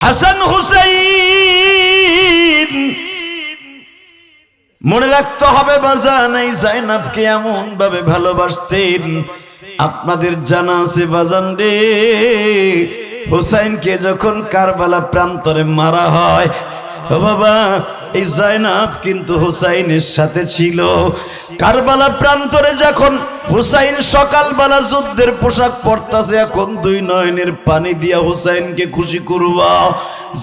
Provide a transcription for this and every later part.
হাসান হুসাইন মনে রাখতে হবে বাজান, এই জাইনাবকে এমন ভাবে ভালোবাসতেন। আপনাদের জানা আছে বাজান রে, হুসাইনকে যখন কারবালা প্রান্তরে মারা হয়, ও বাবা এই জাইনাব কিন্তু হুসাইনের সাথে ছিল। কারবালা প্রান্তরে যখন হুসাইন সকালবেলা যুদ্ধের পোশাক পরতাছে, এখন দুই নয়নের পানি দিয়া হুসাইনকে খুশি করবা।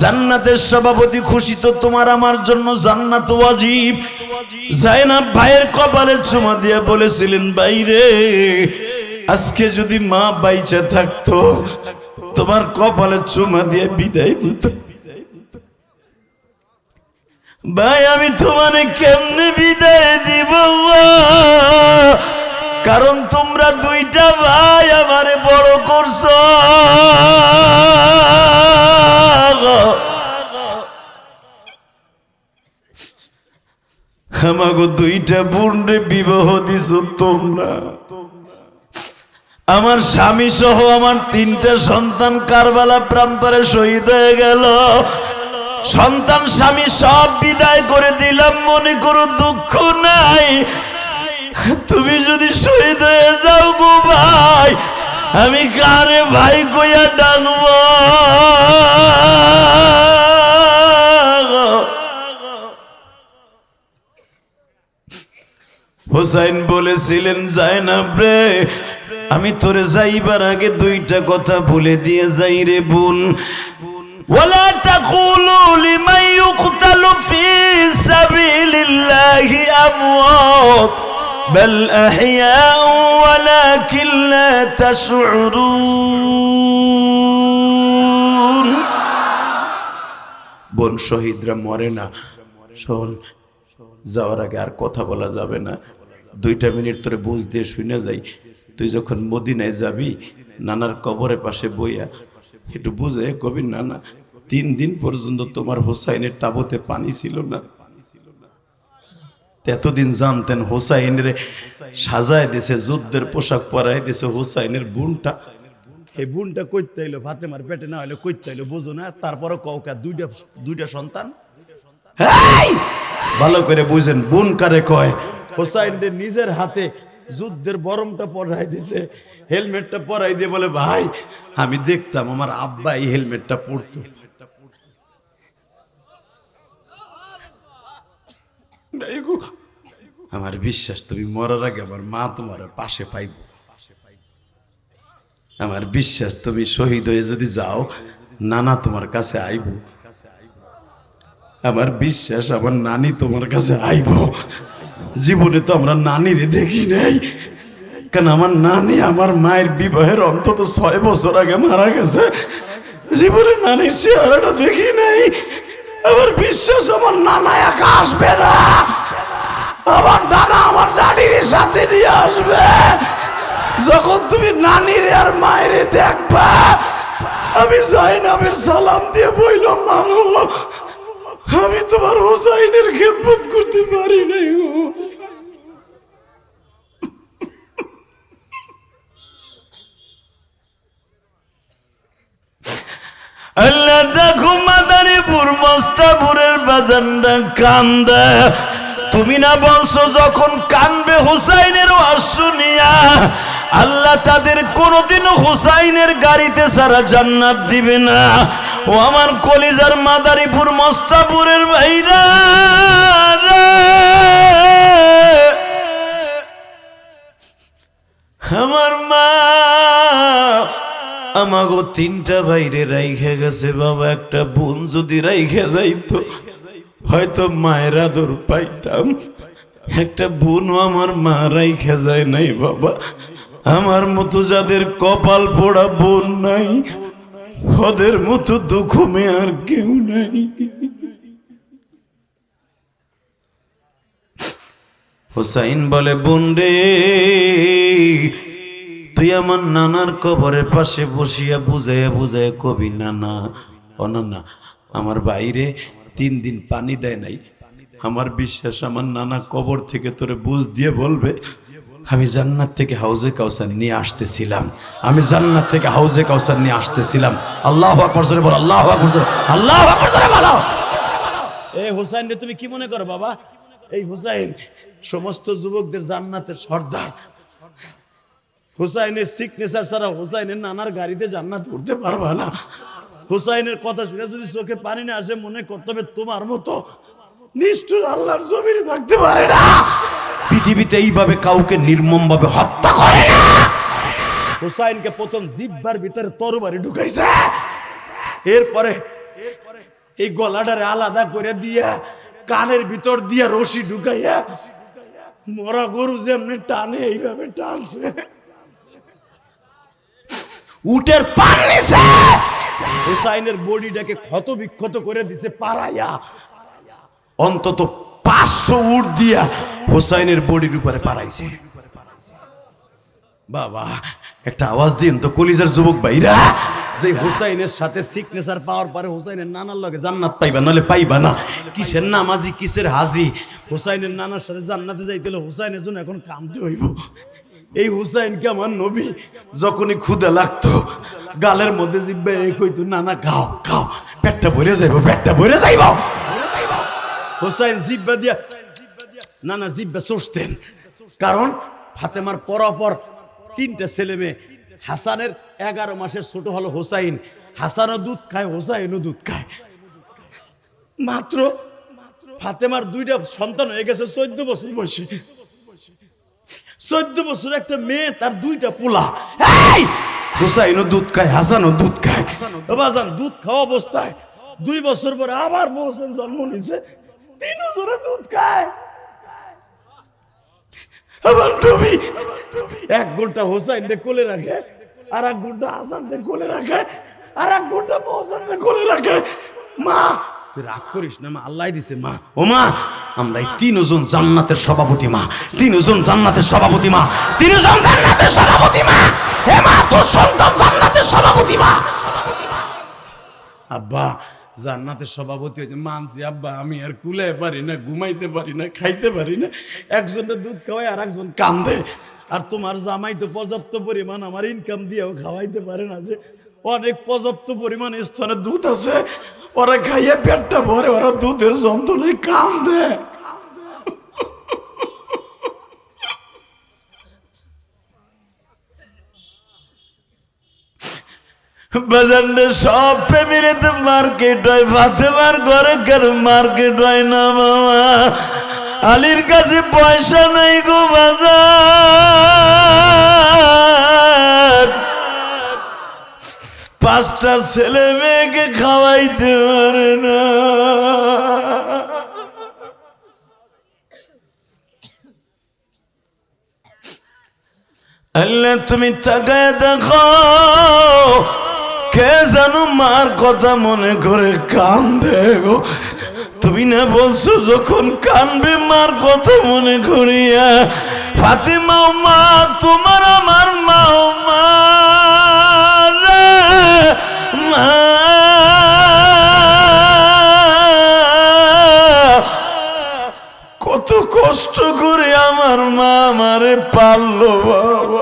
জান্নাতের সভাপতি খুশি তো তোমার আমার জন্য জান্নাত ওয়াজিব। জাইনাব ভাইয়ের কপালে চুমা দিয়া বলেছিলেন, বাইরে আজকে যদি মা বাইচা থাকতো তোমার কপালে চুমা দিয়ে বিদায় দিত। ভাই আমি তোমারে কেমনে বিদায় দিব, কারণ তোমরা দুইটা ভাই আমারে বড় করছো। আমাগো দুইটা বোনরে বিবাহ দিছো তোমরা। আমার স্বামী সহ আমার তিনটা সন্তান কারবালা প্রান্তরে শহীদ হয়ে গেল। সন্তান স্বামী সব বিদায় করে দিলাম, মনে করো দুঃখ নাই। তুমি যদি শহীদ হয়ে যাও গো ভাই, আমি কারে ভাই কইয়া ডাকব? হুসাইন বলেছিলেন, জাইনাব রে আমি তোরে যাইবার আগে দুইটা কথা বলে দিয়ে যাই রে বোন। ওয়ালা তাকুলু লিমান ইউকতালু ফি সাবিলিল্লাহি আমওয়াত বাল আহইয়াউ ওয়ালাকিন লা তাশউরুন। বোন শহীদরা মরে না। শোন, যাওয়ার আগে আর কথা বলা যাবে না, 2 মিনিট তোরে বুঝ দিয়ে শুনে যাই। তুই যখন মদিনায় যাবি, নানার কবরের পাশে বইয়া একটু বুঝে কবি, নানা 3 দিন পর্যন্ত তোমার হোসাইনের তাবুতে পানি ছিল না। এতদিন জানতেন হোসাইনের সাজায় দিছে, যুদ্ধের পোশাক পরাই দিছে হোসাইনের বোনটা। এই বোনটা কইতে হইলো ফাতেমার পেটে না হইলো কইতে হইলো, বুঝো না? তারপরে কওকা দুইটা সন্তান। ভালো করে বুঝেন, বোন কারে কয়? হোসাইনের নিজের হাতে যুদ্ধের বরমটা পরাই দিছে, হেলমেটটা পরাই দিয়ে বলে, ভাই আমি দেখতাম আমার আব্বা এই হেলমেটটা পরতো। আমার বিশ্বাস তুমি মরার আগে আমার মা তোমার পাশে পাইব। আমার বিশ্বাস তুমি শহীদ হয়ে যদি যাও, নানা তোমার কাছে আইব। আমার বিশ্বাস আমার নানি তোমার কাছে আইব। জীবনে তো আমরা নানিরে দেখি নাই, কারণ আমার নানি আমার মায়ের বিবাহের অন্তত 6 বছর আগে মারা গেছে। জীবনে নানির চেহারাটা দেখি নাই। আমার বিশ্বাস আমার নানা একা আসবে না, আমার নানা আমার নানির সাথে নিয়ে আসবে। যখন তুমি নানির আর মায়ের দেখবা, আমি জাইনাবের সালাম দিয়ে বললাম, মা গো আমি তোমার হোসাইনের খেদমত করতে পারি নাই গো। আল্লাহ দেখো মাদারীপুর মস্তাপুরের বাজানটা কান্দে। তুমি না বলছো যখন কানবে হুসাইনের ওয়াজ শুনিয়া আল্লাহ তাদের কোনোদিনও হুসাইনের গাড়িতে সারা জান্নাত দিবে না। ও আমার কলিজার মাদারীপুর মস্তাপুরের ভাইরা, আমার মা আমাগো 3টা ভাইরে রাইখে গেছে বাবা। একটা বোন যদি রাইখে যাইতো হয়তো মায়ের আদর পাইতাম। একটা বোনও আমার মা রাইখে যায় নাই বাবা। আমার মতো যাদের কপাল পোড়া বোন নাই, ওদের মতো দুঃখ মেয়ে আর কেউ নাই। হোসাইন বলে, বোন রে তুই আমার নানার কবরের পাশে বসিয়া বুঝাইয়া বুঝাইয়া কবি, নানা ও নানা আমার বাইরে 3 দিন পানি দেয় নাই। আমার বিশ্বাস আমার নানা কবর থেকে তোরে বুঝ দিয়ে বলবে, আমি জান্নাত থেকে হাউজে কাউসার নিয়ে আসতেছিলাম, আমি জান্নাত থেকে হাউজে কাউসার নিয়ে আসতেছিলাম। আল্লাহু আকবার জোরে বলো, আল্লাহু আকবার জোরে, আল্লাহু আকবার জোরে বলো। এই হুসাইন রে তুমি কি মনে করো বাবা? এই হুসাইন সমস্ত যুবকদের জান্নাতের সর্দার। হুসাইনের সিগনেচার ছাড়া হুসাইনের নানার গাড়িতে জান্নাত উঠতে পারবা না। হুসাইনের কথা শুনে যদি চোখে পানি না আসে, মনে করতে হবে তোমার মতো নিষ্ঠুর আল্লাহর জমিনে থাকতে পারে না। পৃথিবীতে এইভাবে কাউকে নির্মম ভাবে হত্যা করে না। হুসাইনকে প্রথম জিহ্বার ভিতরে তরবারি ঢুকাইছে, এরপরে এই গলাটারে আলাদা করে দিয়া কানের ভিতর দিয়া রশি ঢুকাইয়া মরা গরু যেমনি টানে এইভাবে টানছে। উটের পান নিছে, হুসাইনের বডিটাকে ক্ষত বিক্ষত করে দিছে পাড়াইয়া। অন্তত 500 উট দিয়া হুসাইনের বডির উপরে পাড়াইছে। বাবা একটা আওয়াজ দিন তো কলিজার যুবক ভাইরা, যে হুসাইনের সাথে সিগনেচার পাওয়ার পরে হুসাইনের নানার লগে জান্নাত পাইবা, নাহলে পাইবা না। কিসের নামাজি কিসের হাজি, হুসাইনের নানার সাথে জান্নাতে যাইতে হলে হুসাইনের জন্য এখন কামতে হইব। এই হুসাইনকে আমার নবী যখনই ক্ষুধা লাগতো গালের মধ্যে জিব্বা এই কইতো, নানা খাও খাও, পেটটা ভরে যাইব, পেটটা ভরে যাইব। হুসাইন জিব্বা দিয়া নানার জিব্বা চষতেন, কারণ ফাতেমার পরপর 3টা ছেলে মেয়ে। হাসানের 11 মাসের ছোট হলো হুসাইন। হাসানও দুধ খায়, হুসাইনও দুধ খায়। মাত্র ফাতেমার 2টা সন্তান হয়ে গেছে 14 বছর বয়সে। 14 বছর একটা মেয়ে, তার 2টা পোলা। হুসাইনও দুধ খায়, হাসানও দুধ খায়। বাজান দুধ খাওয়া অবস্থায় 2 বছর পরে আবার বছর জন্ম নিছে, 3 বছরে দুধ খায়। আমার নবী 1 ঘন্টা হুসাইনকে কোলে রাখে, আর 1 ঘন্টা হাসানকে কোলে রাখে, আর 1 ঘন্টা হাসানকে কোলে রাখে। মা তুই রাগ করিস না, মা আল্লাহ দিছে। মা ও মা, আমরা এই 3 জন জান্নাতের সভাপতি মা, 3 জন জান্নাতের সভাপতি মা, 3 জন জান্নাতের সভাপতি মা। হে মা, তোর সন্তান জান্নাতের সভাপতি মা। আব্বা জান্নাতের সভাপতি হয়েছে মানছি আব্বা, আমি আর কুলে পারি না, ঘুমাইতে পারি না, খাইতে পারি না। একজনের দুধ খাওয়াই আর একজন কান্দে। আর তোমার জামাই তো পর্যাপ্ত পরিমাণ আমার ইনকাম দিয়েও খাওয়াইতে পারে না, যে অনেক পর্যাপ্ত পরিমাণ স্তনে দুধ আছে, ওরা খাইয়ে পেটটা ভরে, ওরা দুধের যন্ত্রণায় কান্দে। বাজারে সব ফ্যামিলিতে মার্কেট হয়, ফাতেমার ঘরে কেন মার্কেট হয় না বাবা? আলীর কাছে পয়সা নাই গো বাজার, 5টা ছেলে মেয়েকে খাওয়াইতে পারে না। আল্লাহ তুমি তাকায় দেখো, কে জানো মার কথা মনে করে কান্দে গো। তুমি না বলছো যখন কানবে মার কথা মনে করিয়া। ফাতেমা মা, তোমার আমার মা, মা মা, কত কষ্ট করে আমার মা আমারে পাললো বাবা।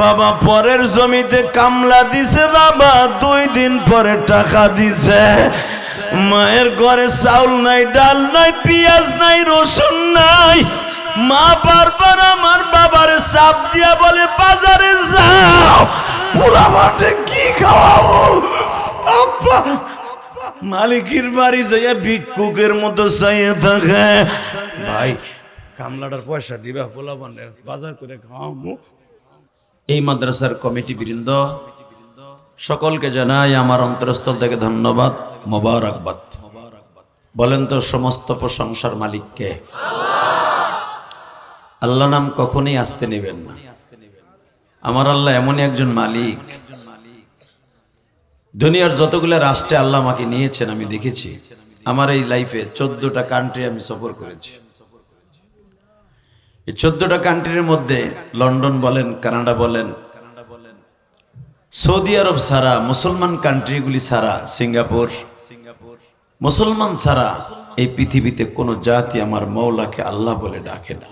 বাবা পরের জমিতে কামলা দিছে, বাবা 2 দিন পরে টাকা দিছে। মায়ের ঘরে চাউল নাই, ডাল নাই, পেঁয়াজ নাই, রসুন নাই। মা বারবার আমার বাবারে চাপ দিয়া বলে, বাজারে যাও, পোড়া মাঠে কি খাওয়াবো। আব্বা মালিকের বাড়ি যাইয়া ভিক্ষুকের মতো চাইয়ে থাকে, ভাই কামলাটার পয়সা দিবা, পোলা বানের বাজার করে খাওয়াবো। এই মাদ্রাসার কমিটি বৃন্দ সকলকে জানাই আমার অন্তরস্থল থেকে ধন্যবাদ, মোবারকবাদ। বলেন তো সমস্ত প্রশংসার মালিককে? আল্লাহ নাম কখনোই আসতে নেবেন না। আমার আল্লাহ এমনই একজন মালিক, দুনিয়ার যতগুলো রাষ্ট্রে আল্লাহ আমাকে নিয়েছেন আমি দেখেছি। আমার এই লাইফে 14টা কান্ট্রি আমি সফর করেছি। এই 14টা কান্ট্রির মধ্যে লন্ডন বলেন, কানাডা বলেন, সৌদি আরব ছাড়া, মুসলমান কান্ট্রিগুলি ছাড়া, সিঙ্গাপুর, মুসলমান ছাড়া এই পৃথিবীতে কোনো জাতি আমার মওলাকে আল্লাহ বলে ডাকে না।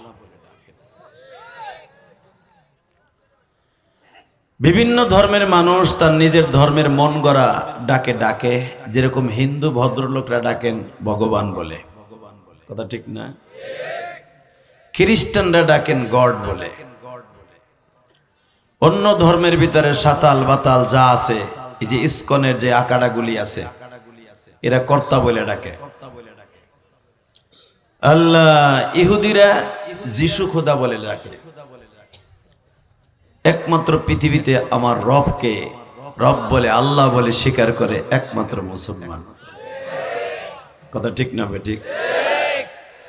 বিভিন্ন ধর্মের মানুষ তার নিজের ধর্মের মন গড়া ডাকে ডাকে, যেরকম হিন্দু ভদ্রলোকরা ডাকেন ভগবান বলে, কথা ঠিক না? খ্রিস্টানরা ডাকেন গড বলে। অন্য ধর্মের ভিতরে সাতাল বাতাল যা আছে, এই যে ইসকনের যে আকাড়াগুলি আছে, এরা কর্তা বলে ডাকে। আল্লাহ ইহুদিরা যিশু খোদা বলে ডাকে। একমাত্র পৃথিবীতে আমার রবকে রব বলে আল্লাহ বলে স্বীকার করে একমাত্র মুসলমান, কথা ঠিক না ঠিক?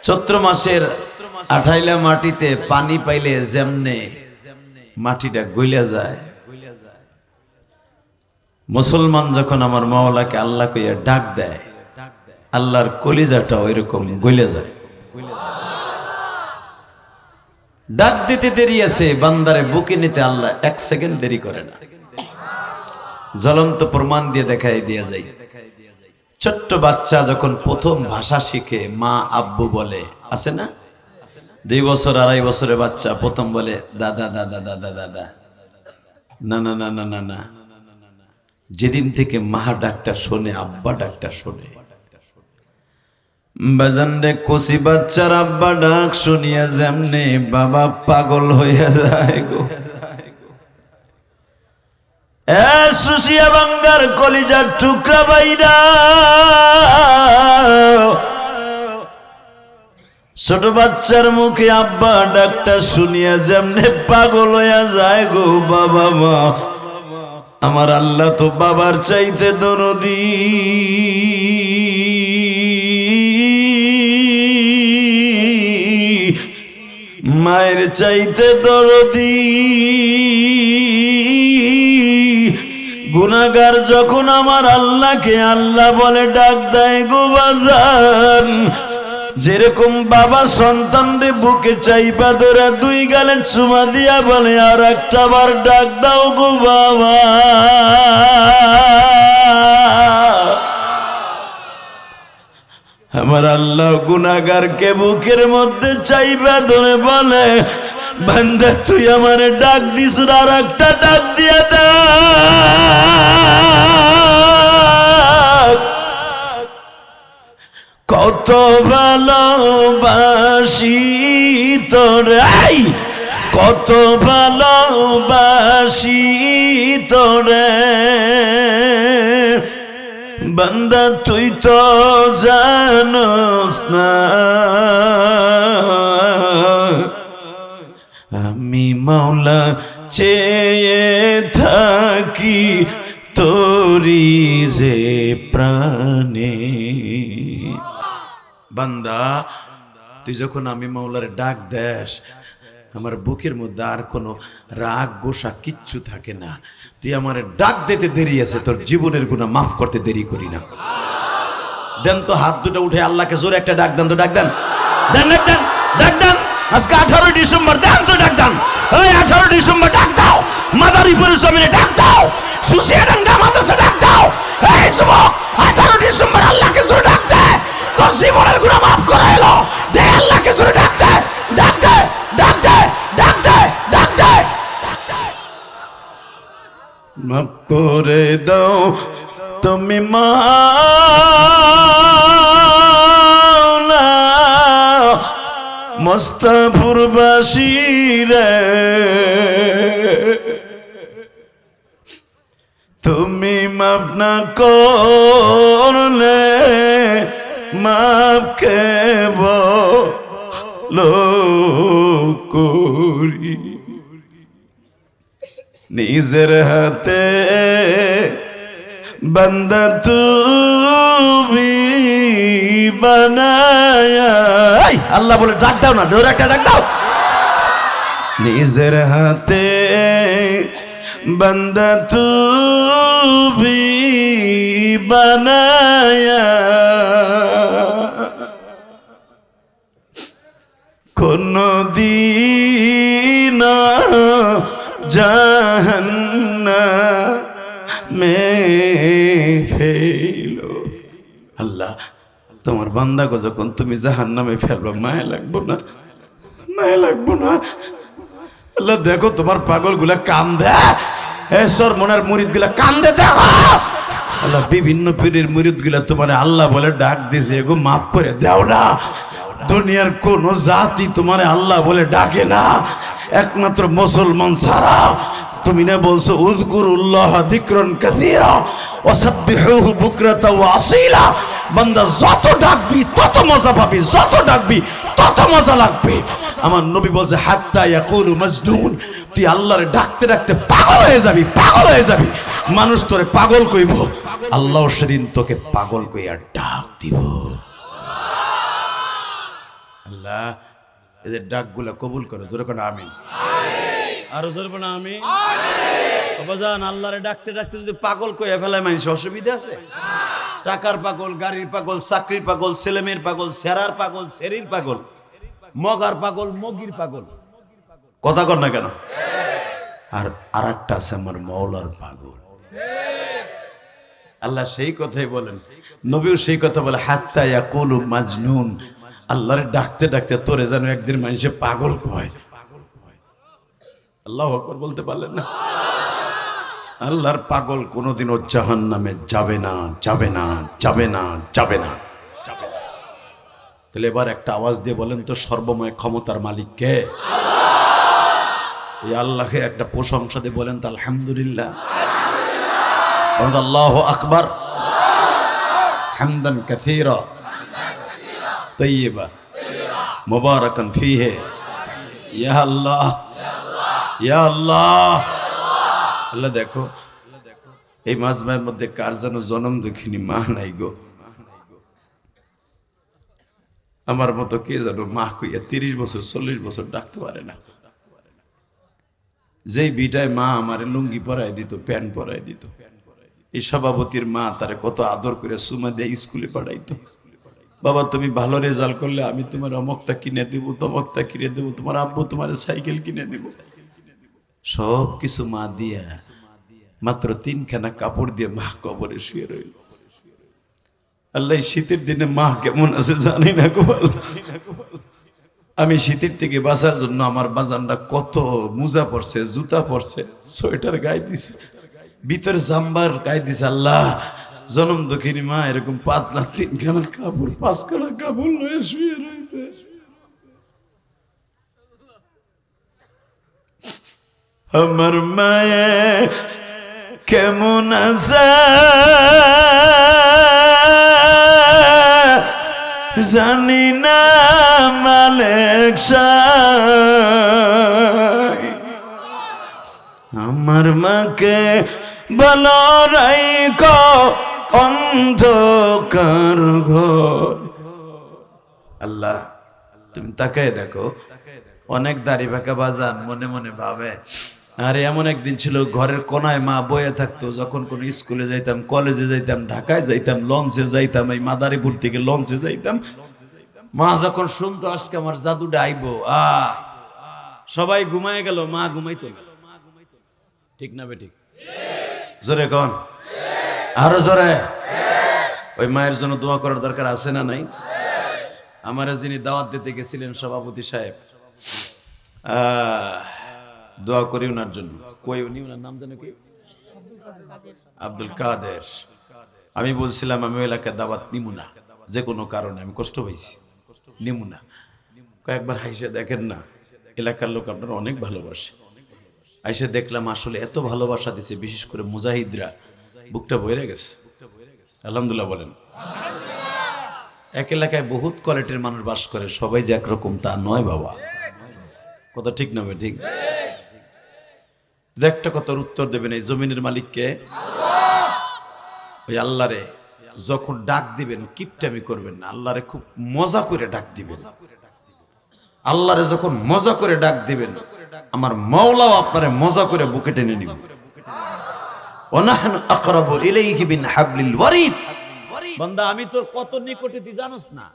চৈত্র মাসের আঠাইলা মাটিতে পানি পাইলে যেমনে মাটিটা গইলা যায়, মুসলমান যখন আমার মাওলাকে আল্লাহ কইয়া ডাক দেয়, আল্লাহর কলিজাটা ওইরকম গইলা যায়। ডাক দিতে দেরি আছে, বান্দারে বুকে নিতে আল্লাহ 1 সেকেন্ড দেরি করে না। জ্বলন্ত প্রমাণ দিয়ে দেখাই দিয়া যায়। ছোট্ট বাচ্চা যখন প্রথম ভাষা শিখে মা আব্বু বলে, আছে না? 2 বছর 2.5 বছরের বাচ্চা প্রথম বলে দাদা দাদা দাদা দাদা, না না না না না না। যেদিন থেকে মা ডাকটা শোনে, আব্বা ডাকটা শোনে, বাজানরে কচি বাচ্চার আব্বা ডাক শুনিয়া যেমনে বাবা পাগল হইয়া যায় গো। সুশিয়া বাঙ্গার কলিজার টুকরা বাইরা, ছোট বাচ্চার মুখে আব্বা ডাকটা শুনিয়া যেমনে পাগল হইয়া যায় গো। বাবা মা, আমার আল্লাহ তো বাবার চাইতে দরদি, মায়ের চাইতে দরদি। গুনাহগার যখন আমার আল্লাহকে আল্লাহ বলে ডাক দেয় গো বাজান, যেরকম বাবা সন্তানরে বুকে চাইপা ধরে 2 গালে চুমা দিয়া বলে আর একটা বার ডাক দাও গো বাবা, আমার আল্লাহ গুনাহগারকে বুকের মধ্যে চাইপা ধরে বলে, বান্দা তুই আমারে ডাক দিস, আর একটা ডাক দিয়া দে। কত ভালোবাসি তোরে, কত ভালোবাসি তোরে বান্দা, তুই তো জানোস না আমি মাওলা চেয়ে থাকি তোরি যে প্রাণে। বান্দা তুই যখন আমি মাওলারে ডাক দেস, আমার বুকের মধ্যে আর কোনো রাগ গোসা কিচ্ছু থাকে না। তুই আমার ডাক দিতে দেরি আছে, তোর জীবনের গুনাহ মাফ করতে দেরি করি না। দেন তো হাত দুটো উঠে আল্লাহকে জোরে একটা ডাক দেন তো, ডাক দেন, দেন ডাক দেন, ডাক দেন। আজকে 18 ডিসেম্বর, দেন তো ডাক দেন। ওই 18 ডিসেম্বর ডাক দাও, মাদারীপুরের জমিনে ডাক দাও, সুসিয়াডাঙ্গা মাদ্রাসা ডাক দাও। এই যুবক, 18 ডিসেম্বর আল্লাহকে জোরে ডাক দে, তোর জীবনের গুনাহ মাফ করে এলো। দে আল্লাহকে জোরে ডাক দে, ডাক দে, ডাক দে, ডাক দে, ডাক দে। মাফ করে দাও তুমি মাওলা, মস্তাপুরবাসী রে, তুমি মাফ না করলে মাফ কে বলো করি। নিজের হাতে বান্দা তুমি বানায়া, আল্লাহ বলে ডাক দাও না, ডোর একটা ডাক দাও। নিজের হাতে বান্দা তুমি বানায়া, কোনদিন জাহান্নামে ফেলো আল্লাহ তোমার বান্দাকে যখন তুমি জাহান্নামে ফেলবা মায়া লাগবো না? মায়া লাগবো না? আল্লাহ দেখো তোমার পাগল গুলা কান্দে, মনের মুরিদ গুলা কান্দে দেখো। আল্লাহ বিভিন্ন পীরের মুরিদ গুলা তোমার আল্লাহ বলে ডাক দিছে, এগো মাফ করে দাও না। দুনিয়ার কোন জাতি তোমার আল্লাহ বলে ডাকে না, একমাত্র মুসলমান ছাড়া। তুমি না বলছো উযকুরুল্লাহ যিকরান কাসীরা ওয়াসাব্বিহুহু বুকরাতা ওয়া আসীলা। বান্দা যত ডাকবি তত মজা পাবি, যত ডাকবি তত মজা লাগবে। আমার নবী বলছে হাত্তা ইয়াকুলু মাজনুন, তুই আল্লাহরে ডাকতে ডাকতে পাগল হয়ে যাবি, পাগল হয়ে যাবি। মানুষ তোরে পাগল কইব, আল্লাহ সেদিন তোকে পাগল কইয়া ডাক দিব। আল্লাহ এদের ডাকগুলা কবুল করে, জোরে কোন আমিন। আরো জোরে কোন আমিন। বাবাজান আল্লাহরে ডাকতে ডাকতে যদি পাগল কইয়া ফেলায় মানুষ, অসুবিধা আছে? টাকার পাগল, গাড়ির পাগল, চাকরির পাগল, ছেলেমেয়ের পাগল, সেরার পাগল, সেরির পাগল, মগার পাগল, মগির পাগল, কথা কর না কেন? আর একটা আছে আমার মওলার পাগল। আল্লাহ সেই কথাই বলেন, নবীও সেই কথা বলে হাত্তা ইয়াকুলু মাজনুন। আল্লাহরে ডাকতে ডাকতে তোরে যেন একদিন মানুষে পাগল কয়। আল্লাহু আকবার বলতে পারলেন না? আল্লাহর পাগল কোনোদিনও জাহান্নামে যাবে না, যাবে না, যাবে না, যাবে না, যাবে না। তাহলে এবার একটা আওয়াজ দিয়ে বলেন তো, সর্বময় ক্ষমতার মালিক কে? এই আল্লাহকে একটা প্রশংসা দিয়ে বলেন তো আলহামদুলিল্লাহ। আল্লাহু আকবার হামদান কাসীরা তাইয়্যিবা মুবারাকান ফীহি। ইয়া আল্লাহ, ইয়া আল্লাহ। আল্লাহ দেখো এই মাজমার মধ্যে কার যেন জনম দুঃখিনী মা নাই গো। আমার মতো কে যেন মা কইয়া 30 বছর 40 বছর ডাকতে পারে না। যেই বিটায় মা আমারে লুঙ্গি পরাই দিত, প্যান্ট পরাই দিত, এই সভাপতির মা তারে কত আদর করে সুমা দিয়ে স্কুলে পাঠাইতো। বাবা তুমি ভালো রেজাল্ট করলে আমি তোমার অমকটা কিনে দেবো, তমকটা কিনে দেবো, তোমার আব্বু তোমার সাইকেল কিনে দেবো। সব কিছু মা দিয়া মাত্র 3খানা কাপড় দিয়ে মা কবরে শুয়ে রইল। আল্লাহ শীতের দিনে মা কেমন আছে জানি না গো। আমি শীতের থেকে বাঁচার জন্য আমার বাজানরা কত মোজা পরছে, জুতা পরছে, সোয়েটার গায়ে দিছে, ভিতরে জাম্বার গায়ে দিছে। আল্লাহ জনম দুঃখিনী মা এরকম পাতলা 3খানা কাপড় 5খানা কাপড় লয়ে শুয়ে রইতে। আমার মায়ে কেমন আছে জানি না মালিক সাই, আমার মাকে ভালো রাইখো অন্ধকার ঘর। আল্লাহ তুমি তাকায় দেখো, অনেক দাড়ি পাকা বাজান মনে মনে ভাবে আরে এমন একদিন ছিল ঘরের কোনায় মা বয়ে থাকতো, যখন কোন স্কুলে যাইতাম, কলেজে যাইতাম, ঢাকায় যাইতাম, লঞ্চে যাইতাম, এই মাদারীপুর থেকে লঞ্চে যাইতাম, মা যখন শুনতো আজকে আমার জাদুটা আইবো, সবাই ঘুমায় গেল, মা ঘুমাইতো না। ঠিক না বে ঠিক? জোরে কোন, আরো জোরে। ওই মায়ের জন্য দোয়া করার দরকার আছে না নাই? আমার যিনি দাওয়াত দিতে গেছিলেন সভাপতি সাহেব, দোয়া করি ওনার জন্য। কই উনি, ওনার নাম জানে কি? আব্দুল কাদের। আমি বলছিলাম আমি ওই এলাকায় দাওয়াত নিমু না, যে কোনো কারণে আমি কষ্ট পাইছি, নিমু না। কয়েকবার হাইসে দেখেন না, এলাকার লোক আপনারা অনেক ভালোবাসে। আইসে দেখলাম আসলে এত ভালোবাসা দিছে, বিশেষ করে মুজাহিদরা, বুকটা ভরে গেছে। আলহামদুলিল্লাহ বলেন। এক এলাকায় বহুত কোয়ালিটির মানুষ বাস করে, সবাই যে একরকম তা নয় বাবা, কথা ঠিক না ভাই? ঠিক। একটা কথার উত্তর দেবেন, এই জমিনের মালিককে? ওই আল্লাহরে যখন ডাক দিবেন কিপটামি করবেন না, আল্লাহরে খুব মজা করে ডাক দিবেন। আল্লাহরে যখন মজা করে ডাক দিবেন, আমার মাওলাও আপনারে মজা করে বুকে টেনে নিবে। ওয়ানাহনু আকরাবু ইলাইহি মিন হাবলিল ওয়ারিদ। বান্দা আমি তোর কত নিকটে তুই জানোস না?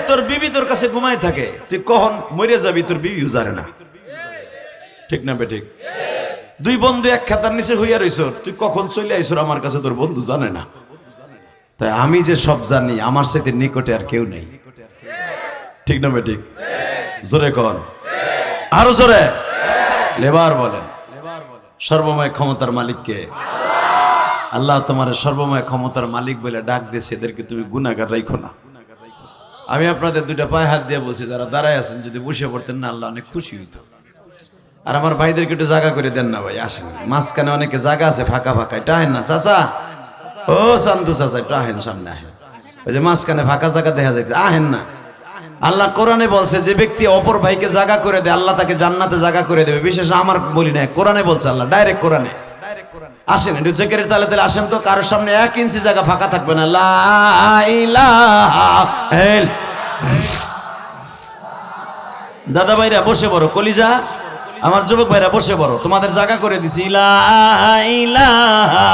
তোর বিবি তোর কাছে ঘুমায় থাকে, তুই কখন মরে যাবি তোর বিবিও জানে না। ঠিক না বে ঠিক? দুই বন্ধু এক খাতার নিচে হইয়া রইছ, তুই কখন চলে আইছ আমার কাছে তোর বন্ধু জানে না। তাই আমি যে সব জানি আমার সাথে নিকটে আর কেউ নেই। ঠিক না বেঠিক? জোরে কন, আরো জোরে। লেবার বলেন সর্বময় ক্ষমতার মালিককে। আল্লাহ তোমার সর্বময় ক্ষমতার মালিক বলে ডাক দিয়েছে, এদেরকে তুমি গুনাহগার রাখো না। আমি আপনাদের দুইটা পায়ে হাত দিয়ে বলছি, যারা দাঁড়ায় আছেন যদি বসে পড়তেন না আল্লাহ অনেক খুশি হইতো। আর আমার ভাইদেরকে একটু জায়গা করে দেন না ভাই, আসেন মাঝখানে অনেকে জায়গা আছে ফাঁকা ফাঁকা, এটা আহেন না চাচা, ও শান্তু চাচা একটু আহেন, সামনে আহেন। ওই যে মাঝখানে ফাঁকা জায়গা দেখা যায়, আহেন না। আল্লাহ কোরআনে বলছে যে ব্যক্তি অপর ভাইকে জায়গা করে দেয় আল্লাহ তাকে জান্নাতে জায়গা করে দেবে। বিশেষ আমার বলি না, কোরআনে বলছে আল্লাহ, ডাইরেক্ট কোরআনে। আসেন একটু জেকেরের তালে তালে আসেন তো, কারোর সামনে 1 ইঞ্চি জায়গা ফাঁকা থাকবে না। লা ইলাহা ইল্লাল্লাহ। দাদা ভাইরা বসে বড়, কলিজা আমার যুবক ভাইরা বসে বড়, তোমাদের জায়গা করে দিছি। লা ইলাহা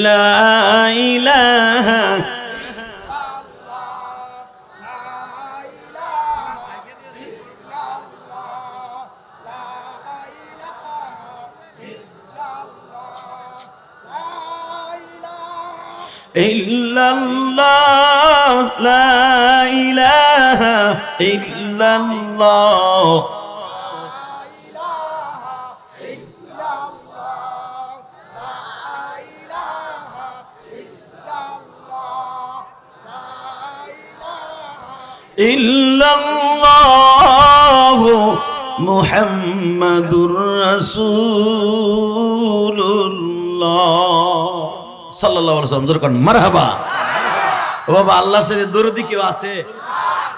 লা ইলাহা ইল্লাল্লাহ, লা ইলাহা ইল্লাল্লাহ। ইল্লাল্লাহু মুহাম্মাদুর রাসূলুল্লাহ সাল্লাল্লাহু আলাইহি ওয়াসাল্লাম। যখন মারহাবা। ও বাবা, আল্লাহর সাথে দরদি কেউ আছে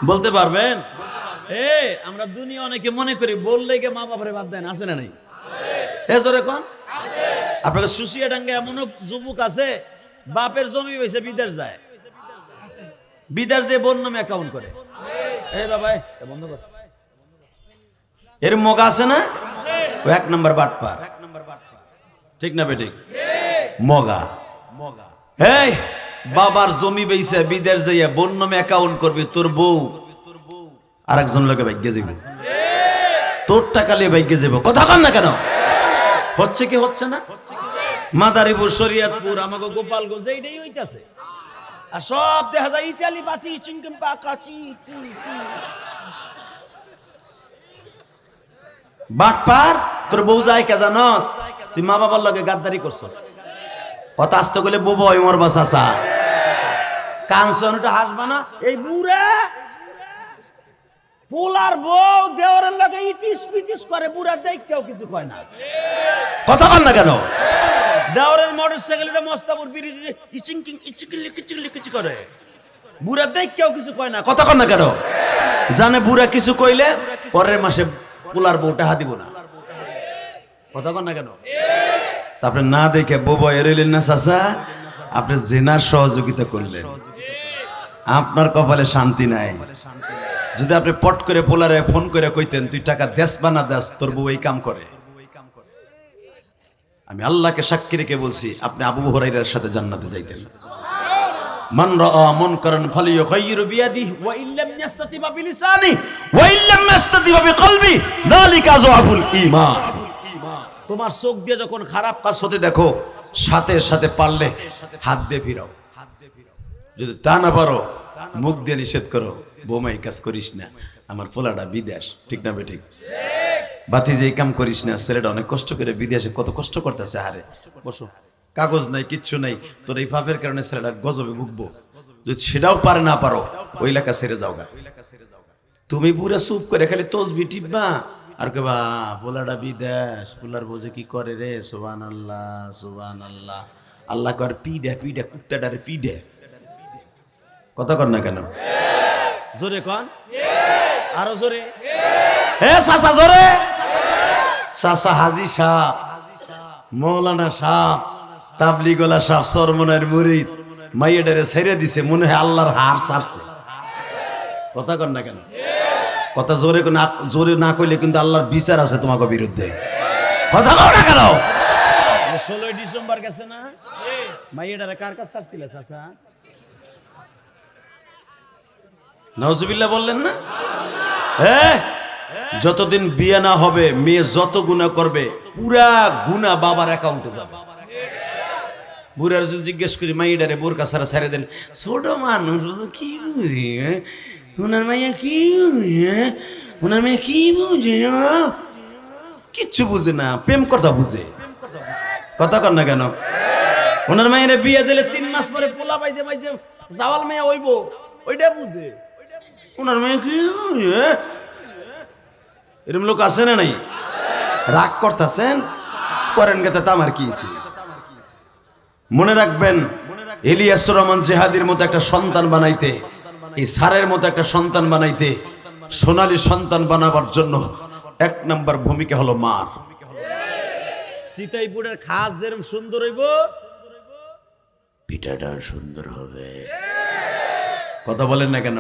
বলতে পারবেন? আমরা দুনিয়া অনেকে মনে করি বললে গে মা বাবারে বাদ দেন, আছে না নাই? জোরে কোন। আপনাকে সুসিয়া ডাঙ্গে এমন যুবক আছে বাপের জমি বেচে বিদেশ যায়, বিদেশ যে বোন নামে অ্যাকাউন্ট করে। বাবা বন্ধ কর, এর মগা আছে না? ও 1 নম্বর বাটপার। ঠিক না বেঠিক? মগা। এই বাবার জমি বেচে বিদেশ যাইয়া বোন নামে অ্যাকাউন্ট করবি, তোর বউ আরেকজন লোকে ভাগ্যে যাইব, তোর টাকা নিয়ে ভাগ্যে যাইব। কথা কন না কেন? হচ্ছে কি হচ্ছে না? মাদারীপুর, শরীয়তপুর, আমাকে গোপালগঞ্জ এইটাই হইতাছে। আর সব দেখা যায় ইটালি পাটি চিংকিম পাকা কি বাটপার। তোর বউ যায় কে জানস? তুই মা বাবার লগে গাদ্দারি করছ। কথা আসতে গেলে বউ বই মরবা চাচা, কাঞ্চনটা হাসবা না। এই বুড়া পোলার বউ দেওয়ারের লগে ইটিস পিটিস করে, বুড়া দেখ কেউ কিছু কয় না। কথা কন না কেন? দেওয়ারের মোটরসাইকেলটা মস্তাপুর বিরিজ ইচিংকিং ইচিকিলি কিচিলি কিচি করে, বুড়া দেখ কেউ কিছু কয় না। কথা কন না কেন? জানে বুড়া কিছু কইলে পরের মাসে পোলার বউটা হাত দিব না। কথা কন না কেন? আপনি না দেখে বউ এরইলেন না চাচা, আপনি জেনার সহযোগিতা করলেন, আপনার কপালে শান্তি নাই। যদি আপনি পট করে পোলারে ফোন করে কইতেন তুই টাকা দেস বা না দেস, তোর বউ এই কাম করে, আমি আল্লাহকে সাক্ষী রেখে বলছি আপনি আবু হুরায়রার সাথে জান্নাতে যাইতেন। মান রাআ মুনকারান ফালিয়ুগাইয়িরু বিয়াদিহি ওয়া ইল্লাম ইয়াস্তাতি বিলিসানিহি ওয়া ইল্লাম ইয়াস্তাতি বিকলবি যালিকা যাফুল ঈমান। তোমার চোখ দিয়ে যখন খারাপ কাজ হতে দেখো, সাথে সাথে পারলে হাত দিয়ে ফিরাও, যদি তা না পারো মুখ দিয়ে নিষেধ করো, বোমাই কাজ করিস না, আমার পোলাটা বিদেশ। ঠিক না বেঠিক? বাতি যে কাম করিস না, ছেলেটা অনেক কষ্ট করে বিদেশে কত কষ্ট করতেছে, হারে বসো, কাগজ নাই কিচ্ছু নাই, তোর এই পাপের কারণে ছেলেটা গজবে ভুগবো। যদি সেটাও পারে না পারো, ওই এলাকা ছেড়ে যাও গা। তুমি পুরা চুপ করে খালি তসবি টিপবা আর কেবা পোলাটা বিদেশ, পোলার বোঝে কি করে রে, সুবহানাল্লাহ সুবহানাল্লাহ। আল্লাহ কর পিডে পিডে কুত্তাটারে পিডে। কথা কর না কেন? জোরে কন, আরো জোরে। হে চাচা জোরে। চাচা হাজি সাহ, মৌলানা সাহ, তাবলিগলা সাহ, সরমনের মুরিদ, মাইয়াডারে ছেড়ে দিছে, মনে হয় আল্লাহর হার ছাড়ছে। কথা কর না কেন? কথা জোরে না, জোরে না কইলে কিন্তু আল্লাহর বিচার আছে তোমাকে বিরুদ্ধে। কথা কও না কেন? 16 ডিসেম্বর গেছে না মাইয়াটারে কার কাছে ছাড়ছিল চাচা নাউজুবিল্লাহ বললেন না হ্যাঁ যতদিন বিয়ে না হবে মেয়ে যত গুনাহ করবে পুরা গুনাহ বাবার অ্যাকাউন্টে যাবে বুড়ার যদি জিজ্ঞেস করি মাইয়াটারে বোরকা ছাড়া ছেড়ে দেন ছোট মানুষ কি বুঝি ওনার মাইয়া কি বুঝে ওনার মেয়ে কি বুঝে কিচ্ছু বুঝে না প্রেম কথা বুঝে কথা কর না কেন ওনার মায়ের বিয়ে দিলে 3 মাস পরে পোলা পাইতে পাইতে জাওয়াল মেয়ে হইব ওইটা বুঝে ওনার মেয়ে কি বুঝে এরকম লোক আছে না নাই রাগ করতেছেন করেন গেতে আমার কি মনে রাখবেন ইলিয়াস রহমান জিহাদির মতো একটা সন্তান বানাইতে এই সারের মতো একটা সন্তান বানাইতে সোনালী সন্তান বানাবার জন্য 1 নাম্বার ভূমিকা হলো মার সীতাইপুরের খাস যেরকম সুন্দর হইব পিঠাটা সুন্দর হবে কথা বলেন না কেন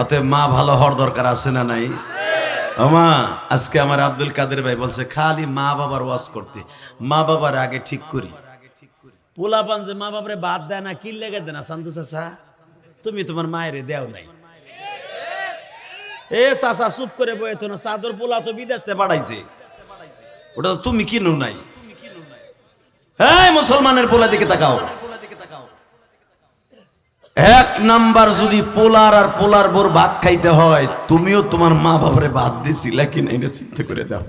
অতএব মা ভালো হওয়ার দরকার আছে না নাই আমা আজকে আমার আব্দুল কাদের ভাই বলছে খালি মা বাবার ওয়াজ করতে মা বাবার আগে ঠিক করি পোলাপান যে মা বাবারে বাদ দেয় না কি লেগে দেয় না শান্তু চাচা তুমি তোমার মায়ের দেও নাই এ চাচা চুপ করে বইতো না চাদর পোলা তো বিদেশ থেকে পাঠাইছে ওটা তো তুমি কিনো নাই হ্যাঁ মুসলমানের পোলা দিকে তাকাও 1 নাম্বার যদি পোলার আর পোলার বোর ভাত খাইতে হয় তুমিও তোমার মা বাবারে ভাত দিছিলা কিনা এটা চিন্তা করে দাও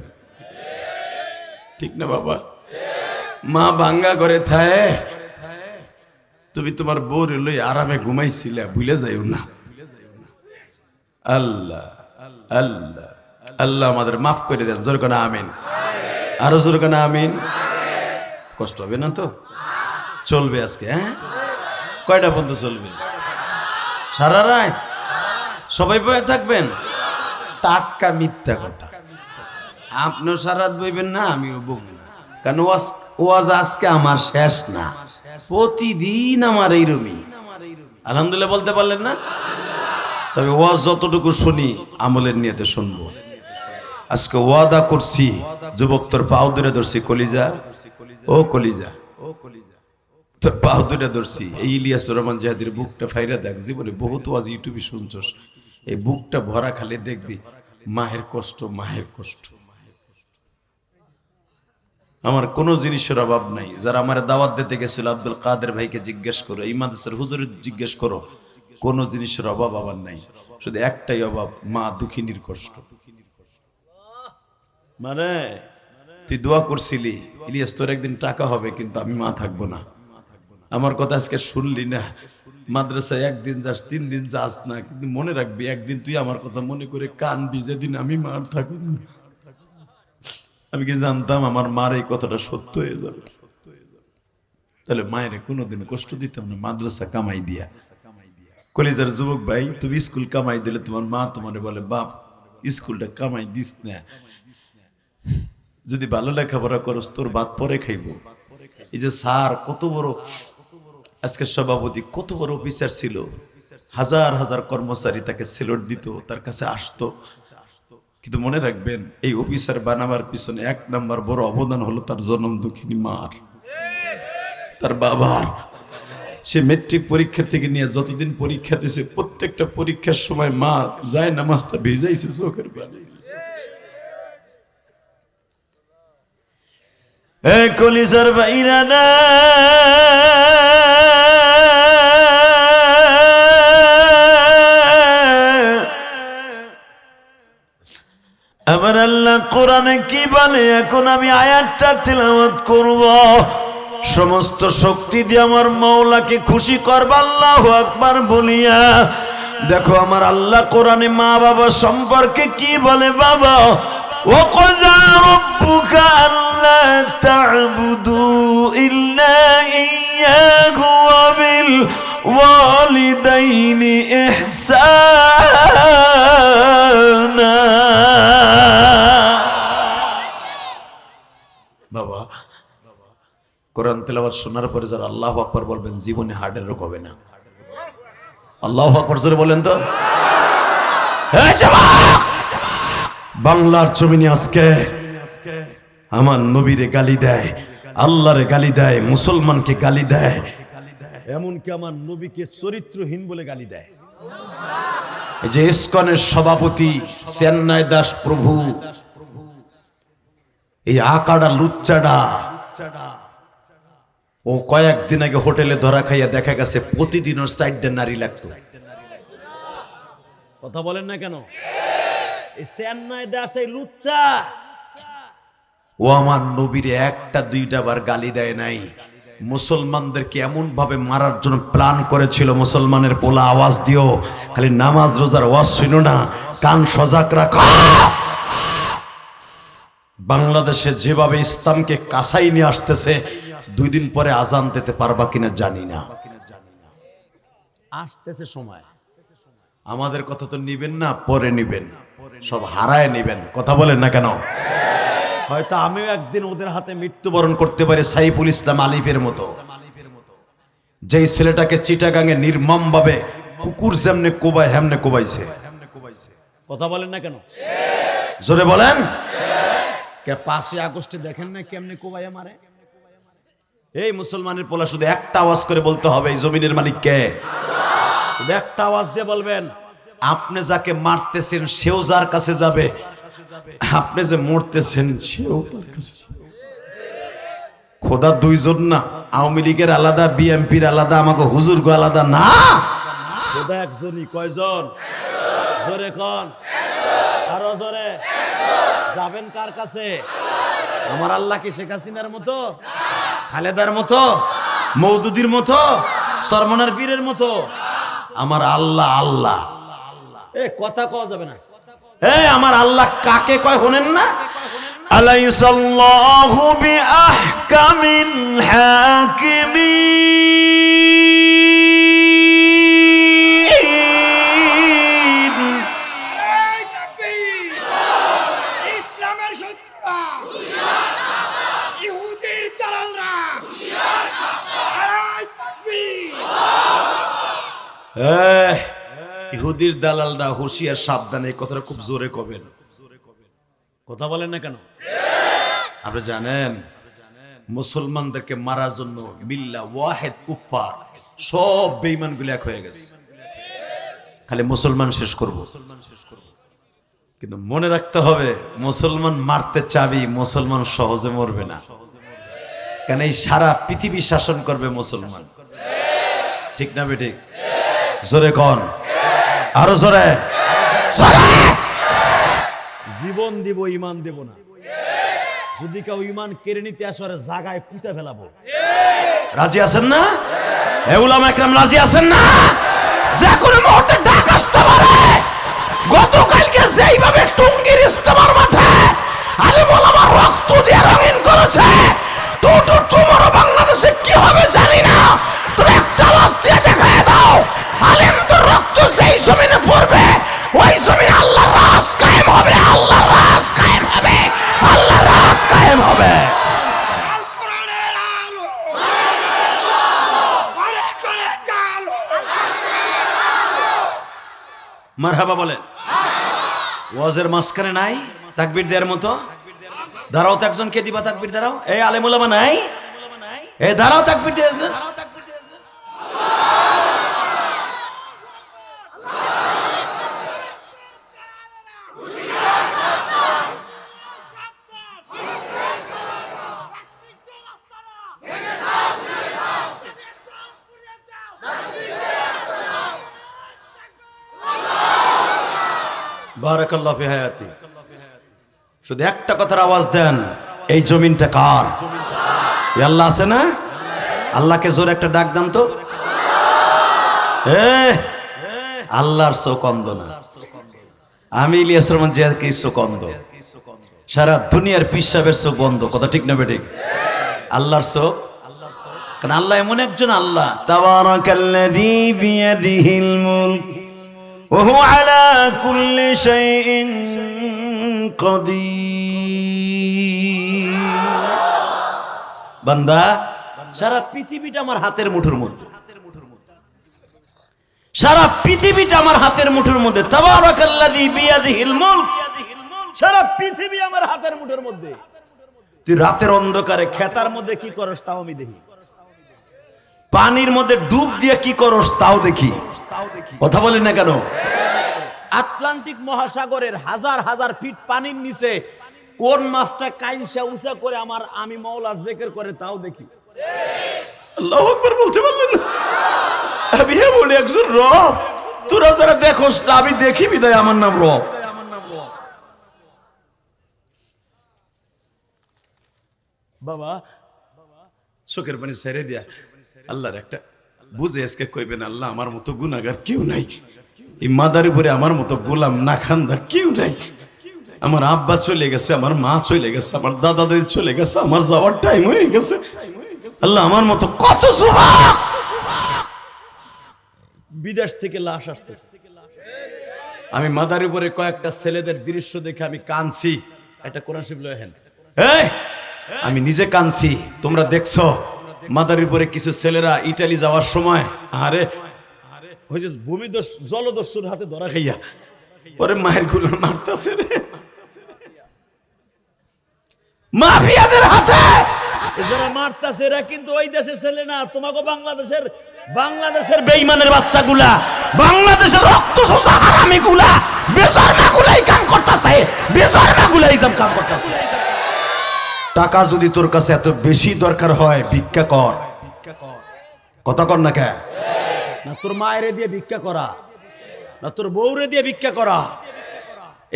ঠিক না বাবা মা ভাঙ্গা করে থায় তুমি তোমার বউর লই আরামে ঘুমাইছিলা ভুলে যাইও না আল্লাহ আল্লাহ আল্লাহ আমাদের মাফ করে দেন জোর করে আমিন আরো জোর করে আমিন কষ্ট হবে না তো চলবে আজকে হ্যাঁ কয়টা পর্যন্ত চলবে সারা রাত সবাই বয়ে থাকবেন টাটকা মিথ্যা কথা আপনিও সারা রাত বইবেন না আমিও বলবো না কারণ ওয়াজ আজকে আমার শেষ না প্রতিদিন আমার এইরকমই আলহামদুলিল্লাহ বলতে পারলেন না তবে ওয়াজ যতটুকু শুনি আমলের নিয়তে শুনবো আজকে ওয়াদা করছি যুবক তোর পাও ধরে ধরছি কলিজা ও কলিজা তোর পাও ধরে ধরছি এই ইলিয়াস রহমান জিহাদির বুকটা ফাইরা দেখ জীবনে বহুত ওয়াজ ইউটিউবে শুনছস এই বুকটা ভরা খালি দেখবি মায়ের কষ্ট মায়ের কষ্ট আমার কোনো জিনিসের অভাব নাই যারা আমার দাওয়াত দিতে গেছিল আব্দুল কাদের ভাইকে জিজ্ঞেস করো এই মাদ্রাসার হুজুরের জিজ্ঞেস করো কোনো জিনিসের অভাব আমার নাই শুধু একটাই অভাব মা দুঃখিনীর কষ্ট মানে তুই দোয়া করছিলি ইলিয়াস তোর একদিন টাকা হবে কিন্তু আমি মা থাকবো না আমার কথা আজকে শুনলি না মাদ্রাসায় 1 দিন যাস 3 দিন যাস না কিন্তু মনে রাখবি একদিন তুই আমার কথা মনে করে কানবি যেদিন আমি মার থাকব না আমি কি জানতাম আমার মার এই কথাটা সত্য হয়ে যাবে তাহলে মায়ের কোনোদিন কষ্ট দিতাম না মাদ্রাসা কামাই দিয়া কলেজের যুবক ভাই তুমি স্কুল কামাই দিলে তোমার মা তোমার বলে বাপ স্কুলটা কামাই দিস না যদি ভালো লেখাপড়া করস তোর ভাত পরে খাইব এই যে স্যার কত বড় আজকে সভাপতি কত বড় অফিসার ছিল হাজার হাজার কর্মচারী তাকে সেলুট দিত তার কাছে আসতো কিন্তু মনে রাখবেন এই অফিসার বানাবার পিছনে 1 নাম্বার বড় অবদান হলো তার জন্ম দুঃখিনী মার তার বাবার সে মেট্রিক পরীক্ষা থেকে নিয়ে যতদিন পরীক্ষা দিয়েছে প্রত্যেকটা পরীক্ষার সময় মা যায় নামাজটা ভিজাইছে চোখের পানি কলিজার বাইরা না আমার আল্লাহ কোরআনে কি বলে এখন আমি আয়াতটা তিলাওয়াত করব সমস্ত শক্তি দিয়ে আমার মাওলাকে খুশি করব আল্লাহু আকবার বলিয়া দেখো আমার আল্লাহ কোরআনে মা বাবা সম্পর্কে কি বলে বাবা وَقَضَى رَبُّكَ أَلَّا تَعْبُدُوا إِلَّا إِيَّاهُ وَبِالْوَالِدَيْنِ إِحْسَانًا বাবা কোরআন তেলাওয়াত শোনার পরে যারা আল্লাহু আকবার বলবেন জীবনে হার্টের রোগ হবে না আল্লাহু আকবার জোরে বলেন তো এই যুবক বাংলার জমিনে আজকে আমার নবীরে গালি দেয় আল্লাহরে গালি দেয়, মুসলমানকে গালি দেয়, এমনকি আমার নবীকে চরিত্রহীন বলে গালি দেয়। এই যে ইসকনের সভাপতি চেন্নাই দাস প্রভু, এই আকাডা লুচ্চাডা, ও কয়েকদিন আগে হোটেলে ধরা খাইয়া দেখা গেছে প্রতিদিন ওর 4টা নারী লাগতো। কথা বলেন না কেন? এই চেন্নাই দাস এই লুচ্চা, ও আমার নবীরে 1টা 2টা বার গালি দেয় নাই। মুসলমানদেরকে এমন ভাবে মারার জন্য প্ল্যান করেছিল, মুসলমানের পোলা আওয়াজ দিও, খালি নামাজ রোজার ওয়াজ শুনো না, কান সজাগ রাখো। বাংলাদেশে যেভাবে ইসলামকে কাছাই নিয়ে আসতেছে, 2 দিন পরে আজান দিতে পারবা কিনা জানি না। আসতেছে সময়, আমাদের কথা তো নিবেন না, পরে নিবেন, সব হারায় নিবেন। কথা বলেন না কেন? হয়তো আমিও একদিন ওদের হাতে মৃত্যুবরণ করতে পারি, সাইফুল ইসলাম আলিফের মতো, যেই ছেলেটাকে চিটাগাঙে নির্মম ভাবে কুকুর যেমনে কোবায় হেমনে কোবাইছে। কথা বলেন না কেন? জোরে বলেন। 5ই আগস্টে দেখেন না কেমনে কোবাইয়া মারে? এই মুসলমানের পোলা শুধু একটা আওয়াজ করে বলতে হবে, এই জমিনের মালিক কে? শুধু একটা আওয়াজ দিয়ে বলবেন, আপনি যাকে মারতেছেন সেও যার কাছে যাবে, আপনি যে মরতেছেন সেও তার কাছে যাবে। খোদা 2জন না, আওয়ামী লীগের আলাদা, বিএনপির আলাদা, আমাকে হুজুর গো আলাদা না, খোদা একজনই। কয়জন? জোরে কোন, আরো জোরে। যাবেন কার কাছে? আমার আল্লাহ কি শেখ হাসিনার মতো, খালেদার মতো, মওদুদির মতো, সরমনার পীরের মতো? আমার আল্লাহ আল্লাহ। এ কথা কওয়া যাবে না। এই আমার আল্লাহ কাকে কয় শোনেন না? আলাইসাল্লাহু বিআহকামিল হাকিমিন। ইসলামের শত্রুরা, ইহুদির দালালরা, ইহুদির দালালরা হুঁশিয়ার, সাবধান। এই কথাটা খুব জোরে কবেন। কথা বলেন না কেন? আপনি জানেন মুসলমানদেরকে মারার জন্য মিল্লা ওয়াহিদ কুফার সব বেঈমান গুলো এক হয়ে গেছে, খালি মুসলমান শেষ করব। কিন্তু মনে রাখতে হবে, মুসলমান মারতে চাবি, মুসলমান সহজে মরবে না। কেন? এই সারা পৃথিবী শাসন করবে মুসলমান। ঠিক না বেঠিক? জোরে কোন, আরো জোরে। জীবন দিব, ইমান দেব না। যদি কেউ ইমান কেড়ে নিতে আসে, জায়গায় পুঁতে ফেলাবো। রাজি আছেন না? উলামা একরাম রাজি আছেন না? যে কোনো মুহূর্তে ডাক আসতে পারে। গতকালকে যেইভাবে টুঙ্গির ইস্তেমার মাঠে আলেম ওলামা রক্ত দিয়ে রঙিন করেছে, তোমার বাংলাদেশে কি হবে জানি না, তুমি একটা আওয়াজ দিয়ে দেখায় দাও, আলেম তো রক্ত যেই জমিনে পড়বে, ওই জমিনে আল্লাহর রাজ কায়েম হবে, আল্লাহর রাজ কায়েম হবে, আল্লাহর রাজ কায়েম হবে। আল কোরআনের আলো ঘরে ঘরে চালো। মারহাবা বলেন। ওয়াজের মাঝখানে নাই তাকবীর দেওয়ার মতো? দাঁড়াও তো, একজনকে দিবা তাকবীর, দাঁড়াও। এই আলেম ওলামা নাই? এই দাঁড়াও, তাকবীর দিয়ে বারাকাল্লাহু ফি হায়াতি। শুধু একটা কথার আওয়াজ দেন, এই জমিনটা কার? আল্লাহ আছে না? আল্লাহকে জোরে একটা ডাক দেন তো। আল্লাহর চোখ অন্ধ না, আমি ইলিয়াস রহমান জিয়াকে চোখ অন্ধ, সারা দুনিয়ার পীর সাহেবের চোখ বন্ধ। কথা ঠিক না বেঠিক? আল্লাহর চোখ, কারণ আল্লাহ এমন একজন আল্লাহ, তাবারাকাল্লাযী বিয়াদিহিল মুলক ওয়া হুয়া আলা কুল্লি শাইইন কাদির। বান্দা, সারা পৃথিবীটা আমার হাতের মুঠোর মধ্যে, সারা পৃথিবীটা আমার হাতের মুঠোর মধ্যে। তাবারাকাল্লাযী বিয়াদিহিল মুলক, সারা পৃথিবী আমার হাতের মুঠোর মধ্যে। তুই রাতের অন্ধকারে খেতার মধ্যে কি করস তাও আমি দেখি, পানির মধ্যে ডুব দিয়ে কি করস তাও দেখি। কথা বলি না কেন? আটলান্টিক মহাসাগরের হাজার হাজার ফিট পানির নিচে কোন মাছটা কাইনসা উঁচা করে আমি মাওলার জিকির করে তাও দেখি। আল্লাহু আকবার বলতে পারলেন না? আমি এমন একজন রব, তোরা যারা দেখোস না আমি দেখি বিদায় আমার নাম রব। বাবা চোখের পানি ছেড়ে দিয়া আল্লাহর একটা বুঝে আজকে কইবেন, আল্লাহ আমার মতো গুনাহগার কেউ নাই, এই মাদার উপরে আমার মতো গোলাম না খান্দা কেউ নাই। আমার আব্বা চলে গেছে, আমার মা চলে গেছে, আমার দাদা দাদি চলে গেছে, আমার যাওয়ার টাইম হয়ে গেছে। আল্লাহ আমার মতো কত যুবক বিদেশ থেকে লাশ আসতেছে। আমি মাদার উপরে কয়েকটা ছেলেদের দৃশ্য দেখে আমি কাঁদছি। একটা কোরআন শরীফ লয়ে হেন, এই আমি নিজে কাঁদছি। তোমরা দেখছো মাদার উপরে কিছু ছেলেরা ইটালি যাওয়ার সময় আরে ওই যে জলদস্যুর হাতে ধরা খাইয়া ওরে মায়ের গুলো মারতেছে রে, মাফিয়াদের হাতে যারা মারতেছে এরা কিন্তু ওই দেশের ছেলে না, তোমাকে বাংলাদেশের বেঈমানের বাচ্চাগুলা, বাংলাদেশের রক্ত শোষা হারামিগুলা, বেশরমাগুলাই কাম করতেছে, বেশরমাগুলাই কাম করতেছে। টাকা যদি তোর কাছে এত বেশি দরকার হয় ভিক্ষা কর। কথা কর না কে? না তোর মায়ের দিয়ে ভিক্ষা করা, না তোর বউরে দিয়ে ভিক্ষা করা।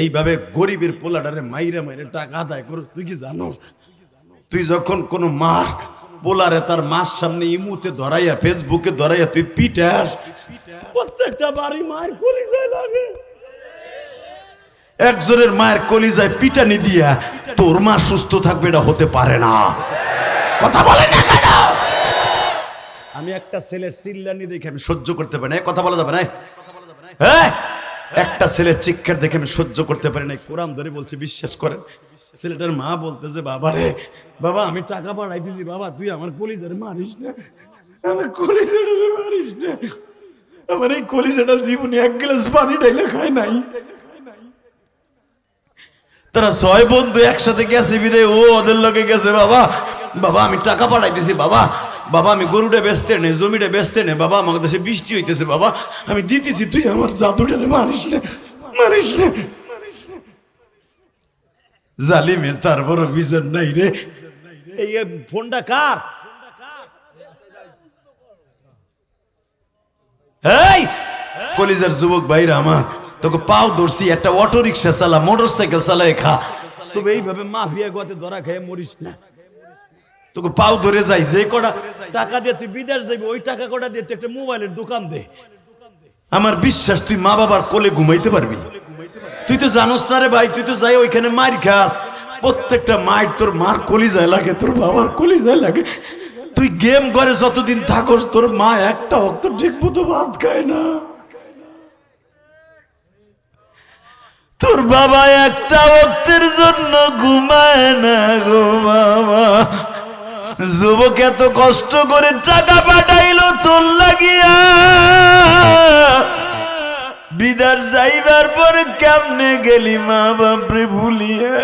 এইভাবে গরিবের পোলাডারে মাইরে মাইরে টাকা আদায় করো। তুই কি জানো, তুই যখন কোন মার পোলারে তার মার সামনে ইমুতে ধরাইয়া ফেসবুকে ধরাইয়া তুই পিটাস, প্রত্যেকটা বাড়ি মায়ের কলিজায় লাগে। একজনের মায়ের কলিজায় পিটানি দিয়া তোর মা সুস্থ থাকবে এটা হতে পারে না। কথা বলে না কেন? আমি একটা ছেলের চিল্লানি দেখে আমি সহ্য করতে পারি না। কথা বলা যাবে না? হ্যাঁ, একটা ছেলের চিৎকার দেখে আমি সহ্য করতে পারি না। কোরআন ধরে বলছে, বিশ্বাস করেন। ছেলেটার মা বলতেছে, বাবা রে বাবা আমি টাকা পাঠাই দিছি, বাবা তুই আমার কলিজারে মারিস না, আমার কলিজাটারে মারিস না, আমার এই কলিজাটা জীবনে এক গ্লাস পানি ঢাইলে খায় নাই। তারা 6 বন্ধু একসাথে গেছে বিদায় ও ওদের লগে গেছে। বাবা বাবা আমি টাকা পাঠাই দিছি, বাবা বাবা আমি গরুটা বেচতে নে, জমিটা বেচতে নে, বাবা আমার দেশে বৃষ্টি হইতেছে, বাবা আমি দিতেছি, তুই আমার জাদুটারে মারিস না, মারিস না। জালিমের তার বড় বিচার নাই রে। এই ফোনটা কার? এই কলিজার যুবক ভাইরা আমার, তোকে পাও ধরছি, একটা অটো রিক্সা চালা, মোটর সাইকেল চালায় খা, তবে এইভাবে মাফিয়া গোয়াতে ধরা খেয়ে মরিস না। তোকে পাও ধরে যাই, যে কটা টাকা দিয়ে তুই বিদেশ যাবি ওই টাকা কটা দিয়ে তুই একটা মোবাইলের দোকান দে। আমার বিশ্বাস তুই মা বাবার কোলে ঘুমাইতে পারবি। তুই তো জানোস না রে ভাই, তুই তো যাই ওইখানে মার খাস, প্রত্যেকটা মায়ের তোর মার কলিজায় লাগে, তোর বাবার কলিজায় লাগে। তুই গেম করে যতদিন থাকস তোর মা একটা অক্ত ঠিক মতো ভাত খায় না, তোর বাবা একটা অক্তের জন্য ঘুমায় না গো বাবা। যুবক এত কষ্ট করে টাকা পাঠাইলো তোর লাগিয়া, বিদার যাইবার পরে কেমনে গেলি মা বাপরে ভুলিয়া।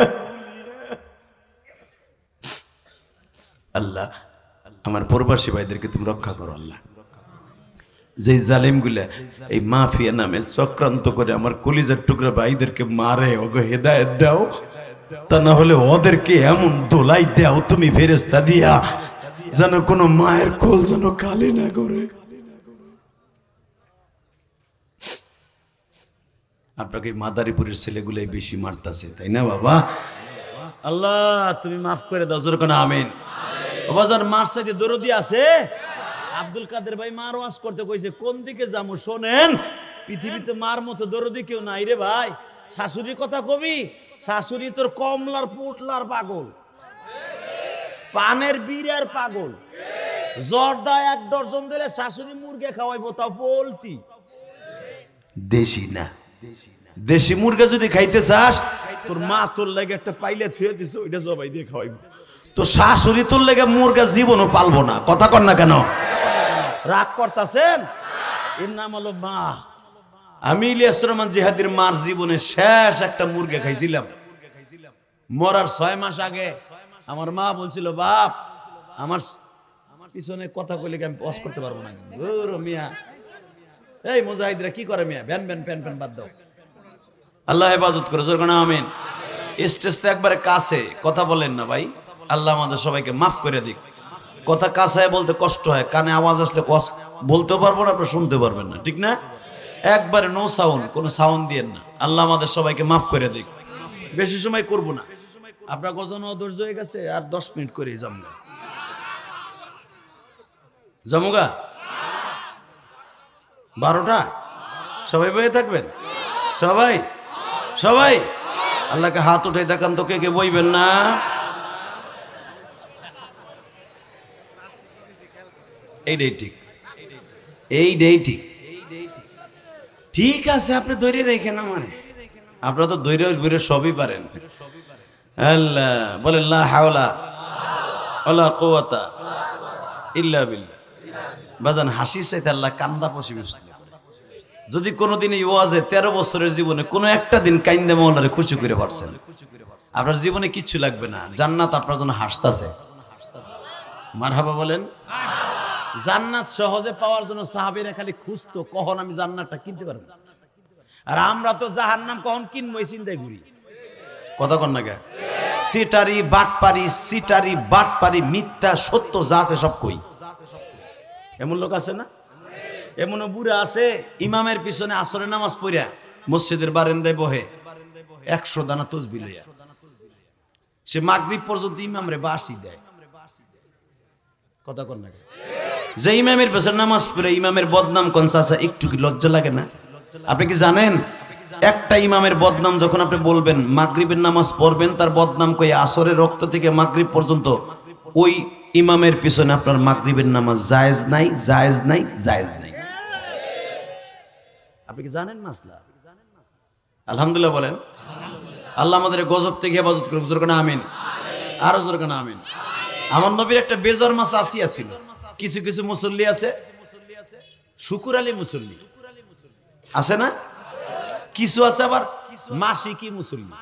আল্লাহ আমার প্রবাসী ভাইদেরকে তুমি রক্ষা করো আল্লাহ। যে জালিম গুলা এই মাফিয়া নামে চক্রান্ত করে আমার কলিজার টুকরা ভাইদেরকে মারে, ওকে হেদায়েত দাও, তা না হলে ওদেরকে এমন দোলাই দাও তুমি ফেরেশতা দিয়া, যেন কোনো মায়ের কোল যেন খালি না করে। আপনাকে মাদারীপুরের ছেলেগুলাই বেশি মারতাছে, তাই না বাবা? আল্লাহ তুমি মাফ করে দাও, জোরে কোন আমিন। বাজার মার সাইডে দরদি আছে। আব্দুল কাদের ভাই মার ওয়াজ করতে কইছে, কোন দিকে যাবো শোনেন, পৃথিবীতে মার মতো দরদি কেউ নাই রে ভাই। শাশুড়ির কথা কবি, শাশুড়ি তোর কমলার পুটলার পাগল, পানের বীরের পাগল, জর্দা 1 ডজন দিলে শাশুড়ি মুরগে খাওয়াইবো, তাও পোল্ট্রি, দেশি না। দেশি মুরগা যদি খাইতে চাস তোর মা তোর লাগে একটা পাইলে থুয়ে দিছে, ওইটা জবাই দিয়ে খাওয়াইবো। তো শাশুড়ি তোর লেগে মুরগা জীবনও পালবো না। কথা কর না কেন? রাগ করতেছেন? এর নাম হলো মা। আমি ইলিয়াস রহমান জিহাদির মার জীবনে শেষ একটা মুরগা খাইছিলাম। মরার 6 মাস আগে আমার মা বলছিল, বাপ আমার পিছনে কথা কইলে কি আমি ওয়াজ করতে পারবো না। কিন্তু মিয়া, এই মুজাহিদরা কি করে মিয়া, ভ্যান ভ্যান প্যান প্যান বাদ দাও। আল্লাহ হেফাজত করে, জোর করে আমিন। স্টেজ তো একবারে কাছে, কথা বলেন না ভাই। আল্লাহ আমাদের সবাইকে মাফ করে দিক। কথা কাছে বলতে কষ্ট হয়, কানে আওয়াজ আসলে বলতেও পারবো না, আপনারা শুনতে পারবেন না, ঠিক না? একবারে নো সাউন্ড, কোনো সাউন্ড দিয়েন না। আল্লাহ আমাদের সবাইকে মাফ করে দিক। বেশি সময় করব না, আপনার কজন অধৈর্য হয়ে গেছে, আর 10 মিনিট করে যামগা যামুগা 12টা। সবাই বয়ে থাকবেন, সবাই সবাই আল্লাহকে হাত উঠে দেখান তো, কে কে বইবেন না? এইটাই ঠিক, এইটাই ঠিক। ঠিক আছে, আপনি ধৈর্য রেখেন। মানে আপনারা তো ধৈর্য সবই পারেন। আল্লাহ বলেন, লা হাওলা ওয়ালা কুওয়াতা ইল্লা বিল্লাহ। বাজান, হাসির চাইতে আল্লাহ কান্দা পছন্দ। যদি কোনোদিন এই ওয়াজে 13 বছরের জীবনে কোনো একটা দিন কাইন্দে মাওলারে খুশি করে পারছেন, আপনার জীবনে কিচ্ছু লাগবে না। জান্নাত আপনার জন্য হাসতাছে। মারহাবা বলেন। জান্নাত সহজে পাওয়ার জন্য সাহাবীরা খালি খুঁজতো, কখন আমি জান্নাতটা কিনতে পারবো। আর আমরা তো জাহান্নাম কখন কিনবো এই চিন্তায় ঘুরি। কথা কন না কে? সিটারি বাটপারি মিথ্যা সত্য যা আছে সব কই। এমন লোক আছে না? এমনও বুড়া আছে, ইমামের পিছনে আসরের নামাজ পড়িয়া মসজিদের বারান্দায় বহে 100 দানা তসবিহ লইয়া। সে মাগরিব পর্যন্ত ইমামরে বাঁশি দেয়। কথা কন না কে? যে ইমামের পেছনে নামাজ পড়ে ইমামের বদনাম কোন চাচা, একটু কি লজ্জা লাগে না? আপনি কি জানেন, একটা ইমামের বদনাম যখন আপনি বলবেন, মাগরিবের নামাজ পড়বেন, তার বদনাম কই আসরের রক্ত থেকে মাগরিব পর্যন্ত ওই ইমামের পিছনে আপনার মাগরিবের নামাজ জায়েজ নাই, জায়েজ নাই, জায়েজ নাই। আপনি কি জানেন মাসলা? আলহামদুলিল্লাহ বলেন। আল্লাহ আমাদের গজব থেকে হেফাজত করুক। জোর করে আমিন, আরো জোর করে আমিন। আমার নবীর একটা বেজার মাছ আসিয়া ছিল। কিছু কিছু মুসল্লি আছে, শুকুর আলী মুসল্লি আছে না? কিছু আছে আবার মাসিকি মুসল্লি।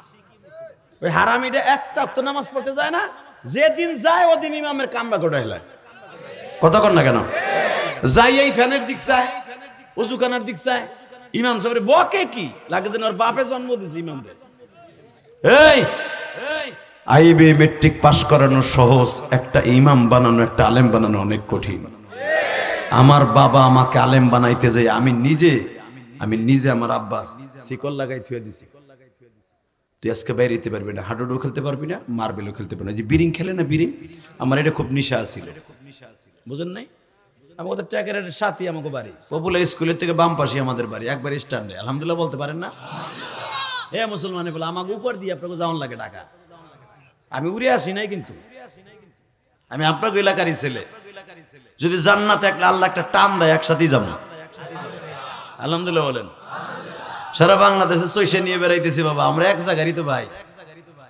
ওই হারামিটা একটা ওয়াক্ত নামাজ পড়তে যায় না, যেদিন যায় ওদিন ইমামের কামরা গোটা হেলায়। কথা কন না কেন? যাই এই ফ্যানের দিক চায়, উজুখানার দিক চায়, ইমাম সাহেবের বকে কি লাগে যেন ওর বাপে জন্ম দিছে ইমাম। এই আইবে মেট্রিক পাস করানো সহজ, একটা ইমাম বানানো, একটা আলেম বানানো অনেক কঠিন। আমার বাবা আমাকে আলেম বানাইতে যাই, আমি নিজে আমার আব্বা শিকল লাগাই থুয়ে দিছি, তুই আজকে বাইরে যেতে পারবি না, হাডুডু খেলতে পারবি না, মার্বেলও খেলতে পারবি না। যে বিরিং খেলে না, বিরিং, আমার এটা খুব নিশা ছিল, বুঝেন নাই? আমাদের ট্যাকের সাথী আমাকে বাড়ি, পপুলার স্কুলের থেকে বাম পাশে আমাদের বাড়ি, একবার স্ট্যান্ডে। আলহামদুলিল্লাহ বলতে পারেন না? এ মুসলমানে বলে আমাকে উপর দিয়ে আপনাকে যাওয়ান লাগে টাকা। আমি উড়ে আসি নাই, কিন্তু আমি আপনাকে এলাকারই ছেলে। যদি জান্নাতে একটা আল্লাহ একটা টান দেয়, একসাথেই যাবো। আলহামদুলিল্লাহ বলেন। সারা বাংলাদেশে চৈশে নিয়ে বেড়াইতেছি বাবা, আমরা এক জায়গারই তো ভাই।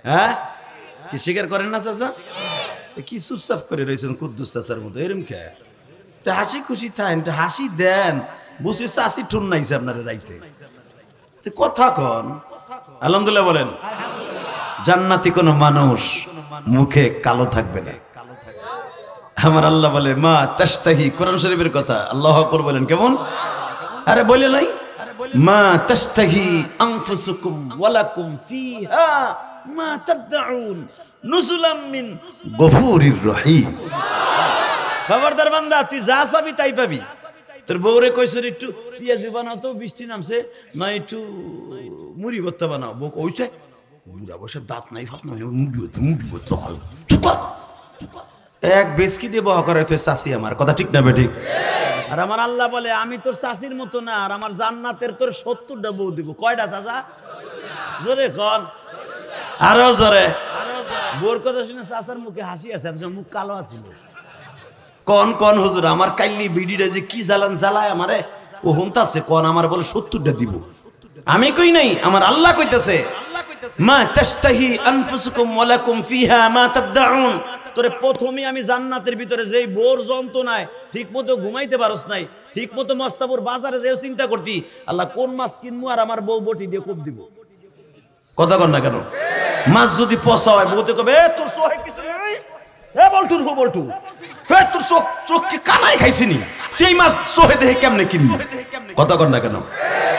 হ্যাঁ, কি স্বীকার করেন না চাচা? কি চুপচাপ করে রয়েছেন কুদ্দুস চাচার মতো, এরম কে? হাসি খুশি থাকেন, হাসি দেন, বুঝি চাষি ঠুন নাইছে আপনারা যাইতে। কথা কন। আলহামদুলিল্লাহ বলেন। জান্নাতি কোন মানুষ মুখে কালো থাকবে না। আমার আল্লাহ বলে, মা তাশতাহি, কোরআন শরীফের কথা, আল্লাহু আকবার বলেন। কেমন? আরে বলে নাই, মা তাশতাহি আনফুসুকুম ওয়ালাকুম ফিহা মা তাদউন নুজুলাম মিন গফুরির রহিম। খবরদার বান্দা, তুই যা চাবি তাই পাবি। তোর বউরে কইছর একটু পেঁয়াজি বানাও তো, বৃষ্টি নামছে, না একটু মুড়ি ভর্তা বানাও। বউ কইছে বুড়া বসে দাঁত নাই, ভাত নাই, মুড়ি ভর্তা এক বেসকি দিয়ে বহা করে তুই চাষি। আমার কথা ঠিক না বেঠিক? আর আমার আল্লাহ বলে, আমি তোর চাষির মতো না, আর আমার জান্নাতের তোর 70টা বউ দিব। কয়টা চাচা? জোরে কন, আরো জোরে। বোর কথা শুনে চাচার মুখে হাসি আছে, মুখ কালো আছিল। কন কন হুজুর, আমার কাইলি বিডিটা যে কি জ্বালান জ্বালায় আমারে, ও হুমতাছে। কন আমার বলে 70টা দিব। আমি কই নাই, আমার আল্লাহ কইতেছে, মা তাশতাহি আনফুসুকুম ওয়ালাকুম ফিহা মা তাদউন। তোরে প্রথমে আমি জান্নাতের ভিতরে যেই বোর যন্ত্রণায় ঠিক মতো ঘুমাইতে পারস নাই, ঠিক মতো মস্তাপুর বাজারে যেও চিন্তা করতি আল্লাহ কোন মাছ কিনবো, আর আমার বউ বটি দিয়ে কোপ দিব। কথা কন না কেন? মাছ যদি পচা হয়, বউতে কবে তোর সহায় কিছু নেই, এ বল্টুর হো বল্টু, হে তোর চোখ চোখ কি কানাই খাইছিনি? তুই এই মাছ চোখে দেখে কেমনে কিনবি? কথা কর না কেন?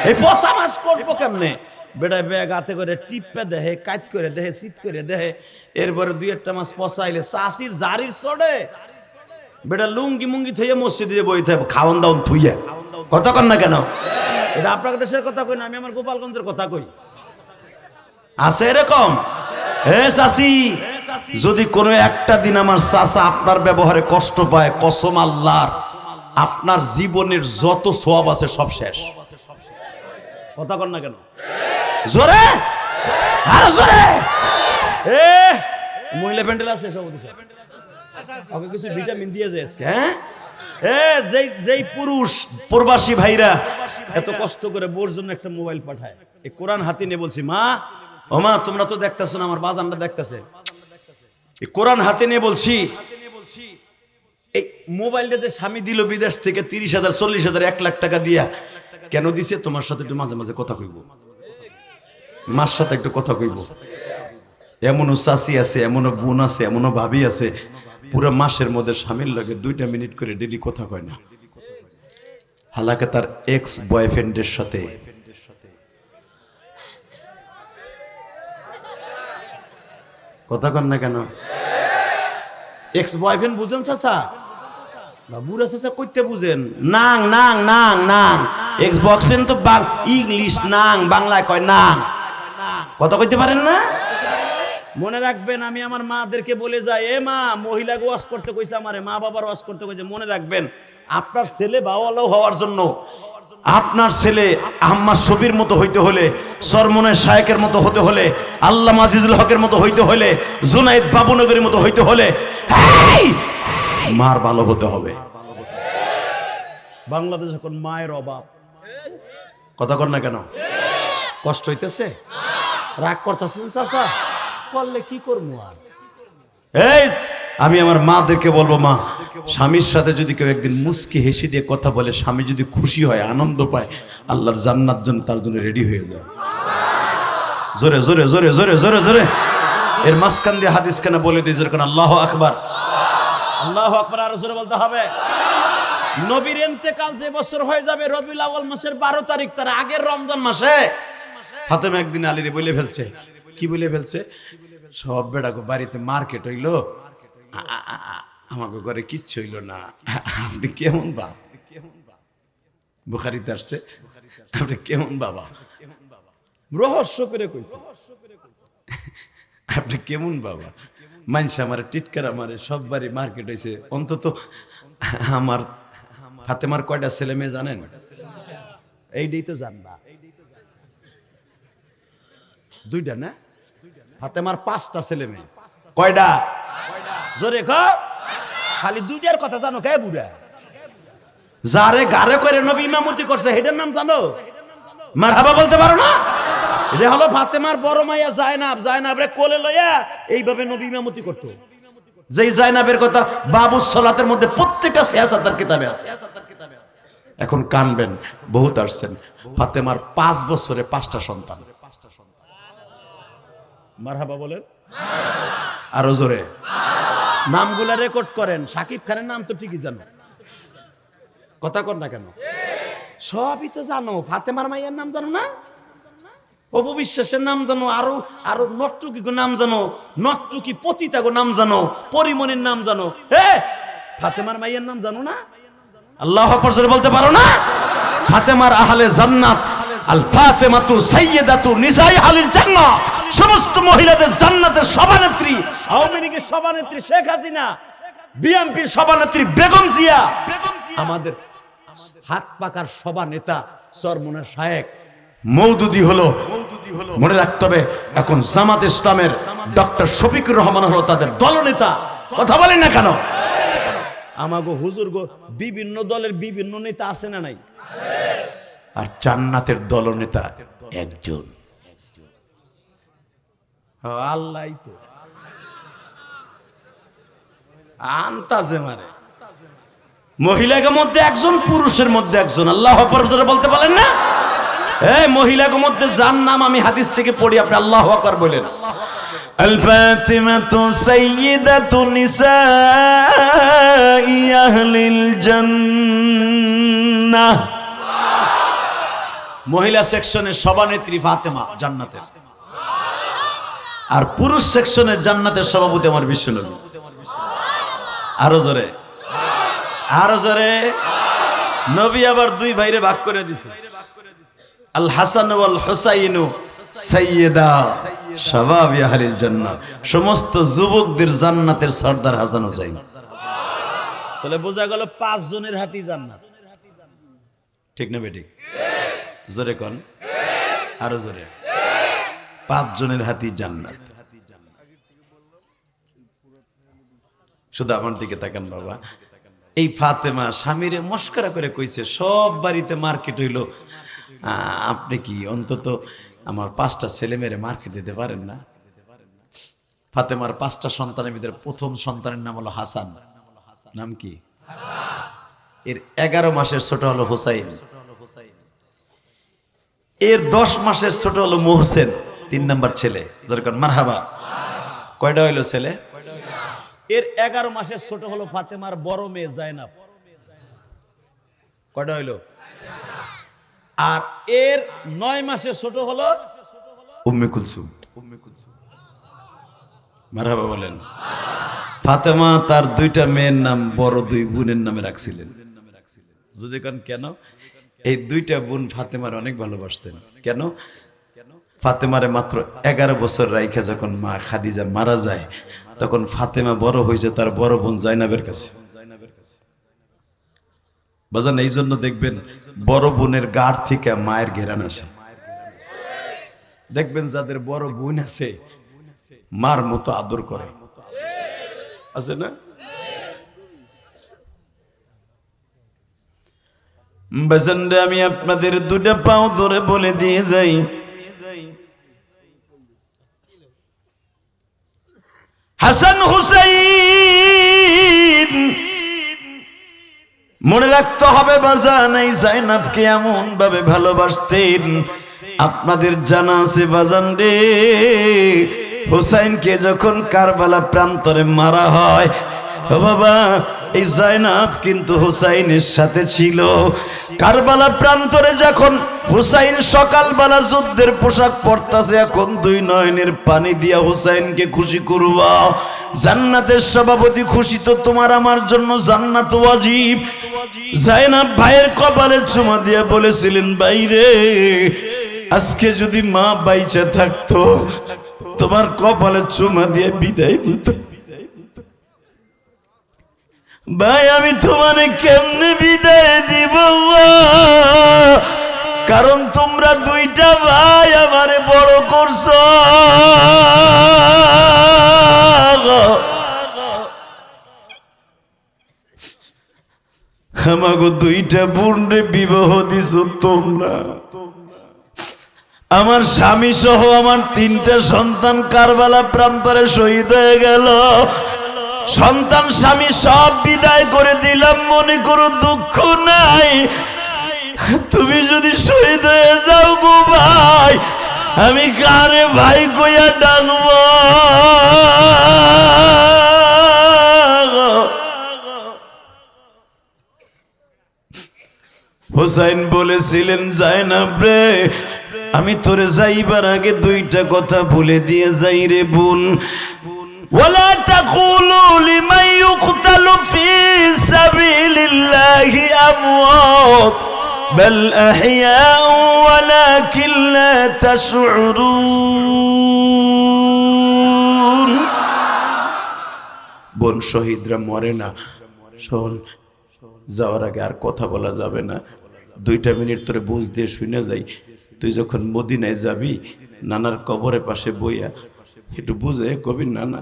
এই পচা মাছ করবো কেমনে? বেটা ব্যাগ হাতে করে টিপে দেহে, কাট করে দেহে, সিট করে দেহে, এরপরে দুই একটা মাছ পচাইলে চাষির জারির চড়ে বেটা লুঙ্গি মুঙ্গি থইয়া মসজিদে দিয়ে বই থাকবে, খাওয়ান দাওন থুইয়া। কথা কর না কেন? এটা আপনার দেশের কথা কই না, আমি আমার গোপালগঞ্জের কথা কই। আছে এরকম? হে চাচি, যদি কোনো একটা দিন আমার চাচা আপনার ব্যবহারে কষ্ট পায়, কসম আল্লাহর, আপনার জীবনের যত সওয়াব আছে সব শেষ। কথা কর না কেন? জোরে আর জোরে। এ মহিলা প্যান্ডেল আছে সব দেশে, ওকে কিছু ভিটামিন দিয়ে যায় আজকে। হ্যাঁ, এ যেই পুরুষ প্রবাসী ভাইরা এত কষ্ট করে বোর জন্য একটা মোবাইল পাঠায়, এই কোরআন হাতে নিয়ে বলছি, মা ও মা, তোমরা তো দেখতেছো না, আমার বাজানটা দেখতেছে, এই কোরআন হাতে নিয়ে বলছি, এই মোবাইলটা যে স্বামী দিল বিদেশ থেকে 30,000 40,000 1 লাখ টাকা দিয়া, কেন দিছে? তোমার সাথে একটু মাঝে মাঝে কথা কইব, মার সাথে একটু কথা কইব। এমনও চাচি আছে, এমনও বোন আছে, এমনও ভাবি আছে, পুরো মাসের মধ্যে স্বামীর লগে 2 মিনিট করে ডেলি কথা কয় না। হালাকে তার এক্স বয়ফ্রেন্ডের সাথে কথা কন না কেন? এক্স বয়ফ্রেন্ড বুঝেন চাচা? বুড়া চাচা কইতে বুঝেন? নাং নাং নাং নাং, এক্স বয়ফ্রেন্ড তো ইংলিশ নাং, বাংলায় কয় নাং। কথা কইতে পারেন না? মনে রাখবেন, আমি আমার মাদেরকে বলে যাই, এ মা, মহিলাকে ওয়াশ করতে কইছে, আমারে মা বাবার ওয়াশ করতে কইছে। মনে রাখবেন, আপনার ছেলে বাওয়ালাও হওয়ার জন্য, আপনার ছেলে আহম্মদ শফির মতো হইতে হলে, সরমনের শায়েকের মতো হতে হলে, আল্লামা আজিজুল হকের মতো হইতে হলে, জুনাইদ বাবুনগরের মতো হইতে হলে মার ভালো হতে হবে। বাংলাদেশ এখন মায়ের অভাব। কথা কর না কেন? কষ্ট হইতেছে? রাগ করতেছেন চাচা? করলে কি করবো আর? এই আমি আমার মাদেরকে বলবো, মা, স্বামীর সাথে যদি কেউ একদিন মুস্কি হেসে দিয়ে কথা বলে, স্বামী যদি খুশি হয়, আনন্দ পায়, আল্লাহর জান্নাত জন্য তার জন্য রেডি হয়ে যায়। জোরে জোরে জোরে জোরে জোরে জোরে এর মাঝখান দিয়ে হাদিস কেন বলে দিয়ে যেরকম আল্লাহু আকবার, আল্লাহু আকবার আরো জোরে বলতে হবে। নবীর ইন্তেকাল যে বছর হয়ে যাবে রবিউল আউয়াল মাসের 12 তারিখ, তার আগের রমজান মাসে ফাতেমা একদিন আলীরে বলে ফেলছে। কি বলে ফেলছে? সব বেড়াকে বাড়িতে মার্কেট হইলো, আমাকে ঘরে কিচ্ছু হইল না, আপনি কেমন বাপ? বুখারীতে আসছে, আপনি কেমন বাবা? রহস্য করে কইছে, আপনি কেমন বাবা? মানুষ আমার টিটকার, আমার সব বাড়ি মার্কেট হয়েছে, অন্তত আমার ফাতেমার কয়টা ছেলে মেয়ে জানেন? এইটাই তো জানবা। 2টা না? ফাতেমার 5টা ছেলে মেয়ে। কয়টা? জোরে ক। খালি 2টার কথা জানো কে বুড়া? যারে গারে করে নবী ইমামতি করছে এটার নাম জানো? মারহাবা বলতে পারো না? এটা হলো ফাতেমার বড় মাইয়া জায়নাব। জায়নাবরে কোলে লইয়া এইভাবে নবী ইমামতি করতো। যেই জায়নাবের কথা বাবুস সালাতের মধ্যে প্রত্যেকটা সিয়াসাতের কিতাবে আছে। এখন কানবেন, বহুত আসছেন। ফাতেমার 5 বছরে 5টা সন্তান। মারহাবা বলেন আরো জোরে। নামগুলা রেকর্ড করেন। সাকিব খানের নাম তো ঠিকই জানো, কথা কর না কেন? সবই তো জানো। ফাতেমার মাইয়ার নাম জানো না? অপু বিশ্বাসের নাম জানো, আরো আরো নট্টুকি নাম জানো, নট্টুকি পতিতাগো নাম জানো, পরিমণির নাম জানো। ফাতেমার মাইয়ার নাম জানো না? আল্লাহু আকবার জোরে বলতে পারো না? ফাতেমার আহলে জান্নাত, আল ফাতেমাতু সাইয়্যিদাতু নিসাই আহলিল জান্নাহ, সমস্ত মহিলাদের জান্নাতের সভানেত্রী। আওয়ামী লীগের সভানেত্রী শেখ হাসিনা, বিএনপির সভানেত্রী বেগম জিয়া, আমাদের হাত পাকার সভানেতা চরমনের শায়েক মওদুদি হলো। মনে রাখতে হবে, এখন জামাত ইসলামের ডক্টর শফিকুর রহমান হলো তাদের দলনেতা। কথা বলেন না কেন? আমাগো হুজুর গো বিভিন্ন দলের বিভিন্ন নেতা আছে না নাই? আর জান্নাতের দলনেতা একজন, আল্লাহ তো আন্তাজে মারে। মহিলাদের মধ্যে একজন, পুরুষের মধ্যে একজন। আল্লাহু আকবার বলতে পারেন না? এই মহিলার মধ্যে যার নাম আমি হাদিস থেকে পড়ি, আপনি আল্লাহু আকবার বলেন। আল ফাতিমাতু সাইয়্যিদাতু নিসাই আহলিল জান্নাহ। মহিলা সেকশনের সভানেত্রী ফাতেমা জান্নাতের, আর পুরুষ সেকশনের জান্নাতের সভাপতি আমার বিশ্বনবী। আরো জোরে, আরো জোরে। নবী আবার দুই ভাইরে ভাগ করে দিছে, আল হাসান ওয়াল হুসাইনু সাইয়্যিদা শাবাব আহলিল জান্নাহ, সমস্ত যুবকদের জান্নাতের সর্দার হাসান হুসাইন। তাহলে বোঝা গেল 5 জনের হাতি জান্নাত, ঠিক না বেঠিক? জোরে কোন, আরো জোরে। 5 জনের হাতি জান্নাত। শুধু আমার দিকে তাকান বাবা। এই ফাতেমা স্বামীরে মস্করা করে কইছে, সব বাড়িতে মার্কেট হইলো, আপনি কি অন্তত আমার 5টা ছেলে মেয়েরে মার্কেট দিতে পারেন না? ফাতেমার 5টা সন্তানের ভিতরে প্রথম সন্তানের নাম হলো হাসান। নাম কি? এর 11 মাসের ছোট হলো হুসাইন, এর 10 মাসের ছোট হলো মোহসেন, 3 নাম্বার ছেলে। দরকার মারহাবা। কয়টা হইলো ছেলে? এর 11 মাসের ছোট হলো ফাতেমার বড় মেয়ে জায়নাব। কয়টা হইলো? আর এর 9 মাসের ছোট হলো উম্মে কুলসুম। মারহাবা বলেন। ফাতেমা তার 2টা মেয়ের নাম বড় 2 বোনের নামে রাখছিলেন। যদি কোন কেন? এই 2টা বোন ফাতেমার অনেক ভালোবাসতেন। কেন? ফাতেমারে মাত্র 11 বছর রাইখা যখন মা খাদিজা মারা যায়, তখন ফাতেমা বড় হয়েছে তার বড় বোন জাইনাবের কাছে। বাজান এই জন্য দেখবেন বড় বোনের গাড় থেকে মায়ের ঘেরান আসে। দেখবেন যাদের বড় বোন আছে মার মতো আদর করে, আছে না? বাজান রে, আমি আপনাদের 2টা পাও ধরে বলে দিয়ে যাই, হাসান হুসাইন মনে রাখতে হবে বাজান, এই জাইনাবকে এমন ভাবে ভালোবাসতেন। আপনাদের জানা আছে বাজান রে, হুসাইনকে যখন কারবালা প্রান্তরে মারা হয়, ও বাবা, এই জাইনাব কিন্তু হুসাইনের সাথে ছিল। কারবালা প্রান্তরে যখন হুসাইন সকালবেলা যুদ্ধের পোশাক পরতাছে, এখন 2 নয়নের পানি দিয়া হুসাইনকে খুশি করবা। জান্নাতের সভাপতি খুশি তো তোমার আমার জন্য জান্নাত ওয়াজিব। জাইনাব ভাইয়ের কপালে চুমা দিয়া বলেছিলেন, বাইরে আজকে যদি মা বাইচা থাকতো তোমার কপালে চুমা দিয়ে বিদায় দিত। ভাই আমি তোমারে কেমনে বিদায় দিব, কারণ তোমরা 2টা ভাই আমারে বড় করছো। আমাগো 2টা বোনরে বিবাহ দিছো তোমরা। আমার স্বামী সহ আমার 3টা সন্তান কারবালা প্রান্তরে শহীদ হয়ে গেল। সন্তান স্বামী সব বিদায় করে দিলাম, মনে করো দুঃখ নাই। তুমি যদি শহীদ হয়ে যাও গো ভাই, আমি কারে ভাই কইয়া ডাকব? হুসাইন বলেছিলেন, জাইনাব রে, আমি তোরে যাইবার আগে 2টা কথা বলে দিয়ে যাই রে বোন। ওয়ালা তাকুলু লিমান ইউকতালু ফি সাবিলিল্লাহি আমওয়াত বাল আহইয়াউ ওয়ালাকিন লা তাশউরুন। বোন, শহীদরা মরে না। শোন, যাওয়ার আগে আর কথা বলা যাবে না। 2টা মিনিট তোরে বুঝ দিয়ে শুনে যাই। তুই যখন মদিনায় যাবি, নানার কবরের পাশে বইয়া একটু বুঝে কবি, নানা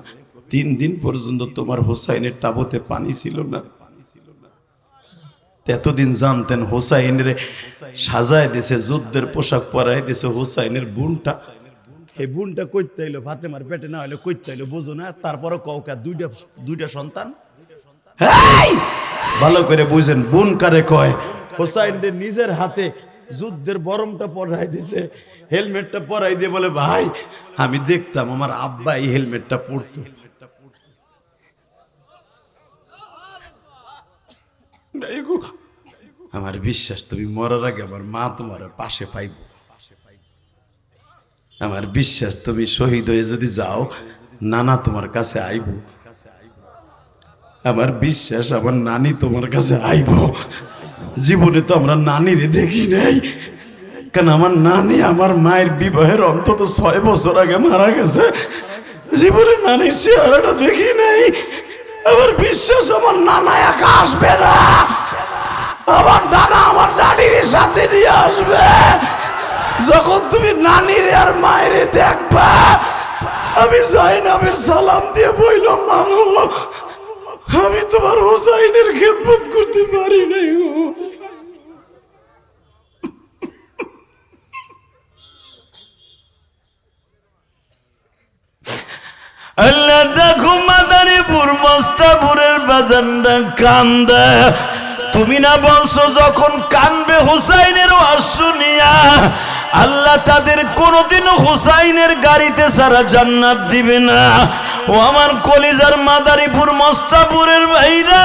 3 দিন পর্যন্ত তোমার হোসাইনের তাবুতে পানি ছিল না। এতদিন জানতেন হোসাইনের সাজায় দিছে, যুদ্ধের পোশাক পরাই দিছে হোসাইনের বোনটা। এই বোনটা কইতে হইলো ফাতেমার পেটে না হইলো কইতে হইলো, বুঝো না? তারপরে কওকা 2টা সন্তান। ভালো করে বুঝেন, বোন কারে কয়? হোসাইনের নিজের হাতে যুদ্ধের বরমটা পরাই দিছে, হেলমেটটা পরাই দিয়ে বলে ভাই আমি দেখতাম আমার আব্বা এই হেলমেটটা পরতো। আমার বিশ্বাস তুমি মরার আগে আমার মা তোমার পাশে পাইব। আমার বিশ্বাস তুমি শহীদ হয়ে যদি যাও নানা তোমার কাছে আইব। আমার বিশ্বাস আমার নানি তোমার কাছে আইব। জীবনে তো আমরা নানিরে দেখি নাই, কারণ আমার নানি আমার মায়ের বিবাহের অন্তত 6 বছর আগে মারা গেছে। জীবনে নানির চেহারাটা দেখি নাই। আমার বিশ্বাস আমার নানা একা আসবে না, আমার নানা আমার নানির সাথে নিয়ে আসবে। যখন তুমি নানির আর মায়ের দেখবা আমি জাইনাবের সালাম দিয়ে বললাম মা গো, আমি তোমার হোসাইনের খেদমত করতে পারি নাই গো। আল্লাহ দেখো মাদারীপুর মস্তাপুরের বাজানটা কান্দে। তুমি না বলছো যখন কানবে হুসাইনের ওয়াজ শুনিয়া আল্লাহ তাদের কোনোদিনও হুসাইনের গাড়িতে সারা জান্নাত দিবে না। ও আমার কলিজার মাদারীপুর মস্তাপুরের ভাইরা,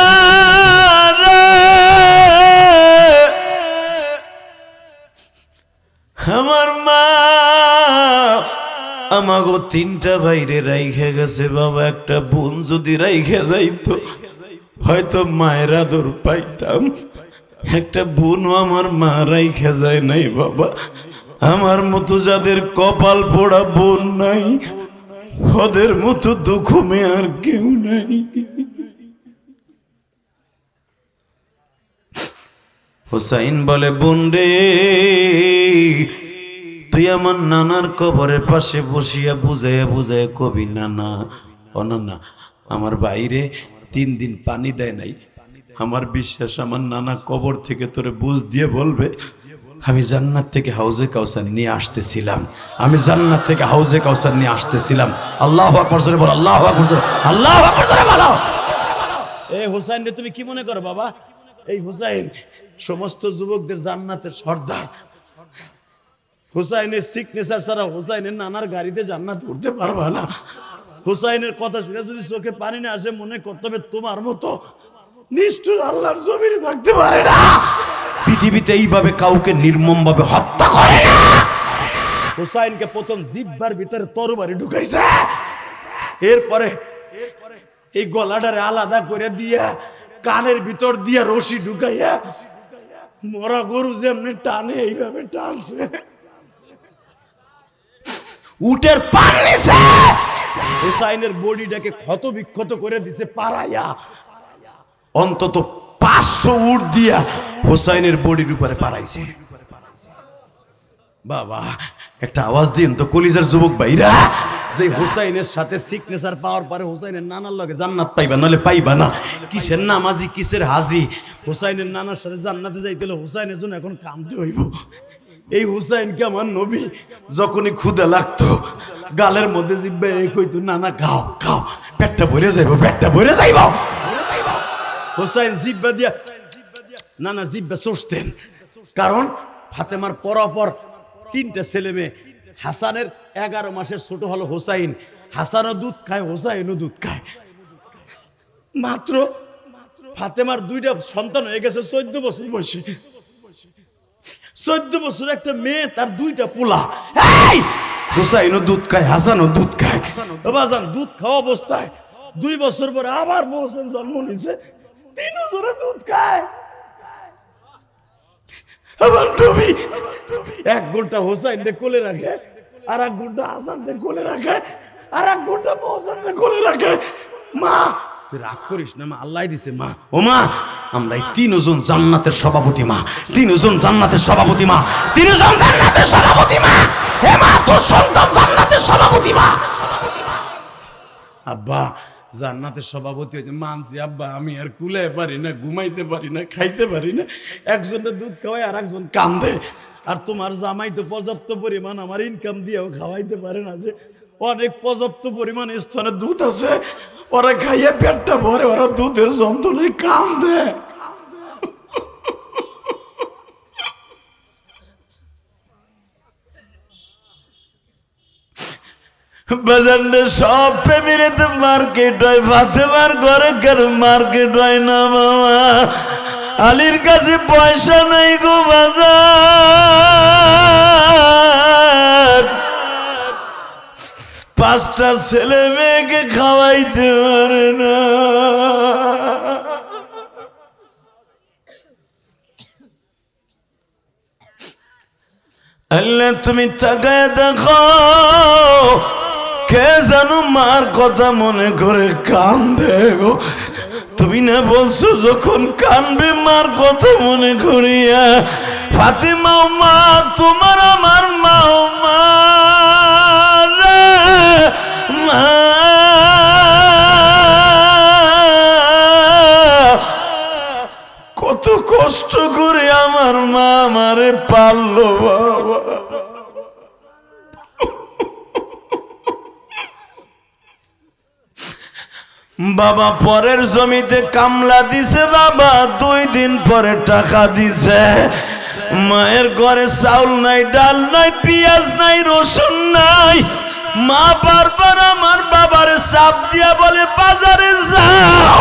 আমার মা আমাগো 3টা ভাইরে রাইখে গেছে বাবা। একটা বোন যদি রাইখে যাইতো হয়তো মায়ের আদর পাইতাম। একটা বোনও আমার মা রাইখে যায় নাই বাবা। আমার মতো যাদের কপাল পোড়া বোন নাই ওদের মতো দুঃখ মেয়ে আর কেউ নাই। হোসাইন বলে বোন রে, তুই আমার নানার কবরের পাশে বসিয়া বুঝাইয়া বুঝাইয়া কবি নানা ও নানা আমার বাইরে 3 দিন পানি দেয় নাই। আমার বিশ্বাস আমার নানা কবর থেকে তোরে বুঝ দিয়ে বলবে আমি জান্নাত থেকে হাউজে কাউসার নিয়ে আসতেছিলাম, আমি জান্নাত থেকে হাউজে কাউসার নিয়ে আসতেছিলাম। আল্লাহু আকবার জোরে বল, আল্লাহু আকবার জোরে, আল্লাহু আকবার জোরে বলো। এই হোসাইন রে তুমি কি মনে করো বাবা? এই হোসাইন সমস্ত যুবকদের জান্নাতের সর্দার। হুসাইনের সিগনেচার ছাড়া হুসাইনের নানার গাড়িতে জান্নাত উঠতে পারবা না। হুসাইনের কথা শুনে যদি চোখে পানি না আসে মনে করতে হবে তোমার মতো নিষ্ঠুর আল্লাহর জমিনে থাকতে পারে না। পৃথিবীতে এইভাবে কাউকে নির্মম ভাবে হত্যা করে না। হুসাইনকে প্রথম জিহ্বার ভিতরে তরবারি ঢুকাইছে, এরপরে এই গলাটারে আলাদা করে দিয়া কানের ভিতর দিয়া রশি ঢুকাইয়া মরা গরু যেমনি টানে এইভাবে টানছে। উটের পান নিছে, হুসাইনের বডিটাকে ক্ষত বিক্ষত করে দিছে পাড়াইয়া। অন্তত 500 উট দিয়া হুসাইনের বডির উপরে পাড়াইছে। বাবা একটা আওয়াজ দিন তো কলিজার যুবক ভাইরা, যে হুসাইনের সাথে সিগনেচার পাওয়ার পরে হুসাইনের নানার লগে জান্নাত পাইবা, নাহলে পাইবা না। কিসের নামাজি কিসের হাজি, হুসাইনের নানার সাথে জান্নাতে যাইতে হলে হুসাইনের জন্য এখন কামতে হইব। এই হুসাইনকে আমার নবী যখনই ক্ষুধা লাগতো গালের মধ্যে জিব্বা এই কইতো নানা খাও খাও, পেটটা ভরে যাইব, পেটটা ভরে যাইব। হুসাইন জিব্বা দিয়া নানার জিব্বা চষতেন, কারণ ফাতেমার পরপর 3টা ছেলে মেয়ে। হাসানের 11 মাসের ছোট হলো হুসাইন। হাসানও দুধ খায়, হুসাইনও দুধ খায়। মাত্র ফাতেমার 2টা সন্তান হয়ে গেছে 14 বছর বয়সে। 14 বছর একটা মেয়ে, তার 2টা পোলা। এই হুসাইনও দুধ খায়, হাসানও দুধ খায়। বাজান দুধ খাওয়া অবস্থায় 2 বছর পরে আবার বছর জন্ম নিছে, 3 বছরে দুধ খায়। আমার নবী 1 ঘন্টা হুসাইনকে কোলে রাখে, আর 1 ঘন্টা হাসানকে কোলে রাখে, আর 1 ঘন্টা হাসানকে কোলে রাখে। মা তুই রাগ করিস না মা, আল্লাহ দিছে মা। ও মা আমরা এই 3 জন জান্নাতের সভাপতি মা, 3 জন জান্নাতের সভাপতি মা, 3 জন জান্নাতের সভাপতি মা। হে মা তোর সন্তান জান্নাতের সভাপতি মা। আব্বা জান্নাতের সভাপতি হয়েছে মানছি আব্বা, আমি আর কুলে পারি না, ঘুমাইতে পারি না, খাইতে পারি না। একজনের দুধ খাওয়াই আর একজন কান্দে। আর তোমার জামাই তো পর্যাপ্ত পরিমাণ আমার ইনকাম দিয়েও খাওয়াইতে পারে না, যে অনেক পর্যাপ্ত পরিমাণ স্তনে দুধ আছে, ওরা খাইয়ে পেটটা ভরে, ওরা দুধের যন্ত্রণায় কান্দে। বাজারে সব ফ্যামিলিতে মার্কেট হয়, ফাতেমার ঘরে কেন মার্কেট হয় না বাবা? আলীর কাছে পয়সা নাই গো বাজার, 5টা ছেলে মেয়েকে খাওয়াইতে পারে না। আল্লাহ তুমি তাকায় দেখো, কে জানো মার কথা মনে করে কান্দে গো। তুমি না বলছো যখন কানবে মার কথা মনে করিয়া। ফাতেমা মা, তোমার আমার মা, মা রে মা, কত কষ্ট করে আমার মা আমারে পাললো বাবা। বাবা পরের জমিতে কামলা দিছে বাবা, 2 দিন পরে টাকা দিছে। মায়ের ঘরে চাউল নাই, ডাল নাই, পেঁয়াজ নাই, রসুন নাই। মা বারবার আমার বাবারে চাপ দিয়া বলে বাজারে যাও,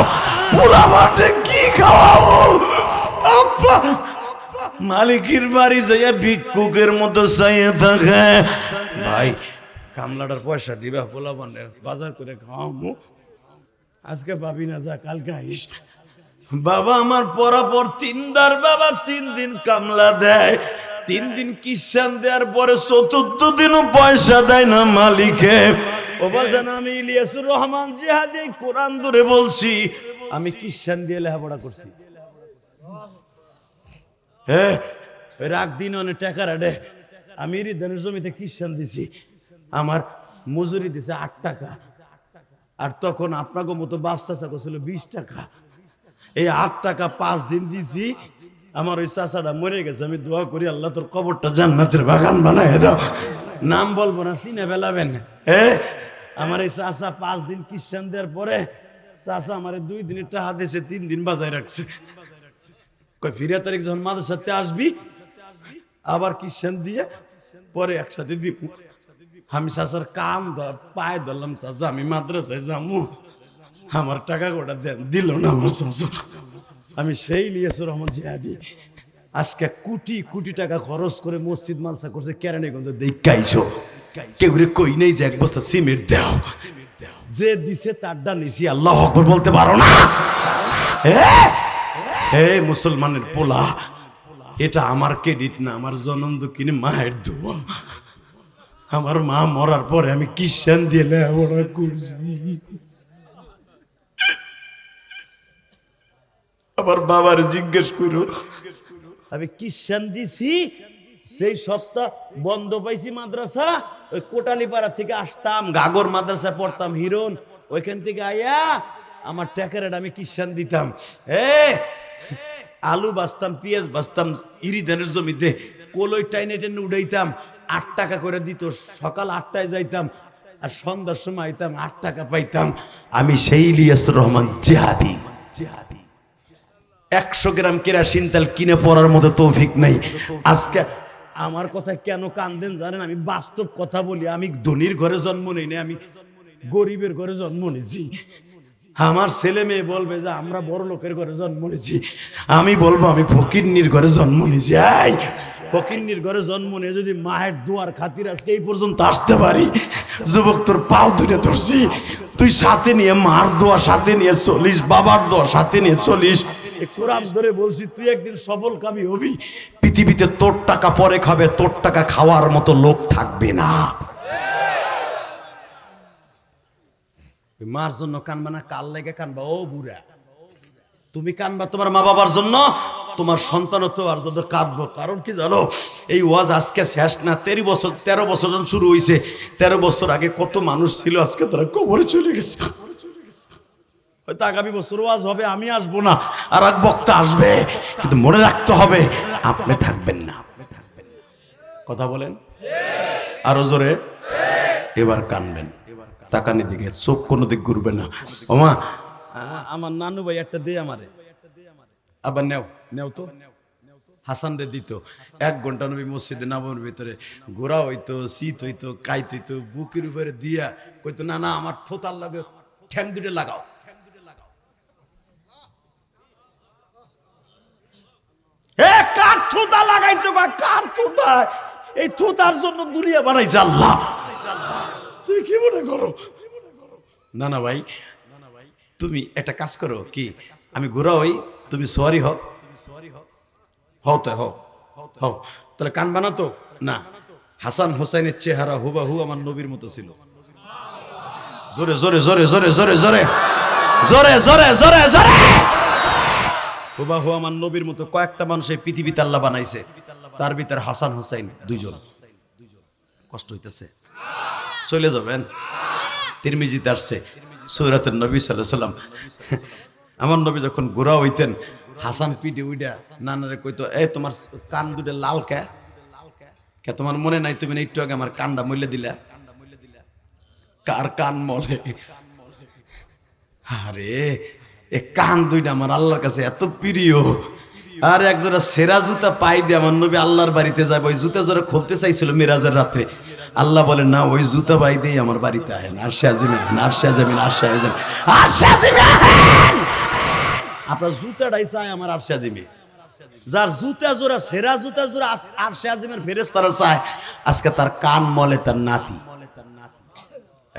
পোড়া মাঠে কি খাওয়াবো আব্বা। মালিকের বাড়ি যাইয়া ভিক্ষুকের মতো চাইয়ে থাকে, ভাই কামলাটার পয়সা দিবা, পোলা বানের বাজার করে খাওয়াবো, আজকে পাবি না, যা কালকে আইস। বাবা আমার পরাপর 3 বার বাবা 3 দিন কামলা দেয়, 3 দিন কিষান দেওয়ার পরে 4th দিনও পয়সা দেয় না মালিকে। ও বাজান, আমি ইলিয়াসুর রহমান জিহাদি কোরআন ধরে বলছি, আমি কিষান দিয়ে লেখাপড়া করছি। হ্যাঁ, রাগ দিন অনেক টাকা রাডে, আমি রিদানের জমিতে কিষান দিছি, আমার মজুরি দিছে 8 টাকা। আর তখন আপনাকে মতো বাপ চাচা করছিল 20 টাকা। এই 8 টাকা 5 দিন দিছি, আমার ওই চাচাটা মরে গেছে। আমি দোয়া করি আল্লাহ তোর কবরটা জান্নাতের বাগান বানায় দাও। নাম বলবো না, চিনে ফেলাবেন। আমার এই চাচা 5 দিন কিষান দেওয়ার পরে চাচা আমার 2 দিনের টাকা দিয়েছে, 3 দিন বাজায় রাখছে। কয় 4 তারিখ যখন মাদ্রাসাতে আসবি আবার কিষান দিয়ে পরে একসাথে দিব। আমি চাচার কান পায়ে ধরলাম, চাচা আমি মাদ্রাসায় যাবো, আমার টাকা গোটা দেন, দিল না আমার চাচা। আমি সেই ইলিয়াসুর রহমান জিহাদি আজকে কোটি কোটি টাকা খরচ করে মসজিদ মাদ্রাসা করছে কেরানীগঞ্জ। দেখাইছো কেউ রে কই নেই যে 1 বস্তা সিমেন্ট দাও, যে দিছে তারটা নিছি। আল্লাহু আকবার বলতে পারো না? হে মুসলমানের পোলা, এটা আমার ক্রেডিট না, আমার জনম দুঃখিনী মায়ের দোয়া। আমার মা মরার পরে আমি কিষান দিয়ে লেখাপড়া করছি। আমার বাবার জিজ্ঞেস করো, আমি কিষান দিছি। সেই সপ্তাহ বন্ধ পাইছি মাদ্রাসা, ওই কোটালীপাড়া থেকে আসতাম, গাগর মাদ্রাসা পড়তাম, হিরণ, ওইখান থেকে আইয়া আমার টাকার আমি কিষান দিতাম। আলু বাছতাম, পেঁয়াজ বাছতাম ইরিদানের জমিতে, কলই টাইনে টেনে উঠাইতাম। 8 টাকা করে দিত, সকাল 8টায় যাইতাম আর সন্ধ্যার সময় আইতাম, 8 টাকা পাইতাম। আমি সেই ইলিয়াসুর রহমান জিহাদি। 100 গ্রাম কেরাসিন তেল কিনে পড়ার মতো তৌফিক নাই। আজকে আমার কথা কেন কান্দেন জানেন? আমি বাস্তব কথা বলি। আমি ধনীর ঘরে জন্ম নেই না, আমি গরিবের ঘরে জন্ম নিয়েছি। আমার ছেলে মেয়ে বলবে যে আমরা বড় লোকের ঘরে জন্ম নিয়েছি, আমি বলবো আমি ফকিন্নির ঘরে জন্ম নিয়েছি। ফকিন্নির ঘরে জন্ম নিয়ে যদি মায়ের দোয়ার খাতির আজকে এই পর্যন্ত আসতে পারি, যুবক তোর পাও দুটো ধরছি, তুই সাথে নিয়ে মার দোয়া সাথে নিয়ে চলিস, বাবার দোয়া সাথে নিয়ে চলিস। কোরআন ধরে বলছি, তুই একদিন সফল কামি হবি। পৃথিবীতে তোর টাকা পরে খাবে, তোর টাকা খাওয়ার মতো লোক থাকবে না। মার জন্য কানবা না, কাল লেগে কানবা। ও বুড়া, তুমি কানবা তোমার মা বাবার জন্য, তোমার সন্তানও তো আর যত কাঁদবো। কারণ কি জানো, এই ওয়াজ আজকে শেষ না, 13 বছর যখন শুরু হয়েছে, 13 বছর আগে কত মানুষ ছিল, আজকে তারা কবরে চলে গেছে। হয়তো আগামী বছর ওয়াজ হবে, আমি আসবো না, আর এক বক্তা আসবে, কিন্তু মনে রাখতে হবে আপনি থাকবেন না। কথা বলেন আরো জোরে, এবার কানবেন, তাকানি দিকে, চোখ কোনো দিক ঘুরবে না। ওমা, আমার নানু ভাই একটা দে আমারে, আবার নেও নেও তো, হাসান রে দিত। 1 ঘন্টা নবী মসজিদে নববীর ভিতরে গোড়া হইতো, শীত হইতো, কাইত হইতো, বুকের উপরে দিয়া কইতো না না আমার থোতার লাগে ঠ্যাং দুটো লাগাও। এ কার থুতা লাগাইতো, কার থুতা? এই থুতার জন্য দুনিয়া বানাইছে আল্লাহ। তুই কি মনে করো? না না ভাই, তুমি একটা কাজ করো, কি আমি ঘোরা হই, তুমি সোয়ারি হও, হও তো হও, হও তাহলে কান বানাতো না। হাসান হোসেনের চেহারা হুবাহু আমার নবীর মতো ছিল। জোরে জোরে জোরে জোরে জোরে জোরে জোরে জোরে জোরে জোরে হুবাহু আমার নবীর মতো কয়েকটা মানুষ এই পৃথিবীতে আল্লাহ বানাইছে, তার ভিতরে হাসান হোসেন 2 জন। কষ্ট হইতেছে, চলে যাবেন। তিরমিজিতে আসছে সূরাতুন নবী সাল্লাল্লাহু আলাইহি সাল্লাম, আমার নবী যখন গোরা হইতেন হাসান পিঠে উইডা নানারে কইতো, এ তোমার কান দুটো লাল কে? তোমার মনে নাই তুমি একটু আগে আমার কানটা মইলে দিলা? কার কান মলে? আরে এ কান দুইটা আমার আল্লাহর কাছে এত প্রিয়। আর একজোড়া সেরা জুতা পাই দিয়ে আমার নবী আল্লাহর বাড়িতে যাবে, ওই জুতা জোড়া খুলতে চাইছিল মিরাজের রাত্রে। আল্লাহ বলে না, ওই জুতা পাই দিয়ে আমার বাড়িতে আহেন, আরশে আজিমে আহেন, আরশে আজিমে, আরশে আজিমে, আরশে আজিমে আহেন। আপনার জুতাটাই চাই আমার আরশে আজিমে। যার জুতা জোড়া সেরা জুতা জোড়া আরশে আজিমের ফেরেশতারা চায়, আজকে তার কান মলে তার নাতি।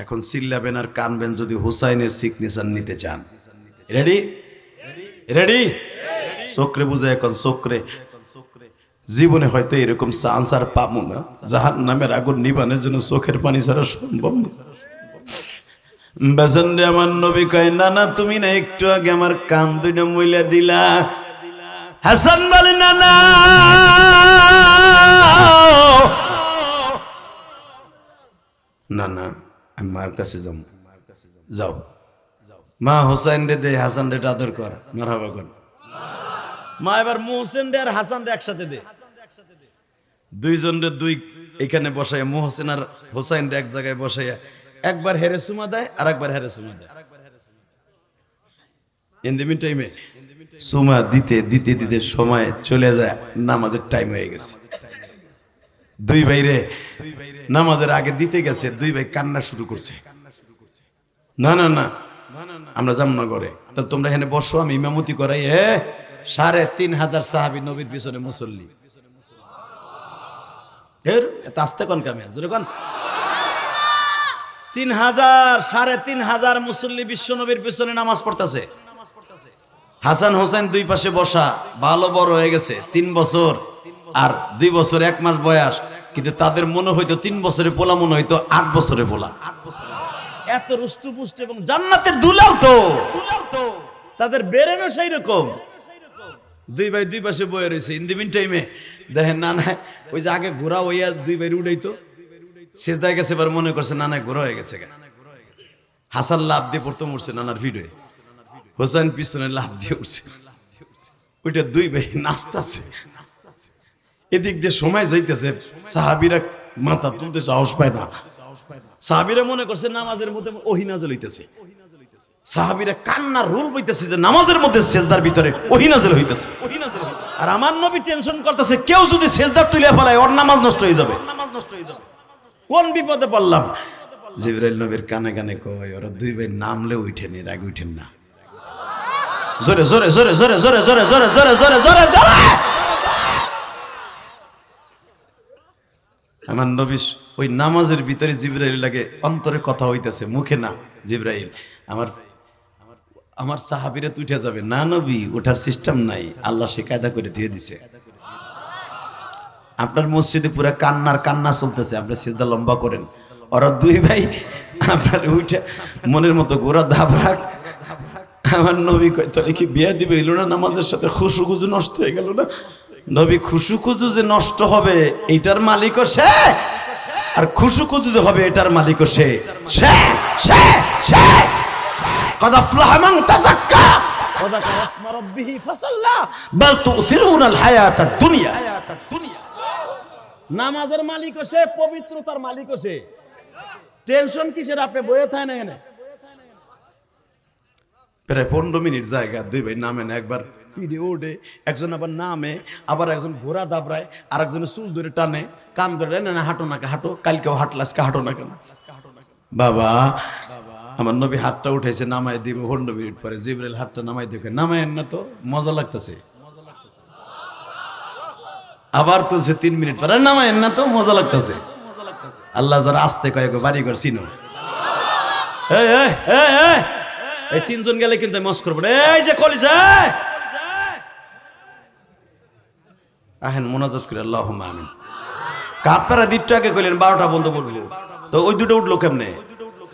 এখন চিল্লাবেন আর কানবেন যদি হুসাইনের সিগনেচার নিতে চান। Ready ready? চোখরে বুঝে এখন চোখরে। জীবনে হয়তো এরকম চান্স আর পাবো না, জাহান্নামের আগুন নিবানের জন্য চোখের পানি ছাড়া সম্ভব না। বেজান রে আমার নবী কয়, না না তুমি না একটু আগে আমার কান দুইটা মইলা দিলা। হাসান বলে না না, না না আমি মার কাছে যাও। যাও মা হোসেন রে দে, হাসান রে আদর কর, মারহাবা কর। মা এবার মোহসেন রে আর হাসান রে একসাথে দে। 2 জন রে 2 এখানে বসাইয়া, মোহসেন আর হোসেন রে এক জায়গায় বসাইয়া একবার হেরে সুমা দেয় আর একবার হেরে সুমা দেয়। ইন দি মিন টাইমে সুমা দিতে দিতে দিতে সময় চলে যায়, নামাজের টাইম হয়ে গেছে। 2 ভাইরে নামাজের আগে দিতে গেছে, 2 ভাই কান্না শুরু করছে। না না না আমরা যাম না করে, তাহলে তোমরা এখানে বসো, আমি ইমামতি করাই। 3500 সাহাবী নবীর পিছনে মুসল্লি। এত আস্তে কোন কামে জোরে কোন? 3000 3500 মুসল্লি বিশ্ব নবীর পিছনে নামাজ পড়তেছে। হাসান হোসেন 2 পাশে বসা, ভালো বড় হয়ে গেছে, 3 বছর আর 2 বছর 1 মাস বয়স, কিন্তু তাদের মনে হইতো 3 বছরে পোলা, মনে হইতো 8 বছরে পোলা। এত রুষ্টপুষ্ট এবং জান্নাতের দুলাল তো তাদের বেরেনও সেই রকম। 2 ভাই 2 পাশে বয়ে রয়েছে। ইন দি মিন টাইমে দেখেন না না ওই যে আগে ঘোরা হইয়া 2 ভাই উড়াইতো, সেজদায় গেছে, এবার মনে করছে না না ঘোরা হয়ে গেছে। হাসান লাভ দিয়ে পড়তে মরছে নানার ভিডিও, হোসেন পিছনে লাভ দিয়ে উঠছে। ওইটা 2 ভাই নাচতেছে, এদিক দিয়ে সময় যাইতেছে, সাহাবীরা মাথা তুলতে সাহস পায় না। সাহাবীরা মনে করছে নামাজের মধ্যে ওহী নাযিল হইতেছে। সাহাবীরা কান্নার রোল বইতেছে যে নামাজের মধ্যে সেজদার ভিতরে ওহী নাযিল হইতেছে। আর আমার নবী টেনশন করতেছে, কেউ যদি সেজদা তুলে ফেলায় ওর নামাজ নষ্ট হয়ে যাবে। কোন বিপদে পড়লাম? জিবরাইল নবীর কানে কানে কয়, ওরা 2 ভাই নামলে উঠেন, এর আগে উঠেন না। জোরে জোরে জোরে জোরে জোরে জোরে জোরে জোরে জোরে জোরে জোরে। আমার নবী ওই নামাজের ভিতরে জিবরাইল লাগে অন্তরে কথা হইতেছে, মুখে না। জিবরাইল আমার সাহাবীরা তো উঠে যাবে না নবী, ওঠার সিস্টেম নাই, আল্লাহ সে কায়দা করে দিয়ে দিছে। আপনার মসজিদে পুরো কান্নার কান্না চলতেছে, আপনি সিজদা লম্বা করেন, ওরা 2 ভাই আপনার উঠে মনের মতো গোড়া দাবরাক। আমার নবী কয়, তাহলে কি বিয়া দিবে এলো না? নামাজের সাথে খুশু খুজু নষ্ট হয়ে গেল না? নবী খুশু খুজু যে নষ্ট হবে এইটার মালিকও সে, আর খুশু খুজু যে হবে এটার মালিকও সে। قد أفلح من تزكى وذكر اسم ربه فصلى بل تؤثرون الحياة الدنيا। নামাজের মালিকও সে, পবিত্রতার মালিকও সে। টেনশন কিসের? আপনি বয়ে থাকেন এখানে। প্রায় 15 মিনিট জায়গা, দুই ভাই নামে না, একবার পিঠে ওঠে, একজন আবার নামে, আবার একজন ঘোড়া দাবড়ায়, আর একজনের চুল ধরে টানে, কান ধরে, না হাঁটো না হাঁটো, কালকেও হাঁটলে আজকে হাঁটো না কেন? বাবা আমার নবী হাতটা উঠেছে, নামাই দিবে 15 মিনিট পরে জিবরাইল হাতটা নামাই দিবে, নামায়েন না তো, মজা লাগতেছে। আবার তুলছে 3 মিনিট পরে, নামায়েন না তো, মজা লাগতেছে। আল্লাহ যারা আসতে কয়েক বাড়ি ঘর চিনো, এই এই এই এই এই তিনজন গেলে কিন্তু মস করবো, এই যে কলিজা আহেন মোনাজাত করে আল্লাহুম্মা আমিন। আপনারা দিকটা আগে কইলেন 12টা বন্ধ করবো, তো ওই দুটো উঠলো কেমনে?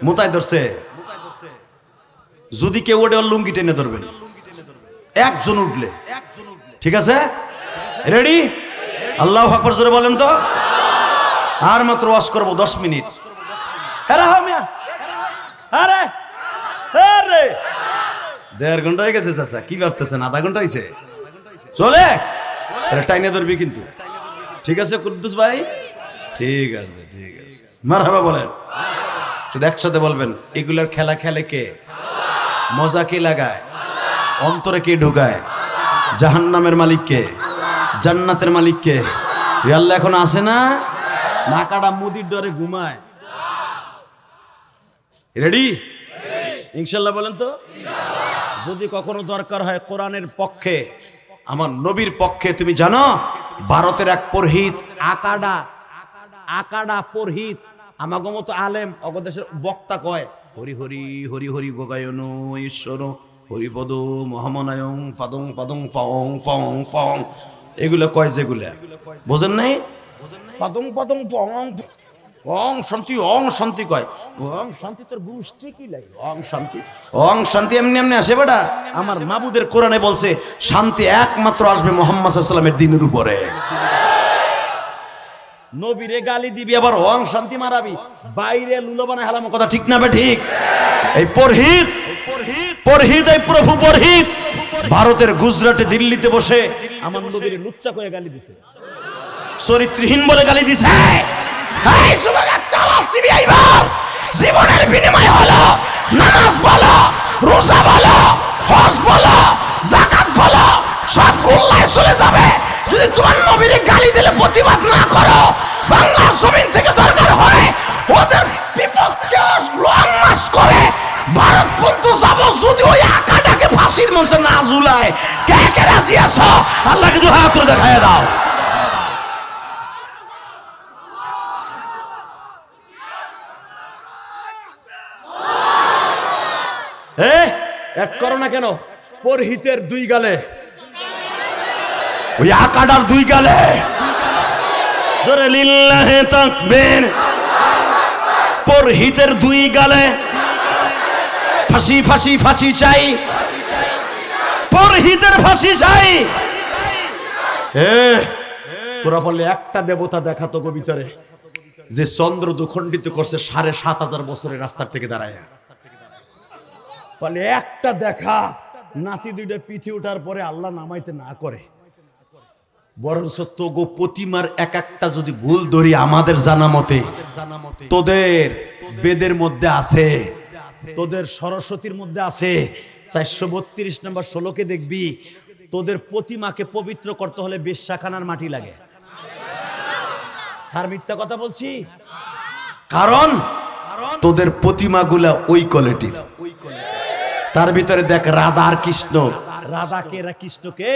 মোতায় ধরছে। যদি কেউ ওঠে, ওর লুঙ্গি টেনে ধরবেন, একজন উঠলে। ঠিক আছে, রেডি? আল্লাহু আকবার জোরে বলেন তো। আর মাত্র ওয়াজ করবো 10 মিনিট। আরে হামিয়া, আরে আরে 1.5 ঘন্টা হয়ে গেছে চাচা, কি ভাবতেছেন? আধা ঘন্টা হয়েছে, চলে টাইনে ধরবি কিন্তু। ঠিক আছে কুদ্দুস ভাই, ঠিক আছে ঠিক আছে, মারহাবা বলেন। শুধু একসাথে বলবেন, এগুলার খেলা খেলে কে? মজা কে লাগায়? অন্তরে কে ঢুকায়? জাহান্নামের মালিক কে? জান্নাতের মালিক কে? আল্লাহ এখন আসে না, নাকাটা মুদির ডরে ঘুমায়। রেডি? ইনশাল্লাহ বলেন তো। যদি কখনো দরকার হয় কোরআনের পক্ষে, আমার নবীর পক্ষে, তুমি জানো ভারতের এক পুরোহিত আকাডা পুরোহিত, আমাগো মতো আলেম অগদেশের বক্তা কয়, হরি হরি হরি হরি গোগায়ন ঈশ্বর হরিপদ মহামনায়ং পাদং পাদং পং পং পং, এগুলো কয় যেগুলা বোঝেন নাই, পাদং পাদং পং অং শান্তি, অং শান্তি কয়, অং শান্তি তোর গোষ্ঠী কি লাগে? অং শান্তি, অং শান্তি এমনি এমনি আসে বেটা। আমার মাবুদের কোরআনে বলছে শান্তি একমাত্র আসবে মুহাম্মদ সাল্লাল্লাহু আলাইহি ওয়াসাল্লামের দিনের উপরে। নবীরে গালি দিবি আবার অং শান্তি মারাবি, বাইরে লুলো বানায় হালাম, কথা ঠিক না বে ঠিক? এই পুরোহিত এই প্রভু পুরোহিত ভারতের গুজরাটে দিল্লিতে বসে আমার নবীরে লুচ্চা করে গালি দিছে, চরিত্রহীন বলে গালি দিছে। এই যুবক একটা আওয়াজ দিবি এইবার, জীবনের বিনিময় হলো নামাজ বলো, রোজা বলো, হজ বলো, যাকাত বলো, সব গোল্লায় চলে যাবে যদি তোমার নবীরে গালি দিলে প্রতিবাদ না করো। বাংলার জমিন থেকে দরকার হয় ওদের বিপক্ষে লং মার্চ করে ভারত পর্যন্ত যাবো, যদি ওই আকাটাকে ফাঁসির মঞ্চে না ঝুলায়। কে কে রাজি আছো? আল্লাহকে দুই হাত তুলে দেখায় দাও। এক করো না কেন? পুরোহিতের 2 গালে, ওই আকাডার 2 গালে জোরে লিল্লাহে তাকবীর। পুরোহিতের 2 গালে ফাঁসি ফাঁসি ফাঁসি চাই, পুরোহিতের ফাঁসি চাই। তোরা বললে একটা দেবতা দেখাতো গো ভিতরে, যে চন্দ্র দুখণ্ডিত করছে 7,500 বছরের রাস্তার থেকে দাঁড়ায়, বলে একটা দেখা। নাতি 2টা পিঠে ওঠার পরে আল্লাহ নামাইতে না করে, বরঞ্চ তোগো প্রতিমার এক একটা যদি ভুল ধরি, আমাদের জানা মতে তোদের বেদের মধ্যে আছে, তোদের সরস্বতীর মধ্যে আছে, 432 নম্বর শ্লোকে দেখবি, তোদের প্রতিমাকে পবিত্র করতে হলে বেশ্যাখানার মাটি লাগে। স্যার মিথ্যা কথা বলছি? কারণ তোদের প্রতিমাগুলা ওই কোয়ালিটির। তার ভিতরে দেখ রাধা আর কৃষ্ণ, রাধা কে কৃষ্ণ কে?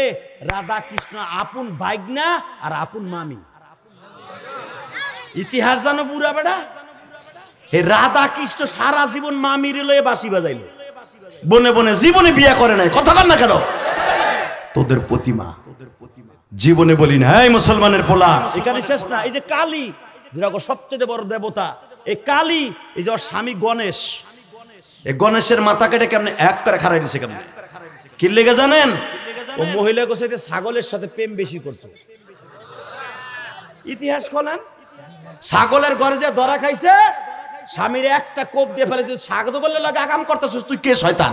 রাধা কৃষ্ণ আপন ভাইগনা আর আপন মামি। ইতিহাস জানো বুড়া বেড়া? এই রাধা কৃষ্ণ সারা জীবন মামির লয়ে বাঁশি বাজাইলো, বনে বনে, জীবনে বিয়ে করে নাই। কথা কর না কেন? তোদের প্রতিমা জীবনে বলি না, এই মুসলমানের পোলা এখানে শেষ না। এই যে কালী, যেটা সবচেয়ে বড় দেবতা, এই কালী, এই যে ওর স্বামী গণেশ, এই গণেশের মাথা কেটে কেমনে এক করে খাড়াই দিছে কেমনে? কি লেগে জানেন? ও মহিলা গোসাইতে ছাগলের সাথে প্রেম বেশি করতো। ইতিহাস খোলেন, ছাগলের ঘরে যে ধরা খাইছে, স্বামীর একটা কোপ দিয়ে ফেলে, ছাগল করলে লাগে আকাম করতেছিস তুই কে শয়তান?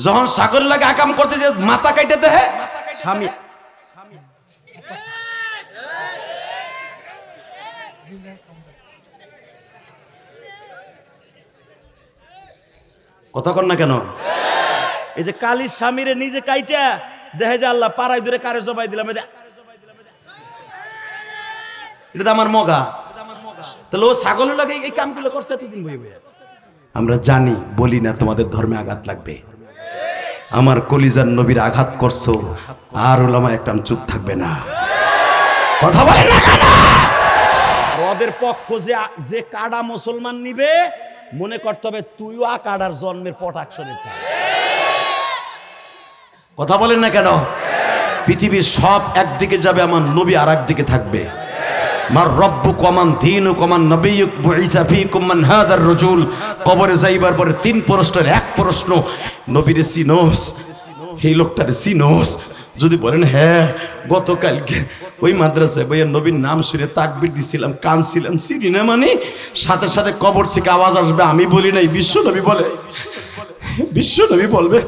যখন ছাগল লাগে আকাম করতে যে মাথা কাটে দেহে স্বামী, কথা কর না কেন? এই যে কালীর স্বামীরে নিজে কাইটা দেখে যে আল্লাহ পাড়াই ধরে কারে জবাই দিলাম, এটা তো আমার মগা। তাহলে ও ছাগলের লাগে এই কামগুলো করছে এতদিন বই বই। আমরা জানি, বলি না তোমাদের ধর্মে আঘাত লাগবে। আমার কলিজার নবীর আঘাত করছো, আর ওলামা একটা চুপ থাকবে না, কথা বলে না কেন? ওদের পক্ষ যে কাডা মুসলমান নিবে, মনে করতে হবে তুইও কাডার জন্মের প্রোটেকশনে থাক। কথা বলেন না কেন? পৃথিবীর সব একদিকে যাবে, আমার নবী আর একদিকে থাকবে। মার রব্বু কমান দিন কমান নবিয়ুক বুইসা ফীকুম মান হাদার রাজুল। কবরে যাইবার পরে তিন প্রশ্নের এক প্রশ্ন, নবীরে চিনোস? এই লোকটারে চিনোস? যদি বলেন হ্যাঁ, গতকালকে ওই মাদ্রাসায় বইয়ের নবীর নাম শুনে তাকবীর দিছিলাম, কানছিলাম, চিনি না মানে সাথে সাথে কবর থেকে আওয়াজ আসবে, আমি বলি নাই, বিশ্ব নবী বলে। বিশ্ব নবী বলবে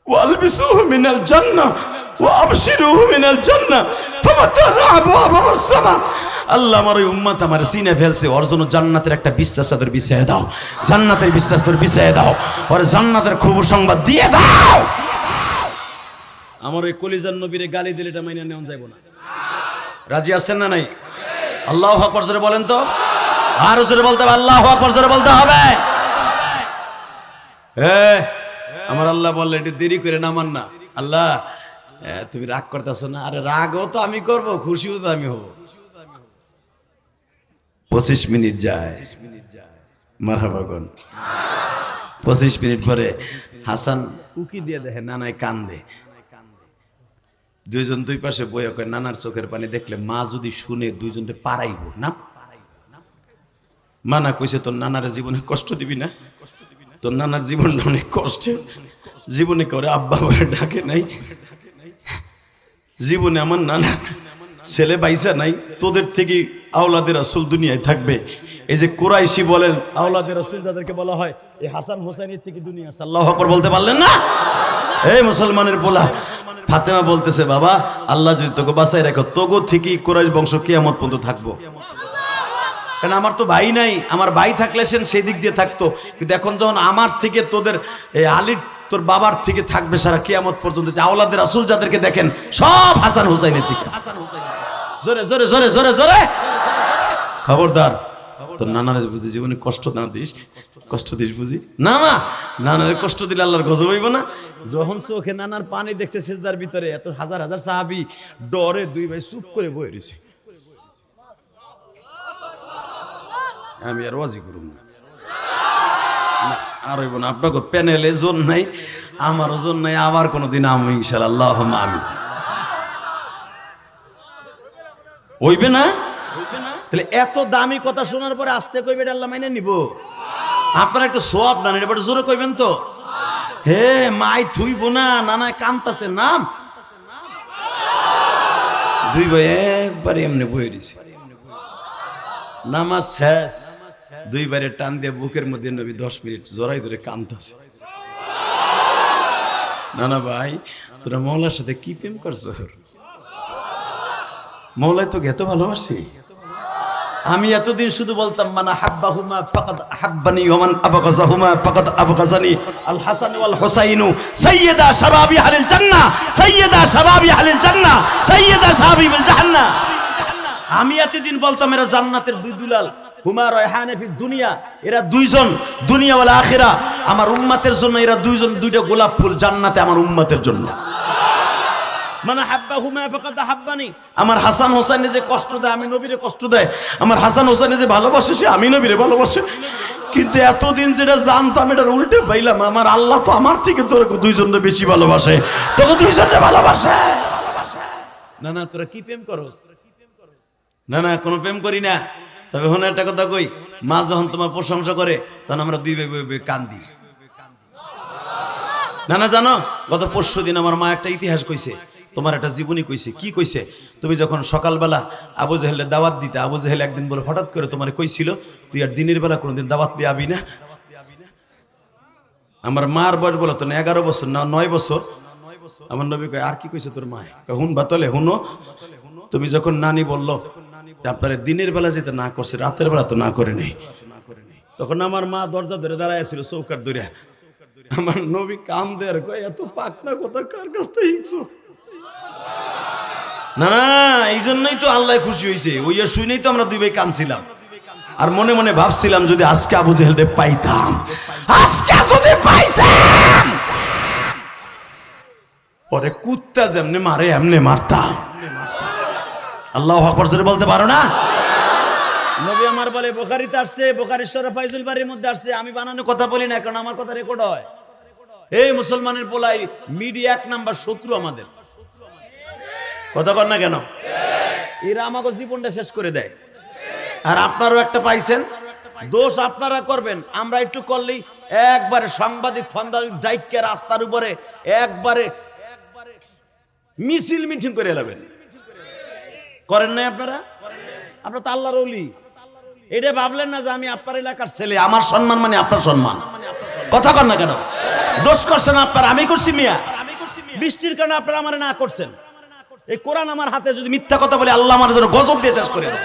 ওয়ালবিসুহু মিনাল জান্নাহ ওয়া আবশিরুহু মিনাল জান্নাহ ফামাতারা আবওয়াবাস সামা। আল্লাহ আমার ওই উম্মত আমার সিনে ফেলছে, ওর জন্য জান্নাতের একটা বিশ্বাস তাদের বিছায় দাও, জান্নাতের বিশ্বাস তোর বিছায় দাও, ওর জান্নাতের খবর সংবাদ দিয়ে দাও। আমার ওই কলিজার নবীরে গালি দিলে এটা মাইনা নেওয়া যাইব না। রাজি আছেন না নাই? আল্লাহু আকবার জোরে বলেন তো, আর জোরে বলতে হবে, আল্লাহু আকবার জোরে বলতে হবে। আমার আল্লাহ বললে একটু দেরি করে নামান না। আল্লাহ তুমি রাগ করতেছো না? আরে রাগও তো আমি করব, খুশিও তো আমি হব। 25 মিনিট যায়, মারহাবা গন। 25 মিনিট পরে হাসান উকি দিয়ে দেখে নানায় কান্দে। দুইজন দুই পাশে বইয়া কয় নানার চোখের পানি দেখলে মা যদি শুনে দুইজনকে পারাইব না। মানা কইছে তোর নানারে জীবনে কষ্ট দিবি না, তোর নানার জীবনটা অনেক কষ্টে, জীবনে করে আব্বা বলে ডাকে নাই, জীবনে আমার নানা ছেলে বাইসা নাই, তোদের থেকে আওলাদের রাসূল দুনিয়ায় থাকবে। এই যে কুরাইশি বলেন আওলাদের রাসূল যাদেরকে বলা হয়, এই হাসান হোসেনের থেকে দুনিয়া। আল্লাহু আকবার বলতে পারলেন না? এই মুসলমানের পোলা ফাতেমা বলতেছে, বাবা আল্লাহ যদি তোকে বাঁচাই রাখো, তোগো থেকে কুরাইশ বংশ কিয়ামত পর্যন্ত থাকবো। কারণ আমার তো ভাই নাই, আমার ভাই থাকলে সেন সেই দিক দিয়ে থাকতো, কিন্তু এখন যখন আমার থেকে তোদের এই আলীর তোর বাবার থেকে থাকবে সারা কিয়ামত পর্যন্ত। আওলাদের রাসূল যাদেরকে দেখেন সব হাসান হুসাইনের থেকে। জোরে জোরে জোরে জোরে জোরে খবরদার, তোর নানারে বুঝি জীবনে কষ্ট না দিস, কষ্ট দিস বুঝি না। মা নানারে কষ্ট দিলে আল্লাহর গজব হইব না? যখন চোখে নানার পানি দেখছে সিজদার ভিতরে, এত হাজার হাজার সাহাবী ডরে দুই ভাই চুপ করে বয়ে রয়েছে। আমি আর ওয়াজি করুম না, আর হইব না। আপনাকে প্যানেলে জোন নাই, আমারও জোন নাই, আবার কোনোদিন আমি ইনশাআল্লাহ আমি হইবে না। তাহলে এত দামি কথা শোনার পরে আস্তে কইবে এটা আল্লাহ মাইনে নিব? আপনারা একটু সোয়াব না, এটা বড় জোরে কইবেন তো। হে মাই থুইব না, নানা কামতাছে নাম। দুই ভাই একবারে এমনি বয়ে দিছে, নামাজ শেষ, দুইবারে টান দিয়ে বুকের মধ্যে নবী 10 মিনিট জড়াই ধরে কামতাছে। নানা ভাই তোরা মৌলার সাথে কি প্রেম করছো? মৌলায় তোকে এত ভালোবাসি। আমি এতদিন শুধু বলতাম মানা হাব্বাহুমা ফাকাদ হাব্বানি ওয়া মান আবগাযাহুমা ফাকাদ আবগাযানি। আল হাসান ওয়াল হুসাইনু সাইয়্যিদা শাবাবি আহলিল জান্নাহ, সাইয়্যিদা শাবাবি আহলিল জান্নাহ, সাইয়্যিদা শাবাবিল জান্নাহ। আমি এতদিন বলতাম এরা জান্নাতের দুই দুলাল, হুমা রায়হানে ফি দুনিয়া, এরা দুইজন দুনিয়া ওয়াল আখিরা। আমার উম্মতের জন্য এরা দুইজন দুইটা গোলাপ ফুল জান্নাতে আমার উম্মতের জন্য। মানে হাব্বাহুমা ফাকাদ হাব্বানি। আমার হাসান হোসেনে যে কষ্ট দেয় আমি নবীরে কষ্ট দেয়, আমার হাসান হোসেনে যে ভালোবাসে সে আমি নবীরে ভালোবাসে। কিন্তু এতদিন যেটা জানতাম এটার উল্টে পাইলাম। আমার আল্লাহ তো আমার থেকে তোর দুইজনকে বেশি ভালোবাসে, তোকে দুইজনকে ভালোবাসে। না না তোরা কি প্রেম করস? না না কোনো প্রেম করি না। তবে হন একটা কথা কই, মা যখন তোমার প্রশংসা করে তখন আমরা দুই ভাই কান্দি। না না জানো, গত 5 দিন আমার মা একটা ইতিহাস কইছে, তোমার একটা জীবনী কইছে। কি কইছে? তুমি যখন সকালবেলা আবু জেহেলের দাওয়াত দিতে, আবু জেহেল একদিন বলে হঠাৎ করে তোমার কইছিল তুই আর দিনের বেলা কোনোদিন দাওয়াত লিয়ে আবি না। আমার মার বয়স বলো তো 11 বছর না 9 বছর। আমার নবী কয় আর কি কইছে তোর মা? হুন বাতলে হুনো, তুমি যখন নানি বললো আপনার দিনের বেলা যেতে না করছে, রাতের বেলা তো না করে নেই। তখন আমার মা দরজা ধরে দাঁড়ায় ছিল চৌকার ধরে। আমার নবী কাম দেয়ার কয় এত পাকনা কথা কার কাছ থেকে শিখছো? না না, এই জন্যই তো আল্লাহ খুশি হয়েছে। ওই আর শুনেই তো আমরা দুই ভাই কাঁদছিলাম। আর মনে মনে ভাবছিলাম যদি আজকে আবু জেহেলরে পাইতাম, আজকে যদি পাইতাম, ওরে কুত্তা যেমনে মারে এমনে মারতাম। আল্লাহু আকবার জোরে বলতে পারো না? নবী আমার বলে বুখারীতে আসছে, বুখারীর শরীফ ফাইজুল বারীর মধ্যে আসছে। আমি বানানো কথা বলি না, কারণ আমার কথা রেকর্ড হয়। এই মুসলমানের পোলাই মিডিয়া এক নাম্বার শত্রু আমাদের। কথা কর না কেন? এরা আমাকে জীবনটা শেষ করে দেয়। আর আপনারও একটা পাইছেন, দোষ আপনারা করবেন, আমরা একটু করলেই একবারে সাংবাদিক ফান্দালিক ডাইকে রাস্তার উপরে একবারে মিছিল মিটিং করে এলাবেন। করেন নাই আপনারা? আপনারা তো আল্লাহর ওলি। এটা ভাবলেন না যে আমি আপনার এলাকার ছেলে, আমার সম্মান মানে আপনার সম্মান। কথা কর না কেন? দোষ করছেন আপনার, আমি করছি মিয়া। বৃষ্টির কারণে আপনারা আমার না করছেন। এই কোরআন আমার হাতে, যদি মিথ্যা কথা বলে আল্লাহ আমার জন্য গজব দিয়ে শেষ করে দেয়।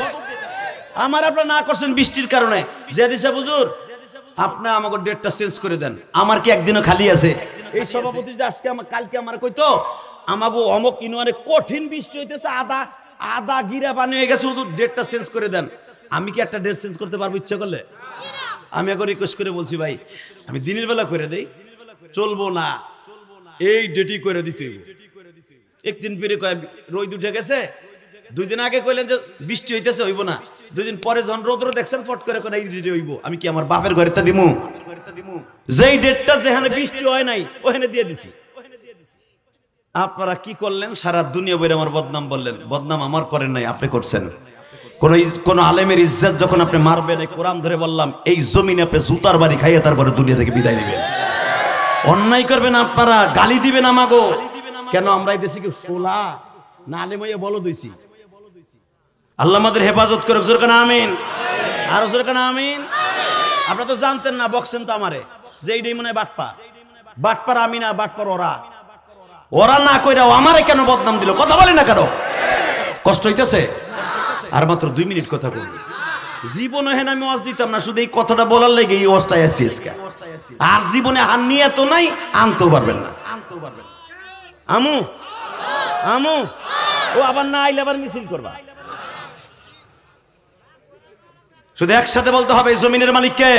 আমার আপনারা না করছেন বৃষ্টির কারণে। যে দিশা হুজুর আপনি আমাকে ডেটটা চেঞ্জ করে দেন। আমার কি একদিনও খালি আছে? এই সভাপতি যদি আজকে কালকে আমার কইতো আমাকে অমক ইনওয়ারে কঠিন বৃষ্টি হইতেছে, আদা গিরা পানি হয়ে গেছে, হুজুর ডেটটা চেঞ্জ করে দেন, আমি কি একটা ডেট চেঞ্জ করতে পারবো ইচ্ছা করলে? আমি এখন রিকোয়েস্ট করে বলছি ভাই আমি দিনের বেলা করে দেই, চলবো না, এই ডেটই করে দিতে হইব। একদিন পরে কয় রোদ উঠে গেছে, 2 দিন আগে কইলেন যে বৃষ্টি হইতেছে, হইব না। 2 দিন পরে যখন রোদ্র দেখছেন ফট করে কোন এই ডেটে হইব। আমি কি আমার বাপের ঘরেটা দিমু? যেই ডেটটা যেখানে বৃষ্টি হয় নাই ওখানে দিয়ে দিছি। আপনারা কি করলেন? সারা দুনিয়া বইরে আমার বদনাম বললেন। বদনাম আমার করেন নাই, আপনি করছেন। কোন আলেমের ইজ্জত যখন আপনি মারবেন, কোরআন ধরে বললাম এই জমিনে আপনি জুতার বাড়ি খাইয়ে তারপরে দুনিয়া থেকে বিদায় নেবেন। অন্যায় করবেন আপনারা, গালি দিবেন আমাগো। কেন আমরা এই দেশে কি সোলা না আলেম হইয়া বলো দইছি? আল্লাহ আমাদের হেফাজত করে। জোর কানা আমিন, আরো জোর কানা আমিন। আপনারা তো জানতেন না, বকছেন তো আমারে যে এইটাই মনে হয় বাটপার। বাটপার আমি না, বাটপার ওরা। ওরা না কইরাও আমারে কেন বদনাম দিল? কথা বলে না কেন? কষ্ট হইতেছে? আর মাত্র 2 মিনিট কথা বলবো। জীবনে হেন আমি ওয়াজ দিতাম না, শুধু এই কথাটা বলার লাগে এই ওয়াজটাই আসছি আজকে। আর জীবনে আর নিয়ে তো নাই, আনতেও পারবেন না। আমু আমু ও আবার না আইলে আবার মিছিল করবা। শুধু একসাথে বলতে হবে জমিনের মালিক কে?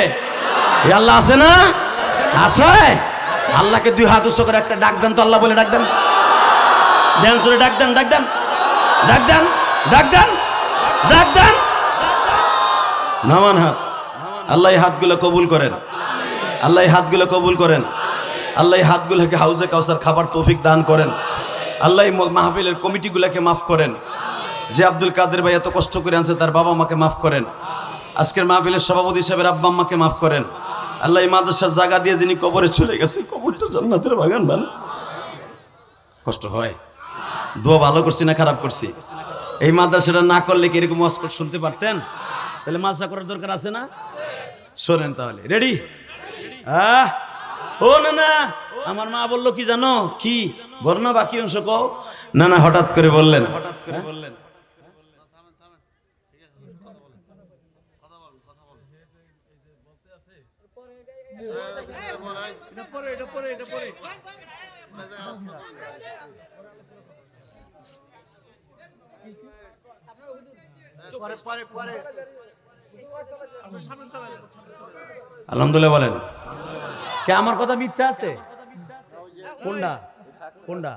আল্লাহ আছে না? আছে। আল্লাহকে 2 হাত উঁচু করে একটা ডাক দেন তো, আল্লাহ বলে ডাক দেন। দেন জোরে ডাক দেন, ডাক দেন, ডাক দেন, ডাক দেন, ডাক দেন। নামান হাত। আল্লাহ এই হাতগুলো কবুল করেন, আল্লাহ এই হাতগুলো কবুল করেন, আল্লাহ এই হাতগুলোকে হাউজে কাউসার খাবার তৌফিক দান করেন। আল্লাহ মাহফিলের কমিটিগুলোকে মাফ করেন। যে আব্দুল কাদের ভাই এত কষ্ট করে আনছে তার বাবা মাকে মাফ করেন। আজকের মাহফিলের সভাপতি সাহেবের আব্বা আম্মাকে মাফ করেন। আল্লাহ এই মাদ্রাসার জায়গা দিয়ে যিনি কবরে চলে গেছে, কবরটা জান্নাতের বাগান বানান। কষ্ট হয়, দোয়া ভালো করছি না খারাপ করছি? এই মাদ্রাসাটা না করলে কি এরকম ওয়াজ শুনতে পারতেন? তাহলে মাদ্রাসা করার দরকার আছে না? শোনেন তাহলে, রেডি? ও না না, আমার মা বললো কি জানো? কি বল না, বাকি অংশ কও না। না হঠাৎ করে বললেন, হঠাৎ করে বললেন। আলহামদুলিল্লাহ বলেন। কে আমার কথা মিথ্যা আছে? কোনটা কোনটা?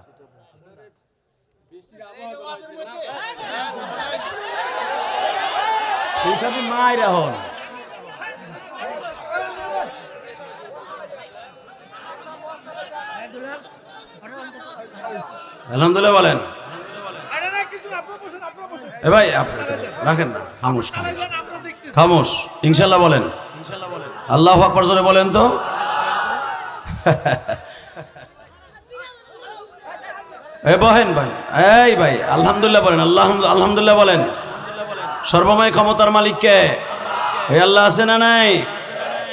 মায়ের হন আলহামদুলিল্লাহ বলেন। এ ভাই আপনি রাখেন না, খামোশ খামোশ। ইনশাল্লাহ বলেন, আল্লাহু আকবার জোরে বলেন তো। এ বহেন ভাই, এই ভাই আলহামদুলিল্লাহ বলেন, আলহামদুলিল্লাহ বলেন। সর্বময় ক্ষমতার মালিক কে? এই আল্লাহ আছে না নাই?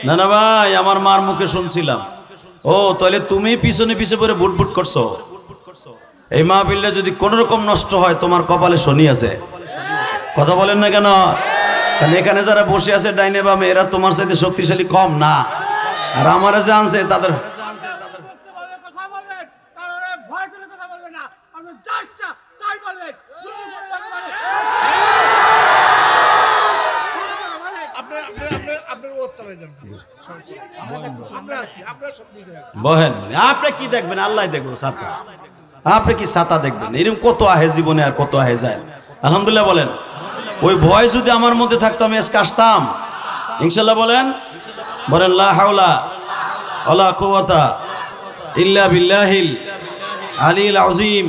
না না ভাই, আমার মার মুখে শুনছিলাম। ও তাহলে তুমি পিছনে পিছনে পরে বুটবুট করছো। এই মাহফিলটা যদি কোন রকম নষ্ট হয় তোমার কপালে শনি আছে। কথা বলেন না কেন? কারণ এখানে যারা বসে আছে ডাইনে বামে এরা তোমার সাথে শক্তিশালী কম না, আর আমারা যে আনছে তাদের কথা বলবেন, কারণে ভয় করে কথা বলবেন না। আপনি যা ইচ্ছা তাই বলবেন। জোর করে কথা বলবেন। আপনার ওর চালাই যান। আমরা আছি, আমরা সব দিকে বহেন মানে আপনি কি দেখবেন? আল্লাহ দেখবো ছাতা, আপনি কি ছাতা দেখবেন? এরকম কত আহে জীবনে আর কত আহে যায়। আলহামদুলিল্লাহ বলেন। ওই ভয় যদি আমার মধ্যে থাকতো আমি আজকে আসতাম ইনশাল্লাহ। বলেন বলেন লা হাওলা ওয়ালা কুওয়াতা ইল্লা বিল্লাহিল আলিল আযীম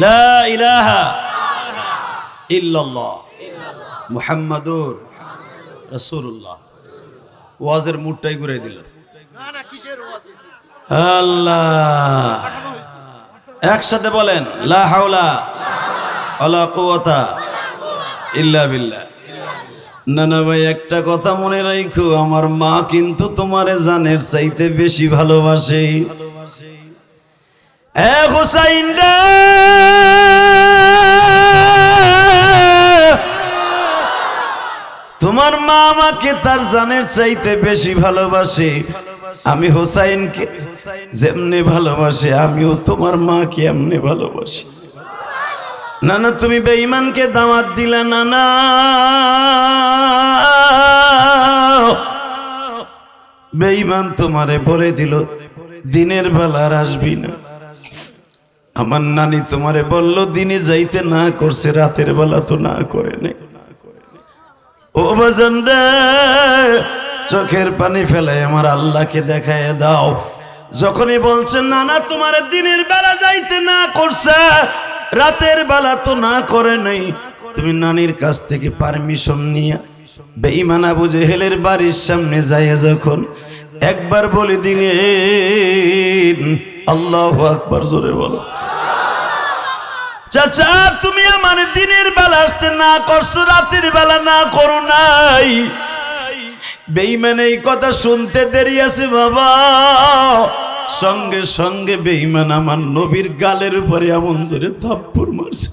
লা ইলাহা ইল্লাল্লাহ মুহাম্মাদুর রাসূলুল্লাহ। ওয়াজের মুডটাই ঘুরে দিল। না কিসের ওয়াজ? আল্লাহ একসাথে বলেন লা হাওলা ওয়ালা কুওয়াতা ইল্লা বিল্লাহ। না না ভাই, একটা কথা মনে রাখো, আমার মা কিন্তু তোমারে জানের চাইতে বেশি ভালোবাসে। এ হুসাইন রে, তোমার মা আমাকে তার জানের চাইতে বেশি ভালোবাসে। আমি হুসাইনকে যেমনি ভালোবাসি আমিও তোমার মাকে এমনি ভালোবাসি। না না, তুমি বেঈমানকে দাওয়াত দিলে না, না বেঈমান তোমারে বলে দিল দিনের বেলা আর আসবি না। আমার নানি তোমারে বলল দিনে যাইতে না করছে, রাতের বেলা তো না করে নাই। ও বাজান রে, চোখের পানি ফেলে আমার আল্লাহকে দেখায় দাও। যখনই বলছেন না না তোমার দিনের বেলা যাইতে না করছে, রাতের বেলা তো না করে নাই, তুমি নানির কাছ থেকে পারমিশন নিয়ে বেঈমান আবু জেহেলের বাড়ির সামনে যাইয়া যখন একবার বলে দিলেন আল্লাহু আকবার, জোরে বলো। চাচা তুমি আমার দিনের বেলা আসতে না করছো, রাতের বেলা না করো নাই। বেঈমান এই কথা শুনতে দেরি আছে বাবা, সঙ্গে সঙ্গে বেঈমান আমার নবীর গালের উপরে এমন ধরে থাপ্পড় মারছে।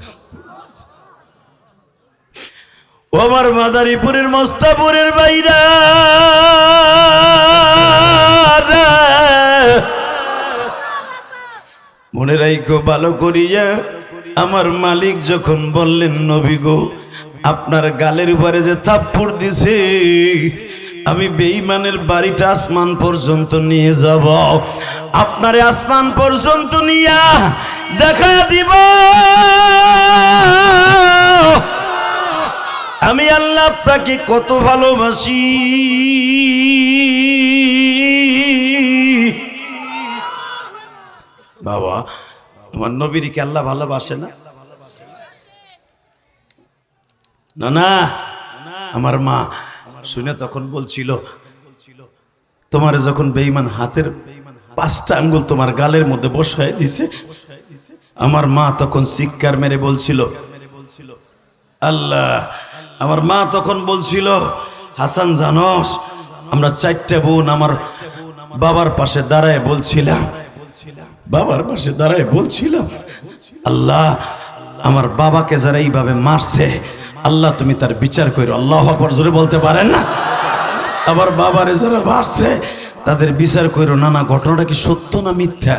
ও আমার মাদারীপুরের মস্তাপুরের বাইরা, মনে রাখো ভালো করিয়া, আমার মালিক যখন বললেন নবী গো আপনার গালের উপরে যে থাপ্পড় দিছে, আমি বেঈমানের বাড়িটা আসমান পর্যন্ত নিয়ে যাব, আপনারে আসমান পর্যন্ত নিয়া দেখা দিব আমি আল্লাহ আপনাকে কত ভালোবাসি। বাবা আমার নবীর কি আল্লাহ ভালোবাসে না? না না, আমার মা শুনে তখন বলছিল তোমার যখন বেঈমান হাতের 5টা আঙ্গুল তোমার গালের মধ্যে বসায় দিছে, আমার মা তখন চিৎকার মেরে বলছিল আল্লাহ। আমার মা তখন বলছিল হাসান জানোস আমরা 4টা বোন আমার বাবার পাশে দাঁড়ায় বলছিলাম, বাবার পাশে দাঁড়ায় বলছিলাম আল্লাহ আমার বাবাকে যারা এইভাবে মারছে আল্লাহ তুমি তার বিচার করো। আল্লাহু আকবার, জোরে বলতে পারেন না? আবার বাবারে যারা মারছে তাদের বিচার করো। নানা ঘটনাটা কি সত্য না মিথ্যা?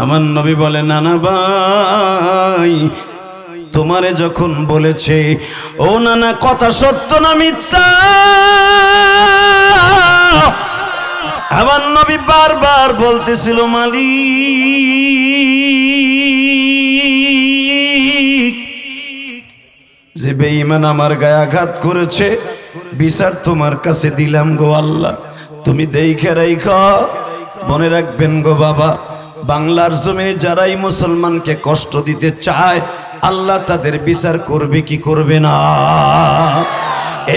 আমার নবী বলে নানা ভাই তোমারে যখন বলেছে ও নানা কথা সত্য না মিথ্যা, আমার নবী বারবার বলতেছিল মালিক যে বেঈমান আমার গায়ে আঘাত করেছে বিচার তোমার কাছে দিলাম গো আল্লাহ, তুমি দেখে রাখো। মনে রাখবেন গো বাবা, বাংলার জমিনে যারাই মুসলমানকে কষ্ট দিতে চায় আল্লাহ তাদের বিচার করবে কি করবে না?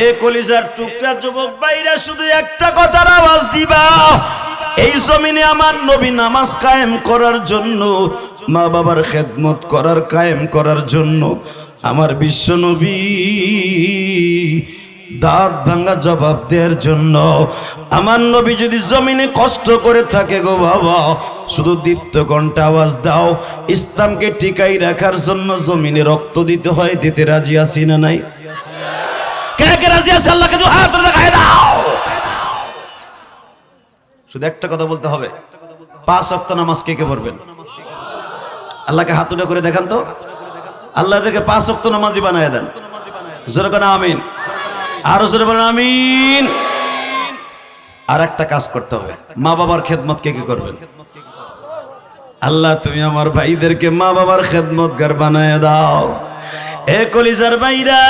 এ কলিজার টুকরা যুবক ভাইরা শুধু একটা কথার আওয়াজ দিবা, এই জমিনে আমার নবী নামাজ কায়েম করার জন্য, মা বাবার খেদমত করার কায়েম করার জন্য, আমার বিশ্ব নবী দাঁত ভাঙা জবাব দেওয়ার জন্য, আমার নবী যদি জমিনে কষ্ট করে থাকে গো বাবা শুধু দীপ্ত ঘন্টা আওয়াজ দাও, ইসলামকে টিকাই রাখার জন্য জমিনে রক্ত দিতে হয়, দিতে রাজি আছি না নাই? কে কে রাজি আছে আল্লাহকে দু হাত তুলে দেখায় দাও। শুধু একটা কথা বলতে হবে, 5 ওয়াক্ত নামাজ কে কে পড়বেন? আল্লাহকে হাত উঠে করে দেখান তো, আল্লাহ এদেরকে 5 ওয়াক্ত নামাজি বানায় দেন। জোরে করে আমিন, আরো জোরে বলেন আমিন। আর একটা কাজ করতে হবে, মা বাবার খেদমত কে কে করবেন? আল্লাহ তুমি আমার ভাইদেরকে মা বাবার খেদমতগার বানায় দাও। এ কলিজার ভাইরা,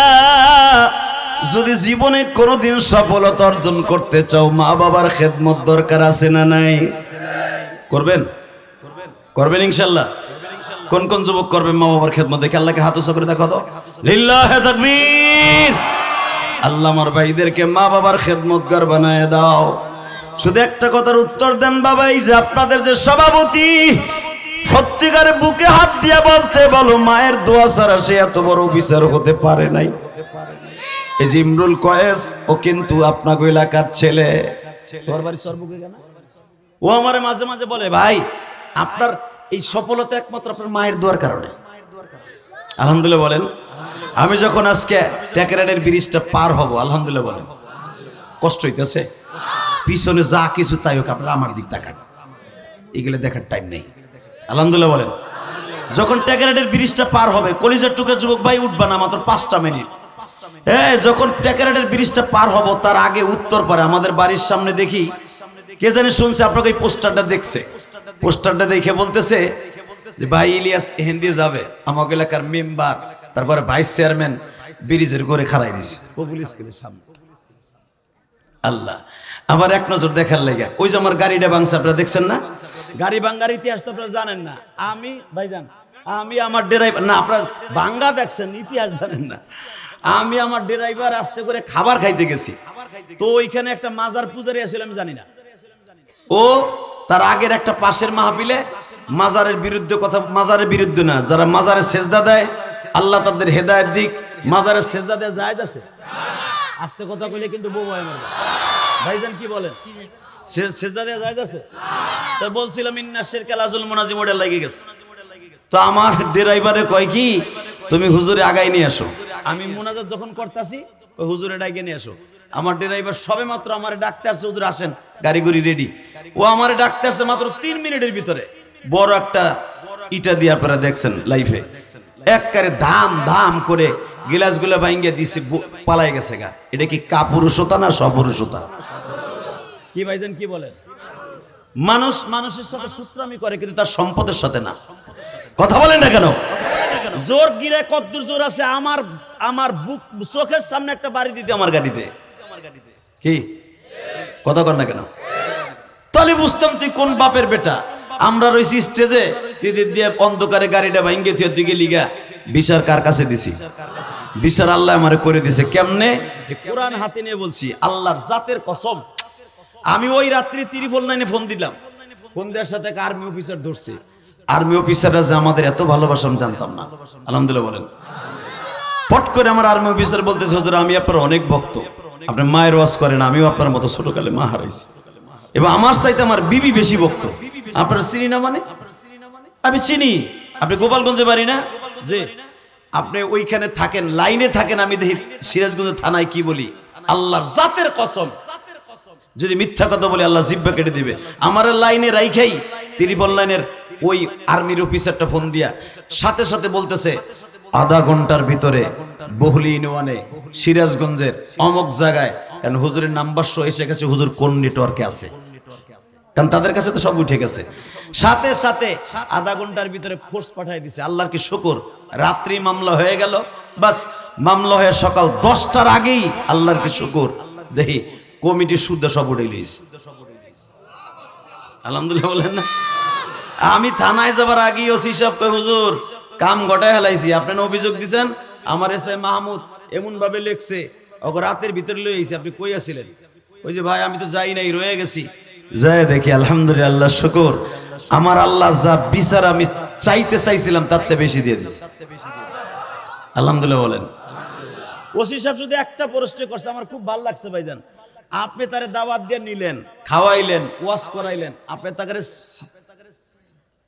যদি জীবনে কোনোদিন সফলতা অর্জন করতে চাও, মা বাবার খেদমত দরকার আছে না নাই? করবেন? করবেন ইনশাল্লাহ? কোন কোন যুবক করবেন মা বাবার খেদমত? দেখে আল্লাহকে হাত উঁচু করে দেখো তো, লিল্লাহে তাকবীর। আল্লাহ আমার ভাইদেরকে মা বাবার খেদমতগার বানায় দাও। শুধু একটা কথার উত্তর দেন বাবা, এই যে আপনাদের যে সভাপতি, সত্যিকারে বুকে হাত দিয়ে বলতে বলো, মায়ের দোয়া ছাড়া সে এত বড় অফিসার হতে পারে নাই। এই যে ইমরুল কয়েস, ও কিন্তু আপনাকে এলাকার ছেলে। তোর বাড়ি সর্বকে জানা? ও আমারে মাঝে মাঝে বলে, ভাই আপনার এই সফলতা একমাত্র আপনার মায়ের দোয়ার কারণে। আলহামদুলিল্লাহ বলেন। আমি যখন আজকে ট্যাকেরাডের ব্রিজটা পার হব, আলহামদুলিল্লাহ বলেন। কষ্ট হইতেছে, পিছনে যা কিছু তাই হোক, আপনারা আমার দিক তাকান, এগুলো দেখার টাইম নেই। আলহামদুলিল্লাহ বলেন। যখন ট্যাকেরাডের ব্রিজটা পার হবে, কলিজার টুকরা যুবক ভাই উঠবা না, মাত্র 5টা মিনিট। যখন ট্যাকেরাডের ব্রিজটা পার হব, তার আগে উত্তর পারে আমাদের বাড়ির সামনে দেখি কে জানি শুনছে আপনাকে এই পোস্টারটা দেখছে। পোস্টারটা দেখে বলতেছে যে ভাই ইলিয়াস এখান দিয়ে যাবে, আমাকে এলাকার মেম্বার, তারপরে ভাইস চেয়ারম্যান ব্রিজের করে খাড়াই দিছে পুলিশ সামনে। আল্লাহ, আবার এক নজর দেখার লেগে ওই যে আমার গাড়িটা ভাঙছে, আপনারা দেখছেন না? গাড়ি ভাঙ্গার ইতিহাস তো আপনারা জানেন না। আমি ভাইজান, আমি আমার ড্রাইভার না, আপনারা ভাঙ্গা দেখছেন, ইতিহাস জানেন না। আমি আমার ড্রাইভার আস্তে করে খাবার খাইতে গেছি, তো ওইখানে একটা মাজার পূজারি আসলে আমি জানি না, ও তার আগের একটা পাশের মাহফিলে মাজারের বিরুদ্ধে কথা, মাজারের বিরুদ্ধে না, যারা মাজারে সেজদা দেয় আল্লাহ তাদের হেদায়েত দিক, মাজারের সেজদা দেয় জায়েজ আছে? আস্তে কথা কইলে কিন্তু বউ হয় আমার ভাইজান, কি বলেন? সেজদা দেয়া জায়েজ আছে? তো বলছিলাম ইন্না শিরকা লাযুল মুনাজিম, ওটা লেগে গেছে। তো আমার ড্রাইভারে কয় কি, তুমি হুজুরে আগাই নিয়ে আসো। আমি মুনাজাত যখন করতেছি, ওই হুজুরে ডাইকে নিয়ে আসো। আমার ড্রাইভার সবে মাত্র আমার ডাকতে আসছে, হুজুর আসেন, গাড়ি গুড়ি রেডি। ও আমার ডাকতে আসছে মাত্র 3 মিনিটের ভিতরে, বড় একটা ইটা দিয়ে আপনারা দেখছেন লাইফে, একবারে ধাম ধাম করে গিলাসগুলো ভাঙ্গে দিছে, পালাই গেছে গা। এটা কি কাপুরুষতা না সপুরুষতা? কি ভাইজান কি বলেন? মানুষ মানুষের সাথে সূত্রামি করে, কিন্তু তার সম্পদের সাথে না। কথা বলেন না কেন? জোর গিরে কদ্দুর জোর আছে, আমার বুক চোখের সামনে একটা বাড়ি দিতে আমার গাড়িতে। কি কথা কর না কেন? তাহলে বুঝতাম তুই কোন বাপের বেটা। আমরা রয়েছি স্টেজে, দিয়ে অন্ধকারে গাড়িটা ভাঙ্গে তুই দিকে লিগা বিচার কার কাছে দিছি? বিচার আল্লাহ আমারে করে দিছে। কেমনে? কোরআন হাতে নিয়ে বলছি, আল্লাহর জাতের কসম, আমি ওই রাত্রি 999 ফোন দিলাম, ফোন দেওয়ার সাথে আর্মি অফিসার ধরছে। আর্মি অফিসাররা যে আমাদের এত ভালোবাসা আমি জানতাম না। আলহামদুলিল্লাহ বলেন। পট করে আমার আর্মি অফিসার বলতেছে, হুজুর আমি আপনার অনেক ভক্ত, আপনি মায়ের ওয়াজ করেন, আমিও আপনার মতো ছোটকালে মা হারাইছি, এবং আমার চাইতে আমার বিবি বেশি ভক্ত। আপনার চিনি না? মানে আমি চিনি, আপনি গোপালগঞ্জে বাড়ি না? যে আপনি ওইখানে থাকেন, লাইনে থাকেন, আমি দেখি সিরাজগঞ্জ থানায় কি বলি, আল্লাহর জাতের কসম, যদি মিথ্যা কথা বলে আল্লাহ জিব্বা কেটে দিবে। আমার লাইনে রাইখাই 30 লাইনের ওই আর্মির অফিসারটা ফোন দিয়া সাথে সাথে বলতেছে, আধা ঘন্টার ভিতরে বহুলি ইউনিয়নে সিরাজগঞ্জের অমুক জায়গায়, কারণ হুজুরের নাম্বার শো এসে গেছে, হুজুর কোন নেটওয়ার্কে আছে, কারণ তাদের কাছে তো সব উঠে গেছে। সাথে সাথে আধা ঘন্টার ভিতরে ফোর্স পাঠিয়ে দিছে। আল্লাহর কি শুকর, রাত্রি মামলা হয়ে গেল, বাস মামলা হয়ে সকাল 10টার আগেই আল্লাহর কি শুকর, দেখি কমিটির সুদ্ধ সব উঠে লিয়েছে। আলহামদুলিল্লাহ বলেন না? আমি থানায় যাবার আগেই ওসি সাহেব কই, হুজুর কাম ঘটায় হেলাইছি, আপনারা অভিযোগ দিছেন, আমার এসআই মাহমুদ এমন ভাবে লেখছে, ওকে রাতের ভিতরে লই আইছি, আপনি কই আছিলেন? ওই যে ভাই আমি তো যাই নাই, রয়ে গেছি। যাই দেখি আলহামদুলিল্লাহ, আল্লাহ শুকর, আমার আল্লাহ যা বিচার আমি চাইতে চাইছিলাম তার থেকে বেশি দিয়ে দিয়েছে। আলহামদুলিল্লাহ বলেন। ওসি সাহেব শুধু একটা প্রশ্ন করছে, আমার খুব ভালো লাগছে ভাইজান, আপনি তারে দাওয়াত দিয়ে নিলেন, খাওয়াইলেন, ওয়াশ করাইলেন, আপনি তাকে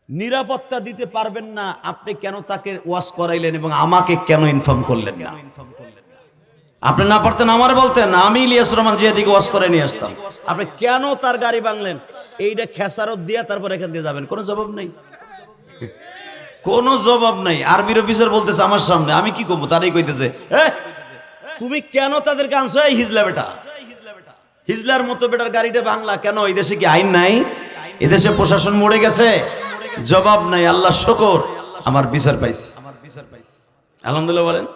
নিরাপত্তা দিতে পারবেন না, আপনি কেন তাকে ওয়াশ করাইলেন এবং আমাকে কেন ইনফর্ম করলেন না? আপনি না পারতেন আমার বলতেন, আমি ইলিয়াস রহমান জিয়াদিকে ওয়াজ করে নিয়ে আসতাম। আপনি কেন তার গাড়ি ভাঙলেন? এইটা খেসারত দিয়া তারপর এখান দিয়ে যাবেন, কোনো জবাব নেই, কোনো জবাব নাই। আরবির অফিসার বলতেছে আমার সামনে, আমি কি করবো? তারাই কইতেছে তুমি কেন তাদেরকে আনছো? এই হিজলা বেটা, হিজলার মতো বেটার গাড়িটা ভাঙলা কেন? এই দেশে কি আইন নাই? এদেশে প্রশাসন মরে গেছে? জবাব নাই। আল্লাহ শুকর, আমার বিচার পাইছি, আলহামদুলিল্লাহ বলেন।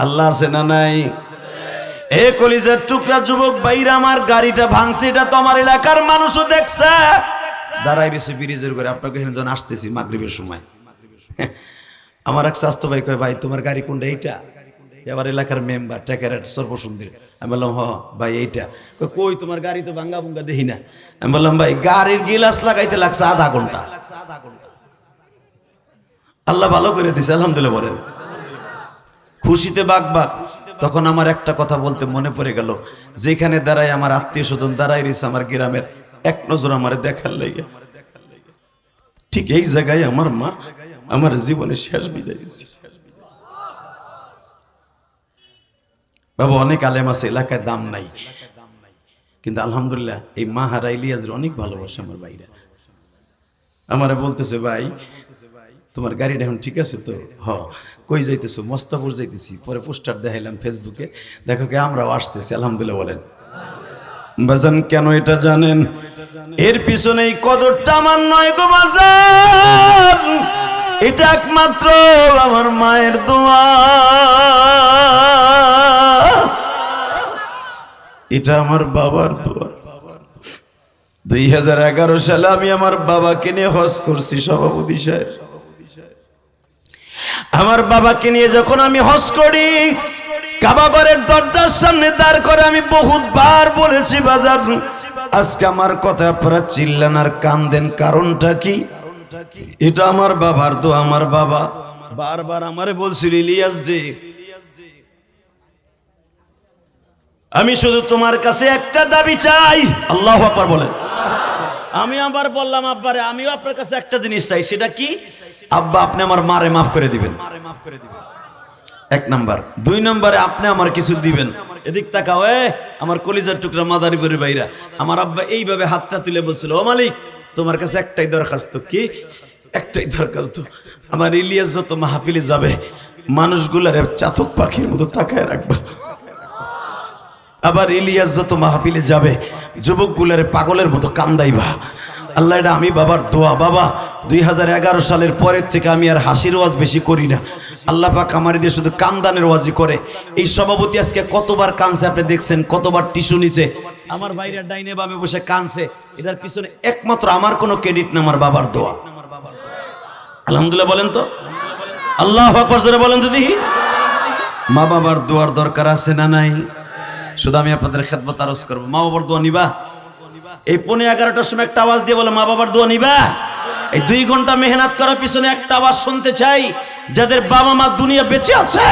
আল্লাহ আছে না নাই? এ কলিজার টুকরা যুবক ভাইরা, আমার গাড়িটা ভাঙছে, এটা তো আমার এলাকার মানুষও দেখছে, দাঁড়াই রয়েছে ব্রিজের করে। আপনাকে এখানে যখন আসতেছি মাগরিবের সময়, আমার এক স্বাস্থ্য ভাই কয়, ভাই তোমার গাড়ি কোনটা? এইটা? এবার এলাকার মেম্বার টেকারেট সর্বসুন্দর। আমি বললাম হ ভাই এইটা। কই তোমার গাড়ি তো ভাঙ্গা ভুঙ্গা দেখি না। আমি বললাম ভাই গাড়ির গিলাস লাগাইতে লাগছে আধা ঘন্টা। আল্লাহ ভালো করে দিছে, আলহামদুলিল্লাহ বলেন। খুশিতে বাক বাক। তখন আমার একটা কথা বলতে মনে পড়ে গেল, যেখানে দাঁড়ায় আমার আত্মীয় স্বজন দাঁড়াই রয়েছে আমার গ্রামের, এক নজর আমার দেখার লেগে, ঠিক এই জায়গায় আমার মা আমার জীবনে শেষ বিদায় দিয়েছে। বাবা অনেক আলেম আছে, এলাকায় দাম নাই, কিন্তু আলহামদুলিল্লাহ এই মা হারা ইলিয়াসের অনেক ভালোবাসে আমার ভাইরা। আমারে বলতেছে, ভাই তোমার গাড়িটা এখন ঠিক আছে তো? হ। কই যাইতেছো? মস্তাপুর যাইতেছি। পরে পোস্টার দেখাইলাম ফেসবুকে, দেখো কে আমরাও আসতেছি, আলহামদুলিল্লাহ বলেন। বাজান কেন এটা জানেন? এর পিছনে এই কদরটা আমার নয় গো বাজান, এটা একমাত্র আমার মায়ের দোয়া, এটা আমার বাবার দোয়া। 2011 সালে আমি আমার বাবাকে নিয়ে হজ করছি, সভাপতি সাহেব। আমার বাবাকে নিয়ে যখন আমি হজ করি, কাবা ঘরের দরজার সামনে দাঁড় করে আমি বহুতবার বলেছি, বাজার আজকে আমার কথা আপনারা চিল্লান আর কান্দেন, কারণটা কি? এটা আমার বাবার দোয়া। আমার বাবা বারবার আমারে বলছিল, ইলিয়াস রে আমি শুধু তোমার কাছে একটা দাবি চাই। আল্লাহু আকবার বলেন। আমি আবার বললাম, আব্বারে আমিও আপনার কাছে একটা জিনিস চাই। সেটা কি? আব্বা আপনি আমার মারে মাফ করে দিবেন, এক নাম্বার। 2 নম্বরে আপনি আমার কিছু দিবেন। এদিক তাকাও, আমার কলিজার টুকরা মাদারীপুরের ভাইরা, আমার আব্বা এইভাবে হাতটা তুলে বলছিল, ও মালিক তোমার কাছে একটাই দরখাস্ত। কি? একটাই দরখাস্ত, আমার ইলিয়াস যত মাহফিলে যাবে মানুষগুলার চাতক পাখির মতো তাকায় রাখবা। আবার ইলিয়াস যত মাহফিলে যাবে যুবকগুলারে পাগলের মতো কান্দাইবা। আল্লাহ, এটা আমি বাবার দোয়া। বাবা 2011 সালের পরের থেকে আমি আর হাসির ওয়াজ বেশি করি না। আল্লাহ পাক আমার দিয়ে শুধু কান্দানের ওয়াজই করে। এই সভাপতি আজকে কতবার কানছে আপনি দেখছেন, কতবার টিস্যু নিছে, আমার ভাইরা ডাইনে বামে বসে কানছে। এটার পিছনে একমাত্র আমার কোনো ক্রেডিট না, আমার বাবার দোয়া। আলহামদুলিল্লাহ বলেন তো, আল্লাহু আকবার জোরে বলেন তো দেখি। মা বাবার দোয়ার দরকার আছে না নাই? শুধু আমি আপনাদের খেদমত আরজ করবো, মা বাবার দোয়া নিবা? এই 11:15টার সময় একটা আওয়াজ দিয়ে বলে, মা বাবার দোয়া নিবা? এই 2 ঘন্টা মেহনত করার পিছনে একটা আওয়াজ শুনতে চাই, যাদের বাবা মা দুনিয়া বেঁচে আছে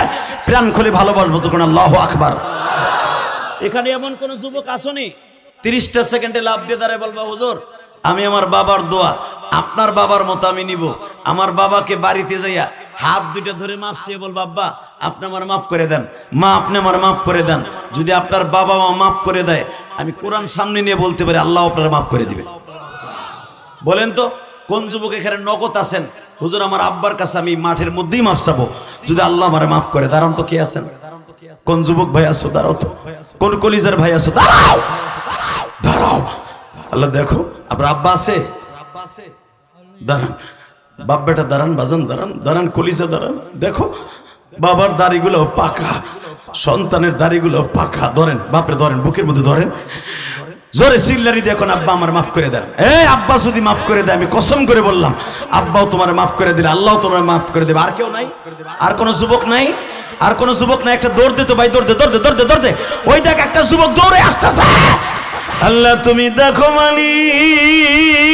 প্রাণ খুলে ভালোবাসবো তখন আল্লাহু আকবার। এখানে এমন কোন যুবক আসনি 30টা সেকেন্ডে লাভ দিয়ে দাঁড়ায় বলবা, হুজুর আমি আমার বাবার দোয়া আপনার বাবার মতো আমি নিব। আমার বাবাকে বাড়িতে যাইয়া হাত 2টা ধরে মাফ চেয়ে বলবো, আব্বা আপনি আমার মাফ করে দেন, মা আপনি আমার মাফ করে দেন। যদি আপনার বাবা মা মাফ করে দেয়, আমি কোরআন সামনে নিয়ে বলতে পারি আল্লাহ আপনারা মাফ করে দিবে। বলেন তো কোন যুবক এখানে নগদ আছেন, হুজুর আমার আব্বার কাছে আমি মাঠের মধ্যেই মাফ চাবো, যদি আল্লাহ আমারে মাফ করে? দাঁড়ান তো, কে আছেন? কোন যুবক ভাই আছো? দাঁড়াও তো। কোন কলিজার ভাই আছো? দাঁড়াও দাঁড়াও। আল্লাহ দেখো আপনার আব্বা আছে? দাঁড়ান বাপ বেটা, দাঁড়ান বাজান, দাঁড়ান দাঁড়ান, কলিজা দাঁড়ান। দেখো বাবার দাড়িগুলো পাকা, সন্তানের দাড়িগুলো পাকা। ধরেন বাপরে, ধরেন বুকের মধ্যে ধরেন, জোরে চিল্লারি দেখুন, আব্বা আমার মাফ করে দেন। আব্বা যদি মাফ করে দেয়, আমি কসম করে বললাম আব্বাও তোমার মাফ করে দিলে আল্লাহ তোমার মাফ করে দেবে। আর কেউ নাই? আর কোন যুবক নাই? আর কোন যুবক নাই? একটা দৌড় দে তো ভাই, দৌড় দে দৌড় দে দৌড় দে দৌড় দে। ওই দেখ একটা যুবক দৌড়ে আসতেছে। আল্লাহ তুমি দেখো মালিক,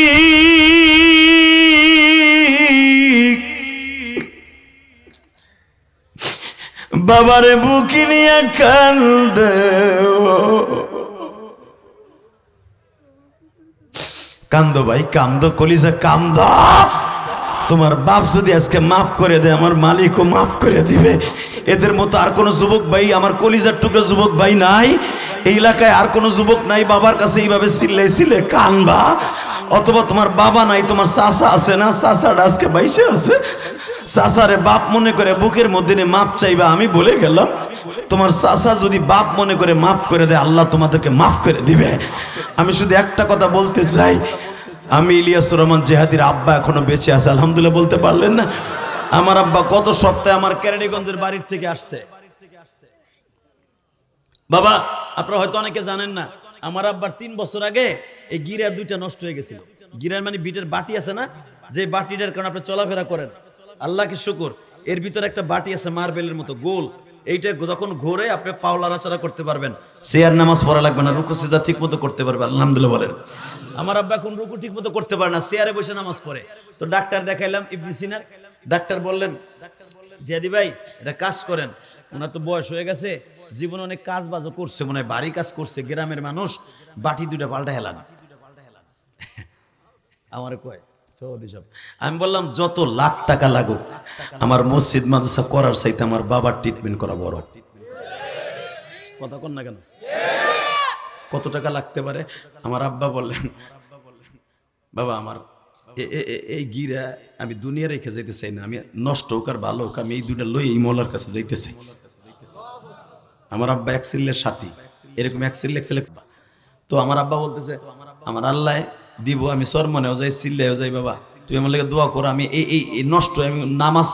বাবারে বুকি নিয়ে কান্দে, কান্দো ভাই কান্দো, কলিজা কান্দো। তোমার বাপ যদি আজকে মাফ করে দেয়, আমার মালিকও মাফ করে দিবে। এদের মতো আর কোনো যুবক ভাই, আমার কলিজার টুকরা যুবক ভাই নাই এই এলাকায়, আর কোনো যুবক নাই বাবার কাছে এইভাবে চিল্লে কানবা। অথবা তোমার বাবা নাই, তোমার চাচা আছে না, চাচাটা আজকে বাইসে আছে, চাচারে বাপ মনে করে বুকের মধ্যে নিয়ে মাপ চাইবা। আমি বলে গেলাম, তোমার চাচা যদি বাপ মনে করে মাফ করে দেয়, আল্লাহ তোমাদেরকে মাফ করে দিবে। আমি শুধু একটা কথা বলতে চাই, আমি ইলিয়াসুর রহমান জেহাদির আব্বা এখনো বেঁচে আছে, আলহামদুলিল্লাহ বলতে পারলেন না? আমার আব্বা গত সপ্তাহে আমার কেরানীগঞ্জের বাড়ির থেকে আসছে। বাবা, আপনারা হয়তো অনেকে জানেন না, আমার আব্বার 3 বছর আগে এই গিরা 2টা নষ্ট হয়ে গেছিল। গিরার মানে বিটের বাটি আছে না, যে বাটিটার কারণে আপনি চলাফেরা করেন, আল্লাহকে শুকর, এর ভিতরে একটা বাটি আছে মার্বেলের মতো গোল, এইটা যখন ঘোরে আপনি পাও লাড়াচাড়া করতে পারবেন, চেয়ার নামাজ পড়া লাগবে না, রুকু সিজদা ঠিক মতো করতে পারবেন। আলহামদুলিল্লাহ বলেন। আমার আব্বা এখন রুকু ঠিক মতো করতে পারে না, চেয়ারে বসে নামাজ পড়ে। তো ডাক্তার দেখাইলাম ইবনে সিনার, ডাক্তার বললেন, জিয়াদি ভাই এটা কাজ করেন, ওনার তো বয়স হয়ে গেছে, জীবনে অনেক কাজ বাজও করছে, মনে হয় ভারী কাজ করছে, গ্রামের মানুষ বাটি 2টা পাল্টা হেলান। আমার কয় সব, আমি বললাম যত লাখ টাকা লাগুক, আমার মসজিদ মাদ্রাসা করার চাইতে আমার বাবার ট্রিটমেন্ট করা বড়। কথা কন না কেন? কত টাকা লাগতে পারে? আমার আব্বা বললেন, বাবা আমার এই গিরা আমি দুনিয়া রেখে যাইতে চাই না, আমি নষ্ট হোক আর ভালো হোক, আমি এই 2টা লই এই মৌলার কাছে যাইতে চাই। আমার আব্বা এক সিলের সাথী, এরকম এক সিলে। তো আমার আব্বা বলতেছে, আমার আল্লাহ দিব, আমি সরমনেও যাই, সিল্লায়ও যাই, বাবা তুমি আমার লেগে দোয়া করো, আমি এই নষ্ট, আমি নামাজ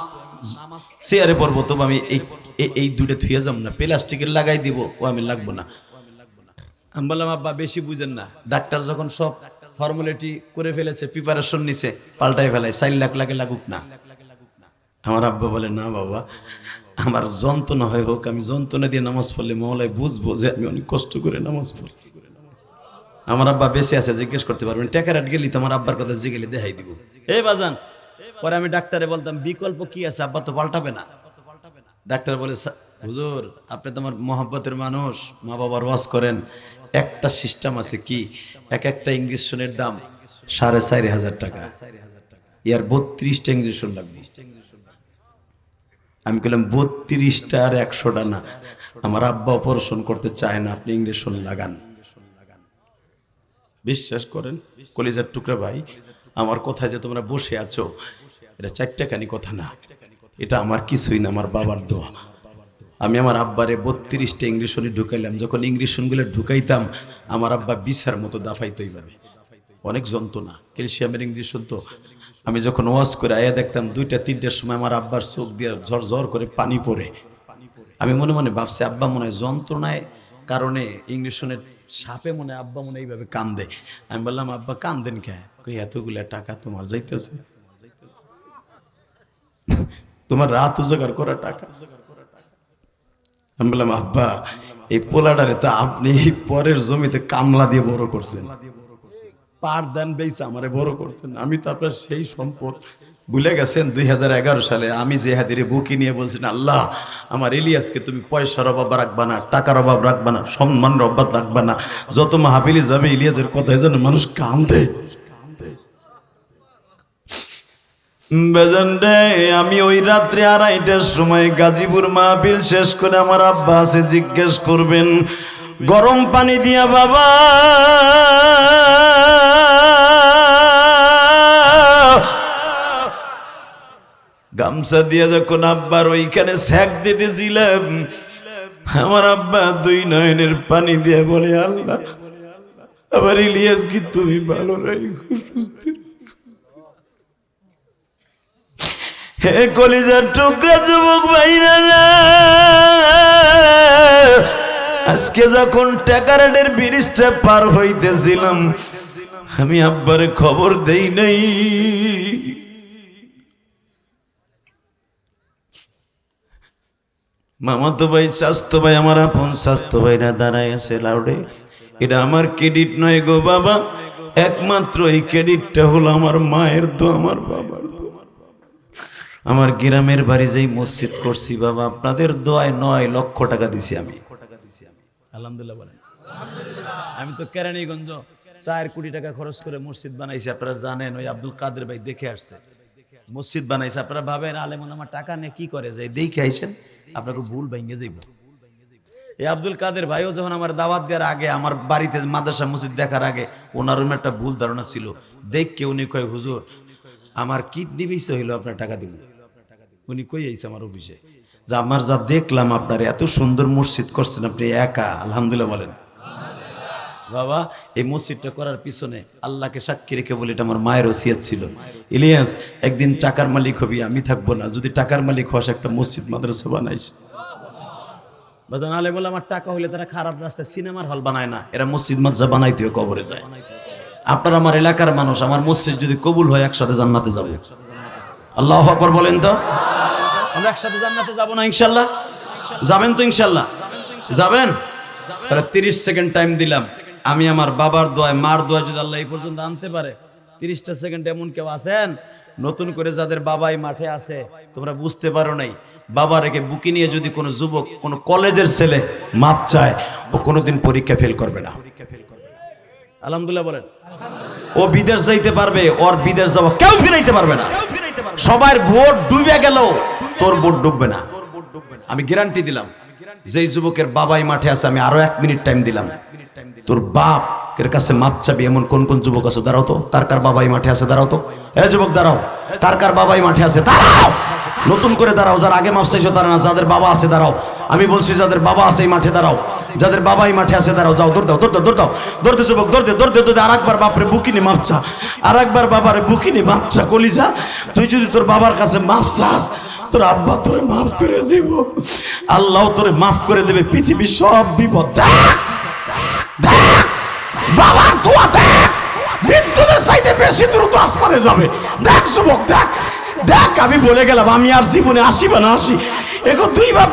চেয়ারে পড়বো, তবু আমি এই 2টা থুয়ে যাব না, প্লাস্টিকের লাগাই দিব, ও আমি লাগবো না। আমি বললাম, আব্বা বেশি বুঝেন না, ডাক্তার যখন সব ফর্মালিটি করে ফেলেছে, প্রিপারেশন নিছে, পাল্টাই ফেলায়, 4 লাখ লাগে লাগুক না। আমার আব্বা বলে, না বাবা, আমার যন্ত্রণা হয় হোক, আমি যন্ত্রণা দিয়ে নামাজ পড়লে মহলায় বুঝবো যে আমি অনেক কষ্ট করে নামাজ পড়ি। আমার আব্বা বেঁচে আছে, জিজ্ঞেস করতে পারবেন, টেকারাট গেলি তো আমার আব্বার কথা জিগেলি দেখাই দিব। এই বাজান, পরে আমি ডাক্তারে বলতাম বিকল্প কি আছে, আব্বা তো পাল্টাবে না। ডাক্তার বলে, হুজুর আপনি তো আমার মহব্বতের মানুষ, মা বাবার ওয়াজ করেন, একটা সিস্টেম আছে, কি একটা ইঞ্জেকশনের দাম 4,500 টাকা, ইয়ার 32টা ইঞ্জেকশন লাগবে। আমি বললাম 32টা আর 100টা না, আমার আব্বা অপারেশন করতে চায় না, আপনি ইঞ্জেকশন লাগান। বিশ্বাস করেন কলিজার টুকরা ভাই, আমার কথায় যে তোমরা বসে আছো, এটা 4 টাকানি কথা না, এটা আমার কিছুই না, আমার বাবার দোয়া। আমি আমার আব্বারে 32টা ইংলিশনে ঢুকাইলাম, যখন ইংলিশনগুলো ঢুকাইতাম আমার আব্বা বিছার মতো দাফাইতো, এইভাবে অনেক যন্ত্রণা, ক্যালসিয়ামের ইংলিশন। তো আমি যখন ওয়াজ করে আয়া দেখতাম 2টা 3টার সময় আমার আব্বার চোখ দিয়ে ঝরঝর করে পানি পড়ে, আমি মনে মনে ভাবছি আব্বা মনে হয় যন্ত্রণায় কারণে ইংলিশনের সাপে মনে আব্বা মনে এইভাবে কান্দে। আমি বললাম, আব্বা কান্দেন কে? কই এতগুলা টাকা তোমার যাইতেছে, তোমার রাত উজাগার করা টাকা। আমি বললাম, আব্বা এই পোলাটারে তো আপনি পরের জমিতে কামলা দিয়ে বড় করছেন, পার দান বেইছে আমারে বড় করছেন, আমি তো আপনার সেই সম্পদ ভুলে গেছেন। 2011 সালে আমি জেহাদিরে বুকি নিয়ে বলছেন, আল্লাহ আমার ইলিয়াসকে তুমি পয়সার অভাব রাখবা না, টাকার অভাব রাখবা না, সম্মানের অভাব রাখবা না, যত মাহফিলে যাবে ইলিয়াসের কথায় যেন মানুষ কান্দে। বেজান রে, আমি ওই রাত্রে 2:30টার সময় গাজীপুর মাহফিল শেষ করে আমার আব্বা আছে, জিজ্ঞেস করবেন, গরম পানি দিয়া বাবা গামছা দিয়া যখন আব্বার ওইখানে সেক দিতেছিলাম, আমার আব্বা 2 নয়নের পানি দিয়ে বলে, আল্লাহ আবার ইলিয়াস কি তুমি ভালো রাখো, সুস্থ রাখো। হে কলিজার টুকরা যুবক ভাইরা, আজকে যখন টেকারাটের ব্রিজটা পার হইতেছিলাম, আমি আব্বারে খবর দেই নাই। মামাতো ভাই, স্বাস্থ্য ভাই, আমার আপন স্বাস্থ্য ভাইরা দাঁড়ায় আছে লাউডে। এটা আমার ক্রেডিট নয় গো বাবা, একমাত্র এই ক্রেডিটটা হলো আমার মায়ের দোয়া, আমার বাবার দোয়া। আমার গ্রামের বাড়ি যেই মসজিদ করছি বাবা, আপনাদের দোয়ায় 9 লক্ষ টাকা দিছি আমি, আলহামদুলিল্লাহ বলেন। আমি তো কেরানীগঞ্জ 4 কোটি টাকা খরচ করে মসজিদ বানাইছি, আপনারা জানেন, ওই আব্দুল কাদের ভাই দেখে আসছে। মসজিদ বানাইছে, আপনারা ভাবেন আলেম ওলামা টাকা নিয়ে কি করে যায়, দেখে আইসেন আপনাকে ভুল ভেঙে যাইব। এই আব্দুল কাদের ভাইও যখন আমার দাওয়াত দেওয়ার আগে, আমার বাড়িতে মাদ্রাসা মসজিদ দেখার আগে, ওনারও একটা ভুল ধারণা ছিল। দেখকে উনি কয়, হুজুর আমার কিডনি বেঁচে হইলো আপনার টাকা দিব। উনি কই আইছে আমার অফিসে যে আমার যা দেখলাম আপনার এত সুন্দর মসজিদ করছেন আপনি একা, আলহামদুলিল্লাহ বলেন। বাবা এই মসজিদটা করার পিছনে আল্লাহকে সাক্ষী রেখে বলে এটা আমার মায়ের ওসিয়ত ছিল, ইলিয়াস একদিন টাকার মালিক হবি, আমি থাকবো না, যদি টাকার মালিক হস একটা মসজিদ মাদ্রাসা বানাইস। বাজান আলে বলে আমার টাকা হইলে তারা খারাপ রাস্তায় সিনেমার হল বানায় না, এরা মসজিদ মাদ্রাসা বানাইতে কবরে যায়। আপনার আমার এলাকার মানুষ, আমার মসজিদ যদি কবুল হয় একসাথে জান্নাতে যাবো। আল্লাহু আকবার বলেন তো। আমরা একসাথে জান্নাতে যাবো না ইনশাল্লাহ? যাবেন তো ইনশাল্লাহ? যাবেন? তাহলে 30 সেকেন্ড টাইম দিলাম। আমি আমার বাবার দোয়ায়, মার দোয়ায় যদি আল্লাহ এই পর্যন্ত আনতে পারে, 30টা সেকেন্ড এমন কেউ আছেন নতুন করে যাদের বাবাই মাঠে আছে, তোমরা বুঝতে পারো নাই, বাবা রেখে বুকি নিয়ে যদি কোনো যুবক, কোনো কলেজের ছেলে মাপ চায়, ও কোনোদিন পরীক্ষা ফেল করবে না। আলহামদুলিল্লাহ বলেন। ও বিদেশ যাইতে পারবে, ওর বিদেশ যাওয়া কেউ ফিরাইতে পারবে না। সবার ভোট ডুবে গেল, তোর ভোট ডুববে না, আমি গ্যারান্টি দিলাম। যেই যুবকের বাবাই মাঠে আছে, আমি আরো 1 মিনিট টাইম দিলাম, তোর বাপ এর কাছে মাপ চাবি এমন কোন কোন যুবক আছে? দাঁড়াও তো, কার কার বাবাই মাঠে আছে? দাঁড়াও তো, এ যুবক দাঁড়াও, কার কার বাবাই মাঠে আছে? দাঁড়াও, নতুন করে দাঁড়াও, যারা আগে মাপ চাইছো তারা না, যাদের বাবা আছে দাঁড়াও। আমি বলছি যাদের বাবা আছে এই মাঠে দাঁড়াও, যাদের বাবাই মাঠে আছে দাঁড়াও, যাও, দৌড় দাও, দৌড় দাও, দৌড় দাও, দৌড়তে যুবক, দৌড়তে দৌড়তে দৌড়তে আরেকবার বাপরে বুকিনি মাপ চা, আরেকবার বাবারে বুকিনি মাপ চা। কলিজা তুই যদি তোর বাবার কাছে মাপ চাস, তোর আব্বা তোরে মাফ করে দিব, আল্লাহ তোরে মাফ করে দেবে। পৃথিবীর সব বিপদ দেখ, দেখ বাবার দোয়া দেখ, বিদ্যুতের চাইতে বেশি দ্রুত আসমানে যাবে। দেখ যুবক, দেখ দেখ, আমি বলে গেলাম আমি আর জীবনে আসি বা না আসি, এখন 2 বাপ